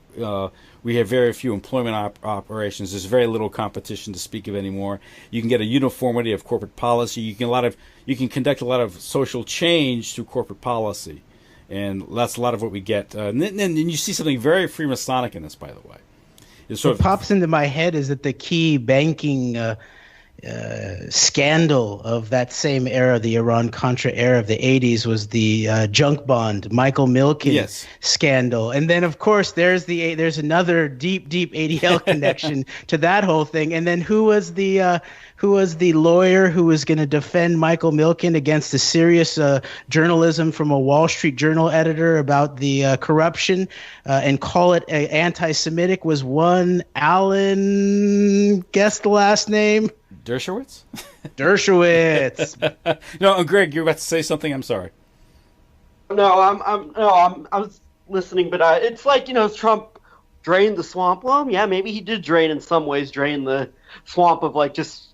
we have very few employment operations. There's very little competition to speak of anymore. You can get a uniformity of corporate policy. You can conduct a lot of social change through corporate policy, and that's a lot of what we get. And then you see something very Freemasonic in this, by the way. What pops into my head is that the key banking scandal of that same era, the Iran-Contra era of the 80s, was the junk bond, Michael Milken scandal. And then, of course, there's another deep ADL connection to that whole thing. And then who was the lawyer who was going to defend Michael Milken against the serious journalism from a Wall Street Journal editor about the corruption and call it anti-Semitic? Was one Alan, guess the last name? Dershowitz? Dershowitz. No, Greg, you're about to say something. I'm sorry. No, I was listening, but it's like, Trump drained the swamp. Well, yeah, maybe he did drain the swamp of like just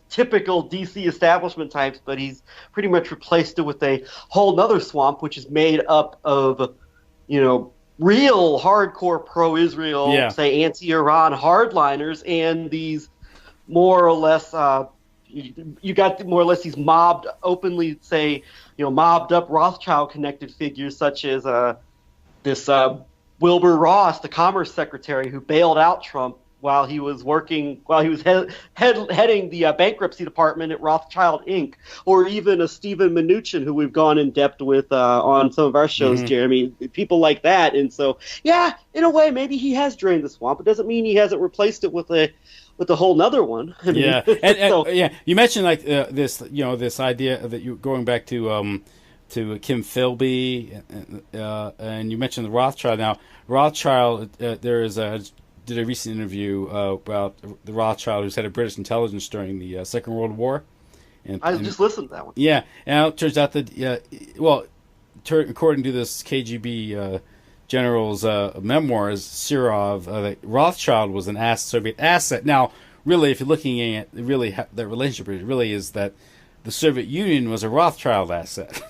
typical DC establishment types, but he's pretty much replaced it with a whole nother swamp, which is made up of, real hardcore pro-Israel, say anti-Iran hardliners, and these more or less You got more or less these mobbed, openly mobbed up Rothschild connected figures such as this Wilbur Ross, the Commerce Secretary, who bailed out Trump while he was heading the bankruptcy department at Rothschild Inc., or even a Stephen Mnuchin, who we've gone in depth with on some of our shows, Jeremy. People like that. And so, yeah, in a way, maybe he has drained the swamp. It doesn't mean he hasn't replaced it with a whole nother one. I mean, yeah, and you mentioned like this idea that you're going back to Kim Philby, and you mentioned the Rothschild. Now, Rothschild, did a recent interview about the Rothschild, who's head of British intelligence during the Second World War. And I just listened to that one. Yeah, and it turns out that according to this KGB general's memoirs, Sirov, that Rothschild was an Soviet asset. Now, really, if you're looking at the relationship, it really is that the Soviet Union was a Rothschild asset.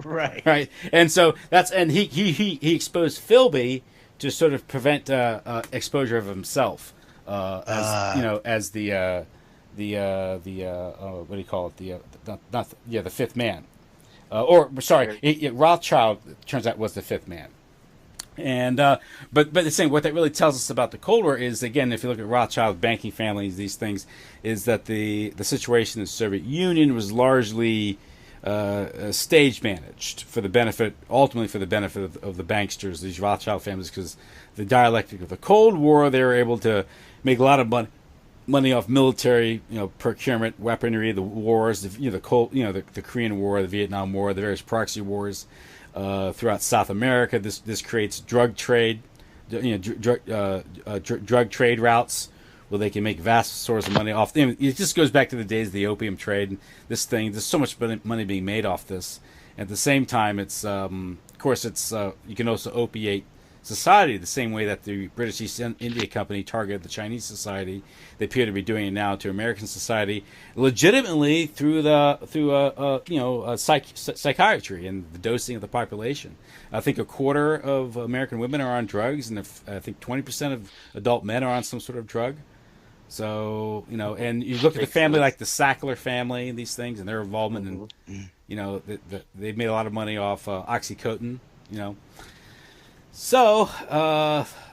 Right. And so he exposed Philby to sort of prevent exposure of himself as the what do you call it, the fifth man, Rothschild turns out was the fifth man. And but the same, what that really tells us about the Cold War is, again, if you look at Rothschild banking families, these things, is that the situation in the Soviet Union was largely stage managed ultimately for the benefit of the banksters, these Rothschild families, because the dialectic of the Cold War, they were able to make a lot of money off military, procurement, weaponry, the wars, the Korean War, the Vietnam War, the various proxy wars throughout South America. This creates drug trade, drug trade routes where they can make vast sources of money off. It just goes back to the days of the opium trade. And there's so much money being made off this. At the same time, it's of course you can also opiate society the same way that the British East India Company targeted the Chinese society. They appear to be doing it now to American society, legitimately through psychiatry and the dosing of the population. I think a quarter of American women are on drugs, and I think 20% of adult men are on some sort of drug. So, and you look at the family like the Sackler family and these things, and their involvement in, they've made a lot of money off OxyContin, So,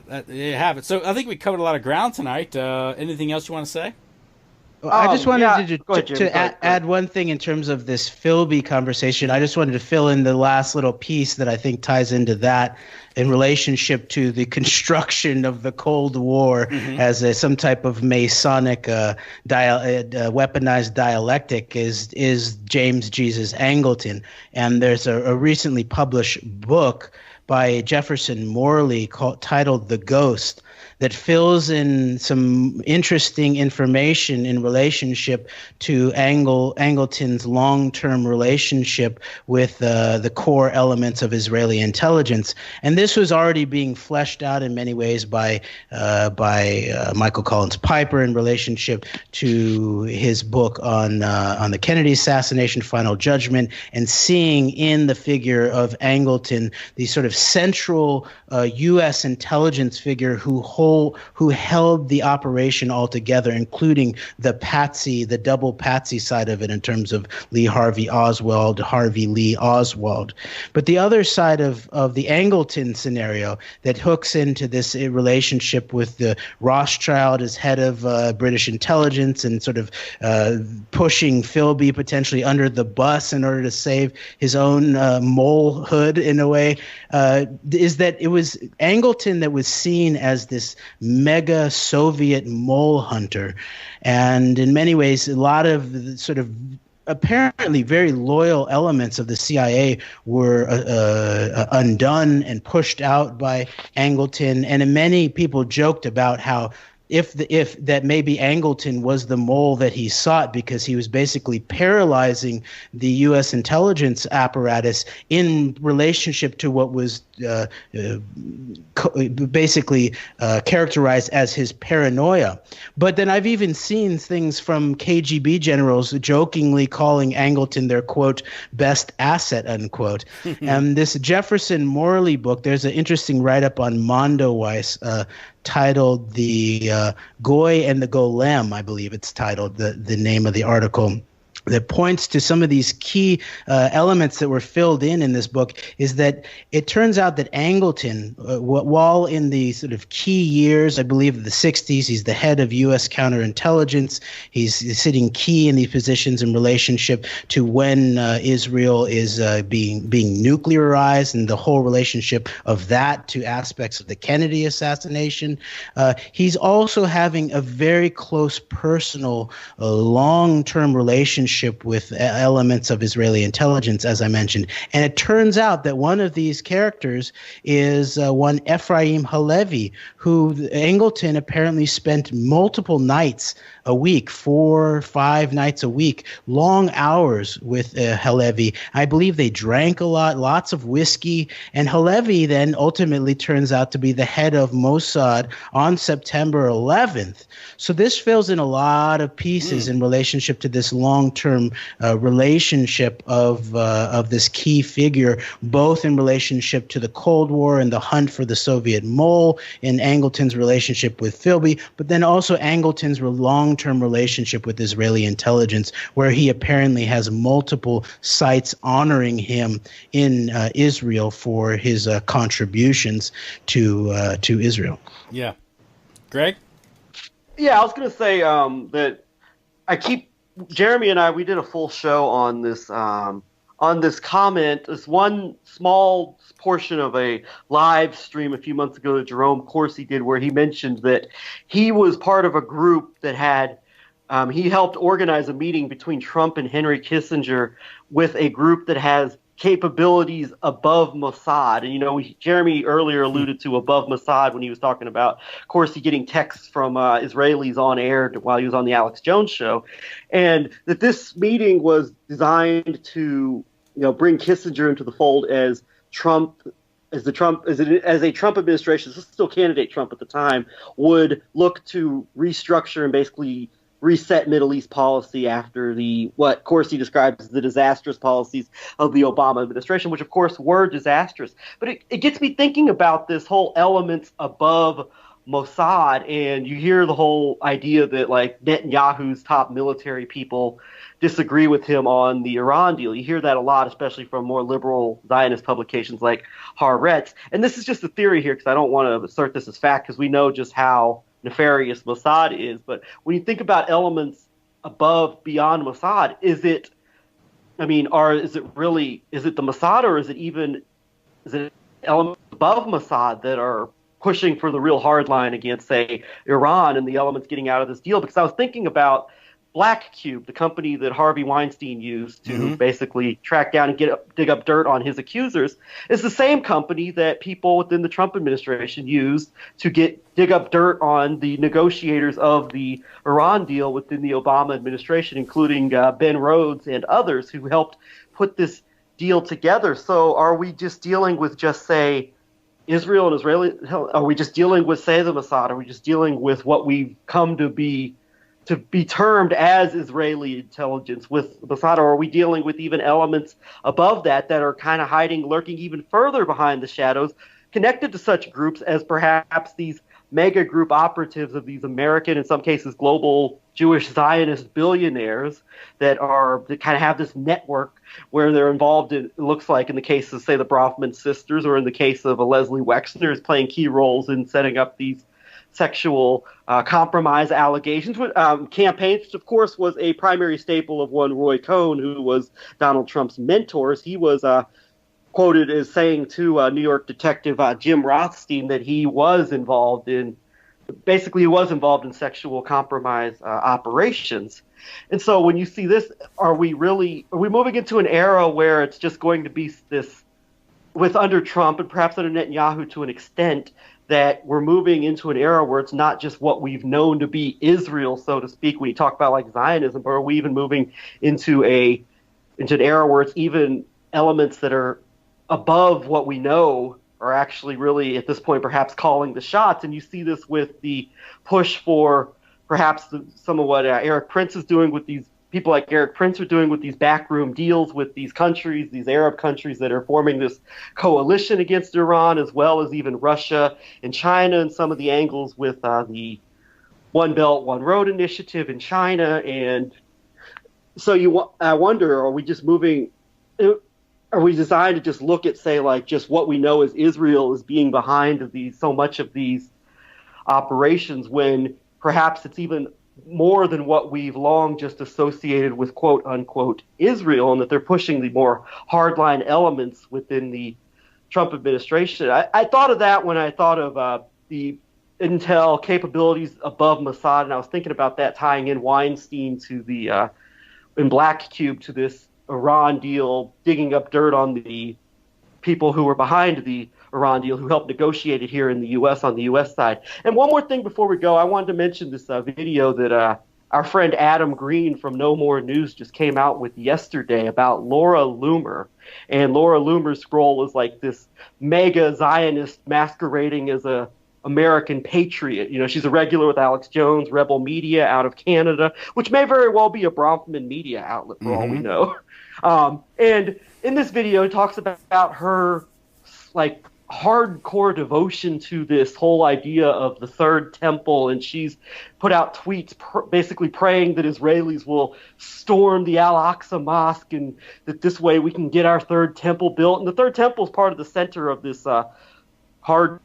there you have it. So I think we covered a lot of ground tonight. Anything else you want to say? Well, I just wanted to add one thing in terms of this Philby conversation. I just wanted to fill in the last little piece that I think ties into that in relationship to the construction of the Cold War as some type of Masonic weaponized dialectic is James Jesus Angleton. And there's a recently published book by Jefferson Morley titled The Ghost that fills in some interesting information in relationship to Angleton's long-term relationship with the core elements of Israeli intelligence. And this was already being fleshed out in many ways by Michael Collins Piper in relationship to his book on the Kennedy assassination, Final Judgment, and seeing in the figure of Angleton the sort of central U.S. intelligence figure who held the operation all together, including the double patsy side of it in terms of Lee Harvey Oswald, Harvey Lee Oswald. But the other side of the Angleton scenario that hooks into this relationship with the Rothschild as head of British intelligence and sort of pushing Philby potentially under the bus in order to save his own molehood in a way, is that it was Angleton that was seen as this mega Soviet mole hunter. And in many ways, a lot of the sort of apparently very loyal elements of the CIA were undone and pushed out by Angleton. And many people joked about how if that maybe Angleton was the mole that he sought, because he was basically paralyzing the U.S. intelligence apparatus in relationship to what was basically characterized as his paranoia. But then I've even seen things from KGB generals jokingly calling Angleton their, quote, best asset, unquote. And this Jefferson Morley book, there's an interesting write-up on Mondoweiss titled The Goy and the Golem, I believe it's titled, the name of the article, that points to some of these key elements that were filled in this book. Is that it turns out that Angleton, while in the sort of key years, I believe of the 60s, he's the head of U.S. counterintelligence. He's sitting key in these positions in relationship to when Israel is being nuclearized, and the whole relationship of that to aspects of the Kennedy assassination. He's also having a very close personal, long-term relationship with elements of Israeli intelligence, as I mentioned. And it turns out that one of these characters is one Ephraim Halevi, who Angleton apparently spent multiple nights a week, 4 or 5 nights a week, long hours with Halevi. I believe they drank a lot, lots of whiskey, and Halevi then ultimately turns out to be the head of Mossad on September 11th. So this fills in a lot of pieces in relationship to this long-term relationship of this key figure, both in relationship to the Cold War and the hunt for the Soviet mole, in Angleton's relationship with Philby, but then also Angleton's long-term relationship with Israeli intelligence, where he apparently has multiple sites honoring him in Israel for his contributions to Israel. Yeah. Greg? Yeah, I was going to say that Jeremy and I, we did a full show on this comment, this one small portion of a live stream a few months ago that Jerome Corsi did, where he mentioned that he was part of a group that had he helped organize a meeting between Trump and Henry Kissinger with a group that has capabilities above Mossad. And, Jeremy earlier alluded to above Mossad when he was talking about Corsi getting texts from Israelis on air while he was on the Alex Jones show. And that this meeting was designed to, bring Kissinger into the fold as a Trump administration, this is still candidate Trump at the time, would look to restructure and basically reset Middle East policy after what Corsi describes as the disastrous policies of the Obama administration, which of course were disastrous. But it gets me thinking about this whole elements above Mossad, and you hear the whole idea that like Netanyahu's top military people disagree with him on the Iran deal. You hear that a lot, especially from more liberal Zionist publications like Haaretz. And this is just a theory here because I don't want to assert this as fact because we know just how nefarious Mossad is. But when you think about elements beyond Mossad, is it the Mossad, or is it elements above Mossad that are pushing for the real hard line against, say, Iran and the elements getting out of this deal? Because I was thinking about Black Cube, the company that Harvey Weinstein used to basically track down and dig up dirt on his accusers, is the same company that people within the Trump administration used to dig up dirt on the negotiators of the Iran deal within the Obama administration, including Ben Rhodes and others who helped put this deal together. So are we just dealing with say, Israel and Israeli? Are we just dealing with, say, the Mossad? Are we just dealing with what we've come to be termed as Israeli intelligence with Mossad, or are we dealing with even elements above that are kind of lurking even further behind the shadows, connected to such groups as perhaps these mega group operatives of these American, in some cases global Jewish Zionist billionaires that kind of have this network where they're involved in, it looks like in the case of, say, the Brofman sisters, or in the case of a Leslie Wexner, is playing key roles in setting up these sexual compromise allegations. Campaigns, which of course was a primary staple of one Roy Cohn, who was Donald Trump's mentor. He was quoted as saying to New York detective Jim Rothstein that he was involved in sexual compromise operations. And so when you see this, are we moving into an era where it's just going to be this, with under Trump and perhaps under Netanyahu to an extent, that we're moving into an era where it's not just what we've known to be Israel, so to speak, when you talk about like Zionism, but are we even moving into an era where it's even elements that are above what we know are actually really, at this point, perhaps calling the shots. And you see this with the push for perhaps some of what Eric Prince is doing with these people like Eric Prince are doing with these backroom deals with these countries, these Arab countries that are forming this coalition against Iran, as well as even Russia and China, and some of the angles with the One Belt, One Road initiative in China. And so I wonder, are we just moving? Are we designed to just look at, say, like just what we know as Israel as being behind so much of these operations, when perhaps it's even more than what we've long just associated with quote unquote Israel, and that they're pushing the more hardline elements within the Trump administration? I thought of that when I thought of the intel capabilities above Mossad, and I was thinking about that tying in Weinstein to the in Black Cube to this Iran deal, digging up dirt on the people who were behind the Iran deal, who helped negotiate it here in the U.S. on the U.S. side. And one more thing before we go, I wanted to mention this video that our friend Adam Green from No More News just came out with yesterday about Laura Loomer. And Laura Loomer's role is like this mega Zionist masquerading as a American patriot. You know, she's a regular with Alex Jones, Rebel Media out of Canada, which may very well be a Bronfman media outlet for all we know. And in this video, it talks about her like hardcore devotion to this whole idea of the Third Temple, and she's put out tweets basically praying that Israelis will storm the Al-Aqsa Mosque, and that this way we can get our Third Temple built. And the Third Temple is part of the center of this hardcore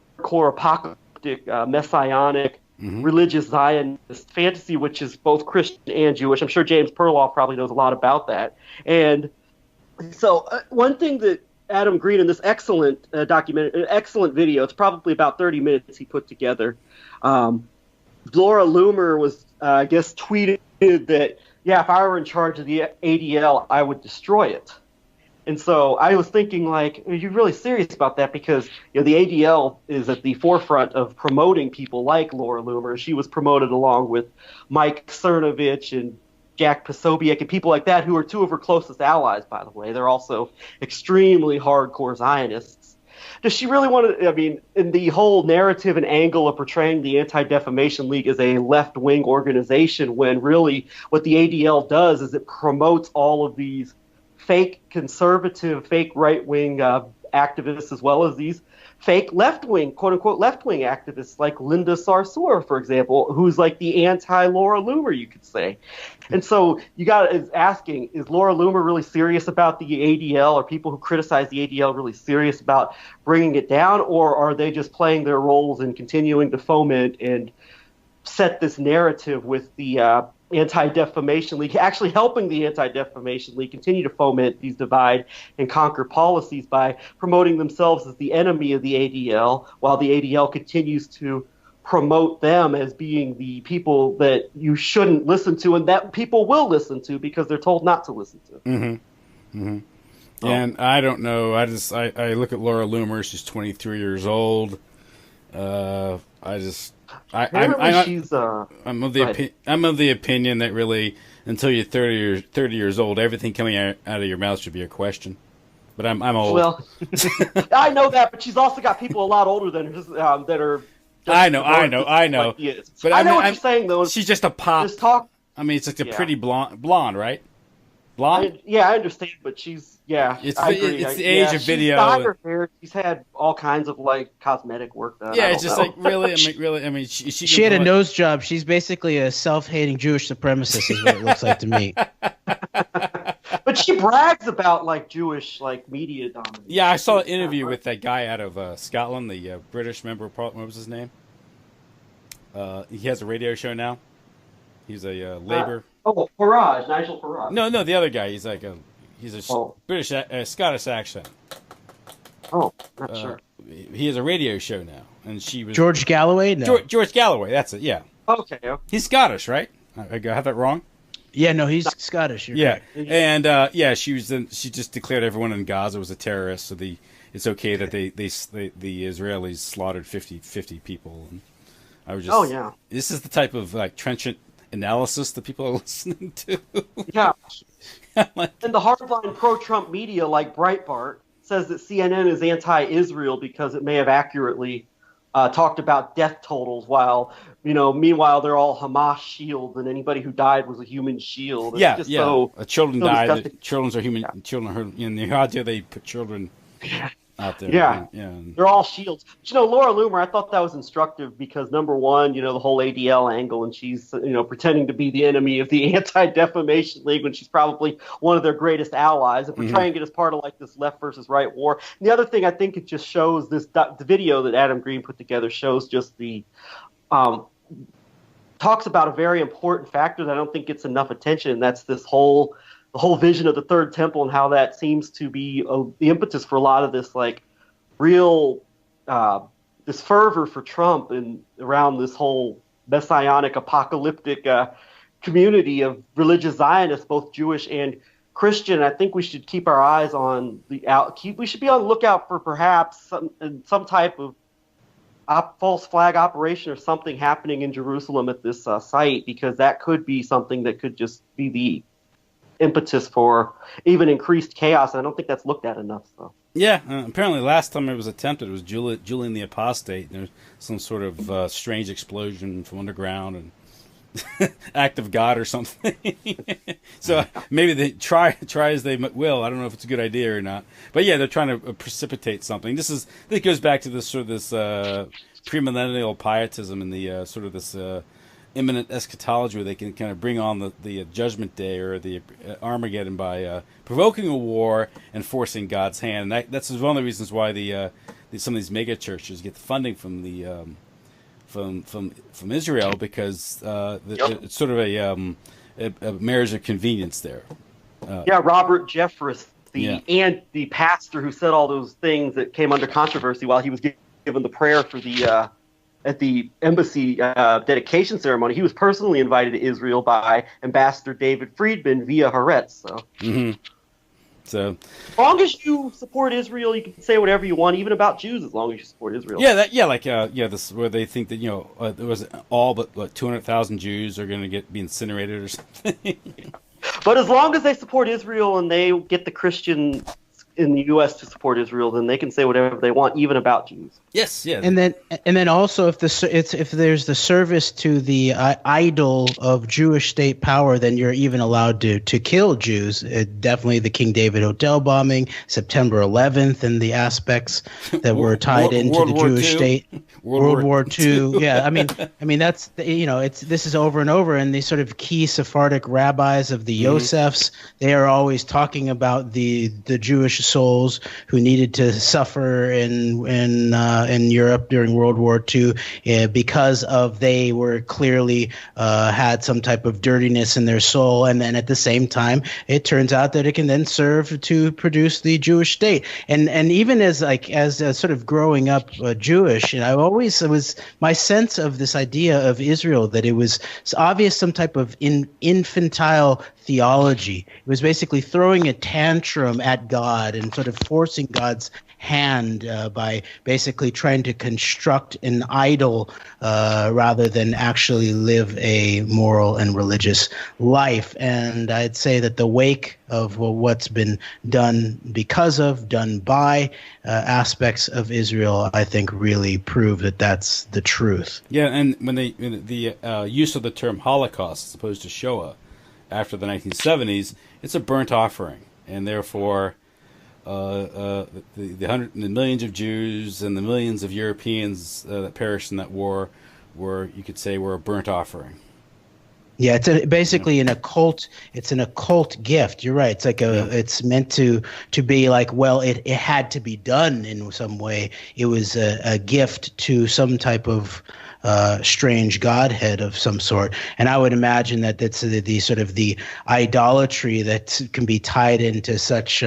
apocalyptic messianic religious Zionist fantasy, which is both Christian and Jewish. I'm sure James Perloff probably knows a lot about that. And so one thing that Adam Green in this excellent excellent video, it's probably about 30 minutes he put together. Laura Loomer was, I guess, tweeted that, yeah, if I were in charge of the ADL, I would destroy it. And so I was thinking, like, are you really serious about that? Because, you know, the ADL is at the forefront of promoting people like Laura Loomer. She was promoted along with Mike Cernovich and Jack Posobiec and people like that, who are two of her closest allies, by the way. They're also extremely hardcore Zionists. Does she really want to, I mean, in the whole narrative and angle of portraying the Anti-Defamation League as a left-wing organization, when really what the ADL does is it promotes all of these fake conservative, fake right-wing activists, as well as these fake left-wing, quote-unquote left-wing activists like Linda Sarsour, for example, who's like the anti-Laura Loomer, you could say. And so you got is asking, is Laura Loomer really serious about the ADL? Are people who criticize the ADL really serious about bringing it down? Or are they just playing their roles and continuing to foment and set this narrative with the Anti-Defamation League, actually helping the Anti-Defamation League continue to foment these divide and conquer policies by promoting themselves as the enemy of the ADL, while the ADL continues to promote them as being the people that you shouldn't listen to, and that people will listen to because they're told not to listen to. And I don't know. I look at Laura Loomer. She's 23 years old. I'm of the opinion that really, until you're 30 years old, everything coming out of your mouth should be a question. But I'm old. Well, I know that, but she's also got people a lot older than her that are. I know. But I know what you're saying, though. She's just a pop. I mean, it's like a pretty blonde, right? Blonde? I understand, but she's It's I agree. It's the age of video. She's dyed her hair. She's had all kinds of like cosmetic work done. Yeah, it's just like really. I mean, she had a nose job. She's basically a self-hating Jewish supremacist, is what it looks like to me. But she brags about like Jewish like media dominance. Yeah, I saw an interview with that guy out of Scotland, the British member. What was his name? He has a radio show now. He's a Labour. Farage, Nigel Farage. No, the other guy. He's like he's a British, Scottish accent. Oh, not sure. He has a radio show now, and she was George Galloway. No, George Galloway. That's it. Yeah. Okay. He's Scottish, right? I have that wrong. Yeah, no, he's Scottish. You're correct. And she just declared everyone in Gaza was a terrorist, so it's okay that the Israelis slaughtered 50 people. And I was just, this is the type of like trenchant analysis that people are listening to. Yeah. And the hardline pro-Trump media like Breitbart says that CNN is anti-Israel because it may have accurately talked about death totals, while meanwhile they're all Hamas shields, and anybody who died was a human shield. It's So children so died. disgusting. Children are human. Yeah. Children are in the idea they put children out there. Yeah. Yeah. They're all shields. But, Laura Loomer, I thought that was instructive because, number one, the whole ADL angle, and she's, pretending to be the enemy of the Anti-Defamation League when she's probably one of their greatest allies. If we're trying to get as part of like this left versus right war. And the other thing I think it just shows the video that Adam Green put together shows just the talks about a very important factor that I don't think gets enough attention, and that's the whole vision of the Third Temple and how that seems to be the impetus for a lot of this real this fervor for Trump and around this whole messianic apocalyptic community of religious Zionists, both Jewish and Christian. I think we should keep our eyes on we should be on the lookout for perhaps some type of false flag operation or something happening in Jerusalem at this site, because that could be something that could just be the impetus for even increased chaos. And I don't think that's looked at enough. So. Yeah, apparently last time it was attempted, it was Julian the Apostate. There's some sort of strange explosion from underground and act of God or something. So maybe they try as they will. I don't know if it's a good idea or not. But yeah, they're trying to precipitate something. This goes back to this sort of this premillennial pietism and the sort of this imminent eschatology where they can kind of bring on the judgment day or the Armageddon by provoking a war and forcing God's hand. And that's one of the reasons why some of these mega churches get the funding from the from Israel, because it's sort of a marriage of convenience there. Robert Jeffress, the pastor who said all those things that came under controversy while he was given the prayer for the at the embassy dedication ceremony, he was personally invited to Israel by Ambassador David Friedman via Haaretz. So, as long as you support Israel, you can say whatever you want, even about Jews, as long as you support Israel. This where they think that there was all but 200,000 Jews are going to be incinerated or something. But as long as they support Israel and they get the Christians in the U.S. to support Israel, then they can say whatever they want, even about Jews. Yes, yeah. And then also, if there's the service to the idol of Jewish state power, then you're even allowed to kill Jews. Definitely the King David Hotel bombing, September 11th, and the aspects that were tied into the Jewish state. World War II. Yeah, I mean that's this is over and over, and these sort of key Sephardic rabbis of the Yosefs, they are always talking about the Jewish souls who needed to suffer in Europe during World War II because they were clearly had some type of dirtiness in their soul, and then at the same time it turns out that it can then serve to produce the Jewish state. And even as sort of growing up Jewish, and it was my sense of this idea of Israel that it was obvious some type of infantile theology. It was basically throwing a tantrum at God and sort of forcing God's hand by basically trying to construct an idol rather than actually live a moral and religious life. And I'd say that the wake of what's been done done by aspects of Israel, I think really prove that that's the truth. Yeah, and when the use of the term Holocaust as opposed to Shoah after the 1970s, it's a burnt offering, and therefore the millions of Jews and the millions of Europeans that perished in that war were a burnt offering. Yeah, it's basically an occult. It's an occult gift. You're right. It's like it's meant to be like, well, it had to be done in some way. It was a gift to some type of strange godhead of some sort. And I would imagine that that's the sort of the idolatry that can be tied into such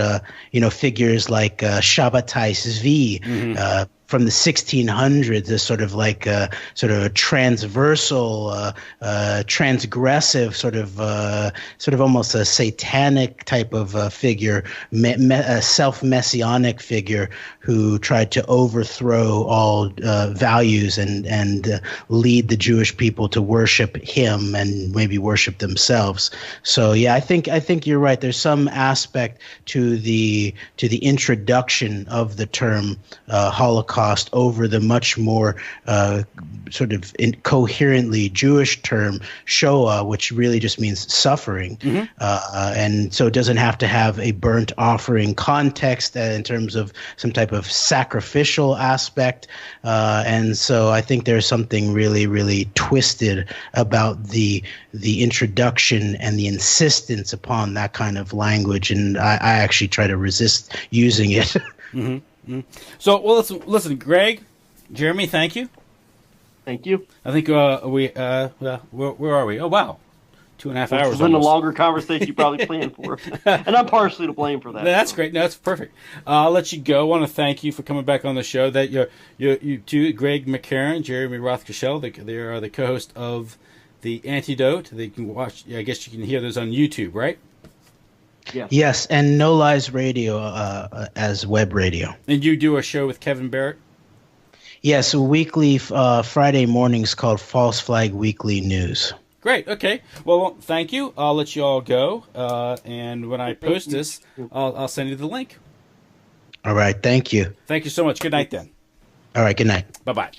figures like Shabbatai Zvi, from the 1600s as sort of like a sort of a transversal, transgressive sort of almost a satanic type of figure, a self-messianic figure who tried to overthrow all values and lead the Jewish people to worship him and maybe worship themselves. So yeah, I think you're right. There's some aspect to the introduction of the term Holocaust over the much more sort of coherently Jewish term Shoah, which really just means suffering. And so it doesn't have to have a burnt offering context in terms of some type of sacrificial aspect. And so I think there's something really, really twisted about the introduction and the insistence upon that kind of language. And I actually try to resist using it. So, well, listen, Greg, Jeremy, thank you. Thank you. I think where are we? Oh, wow. 2.5 hours. It's been a longer conversation you probably planned for. And I'm partially to blame for that. That's great. No, that's perfect. I'll let you go. I want to thank you for coming back on the show. That you two, Greg McCarron, Jeremy Roth Kushel, they are the co-host of The Antidote. They can watch, I guess you can hear those on YouTube, right? Yeah. Yes, and No Lies Radio as web radio. And you do a show with Kevin Barrett? Yes, a weekly Friday mornings called False Flag Weekly News. Great. Okay. Well, thank you. I'll let you all go. And when I post this, I'll send you the link. All right. Thank you. Thank you so much. Good night then. All right. Good night. Bye-bye.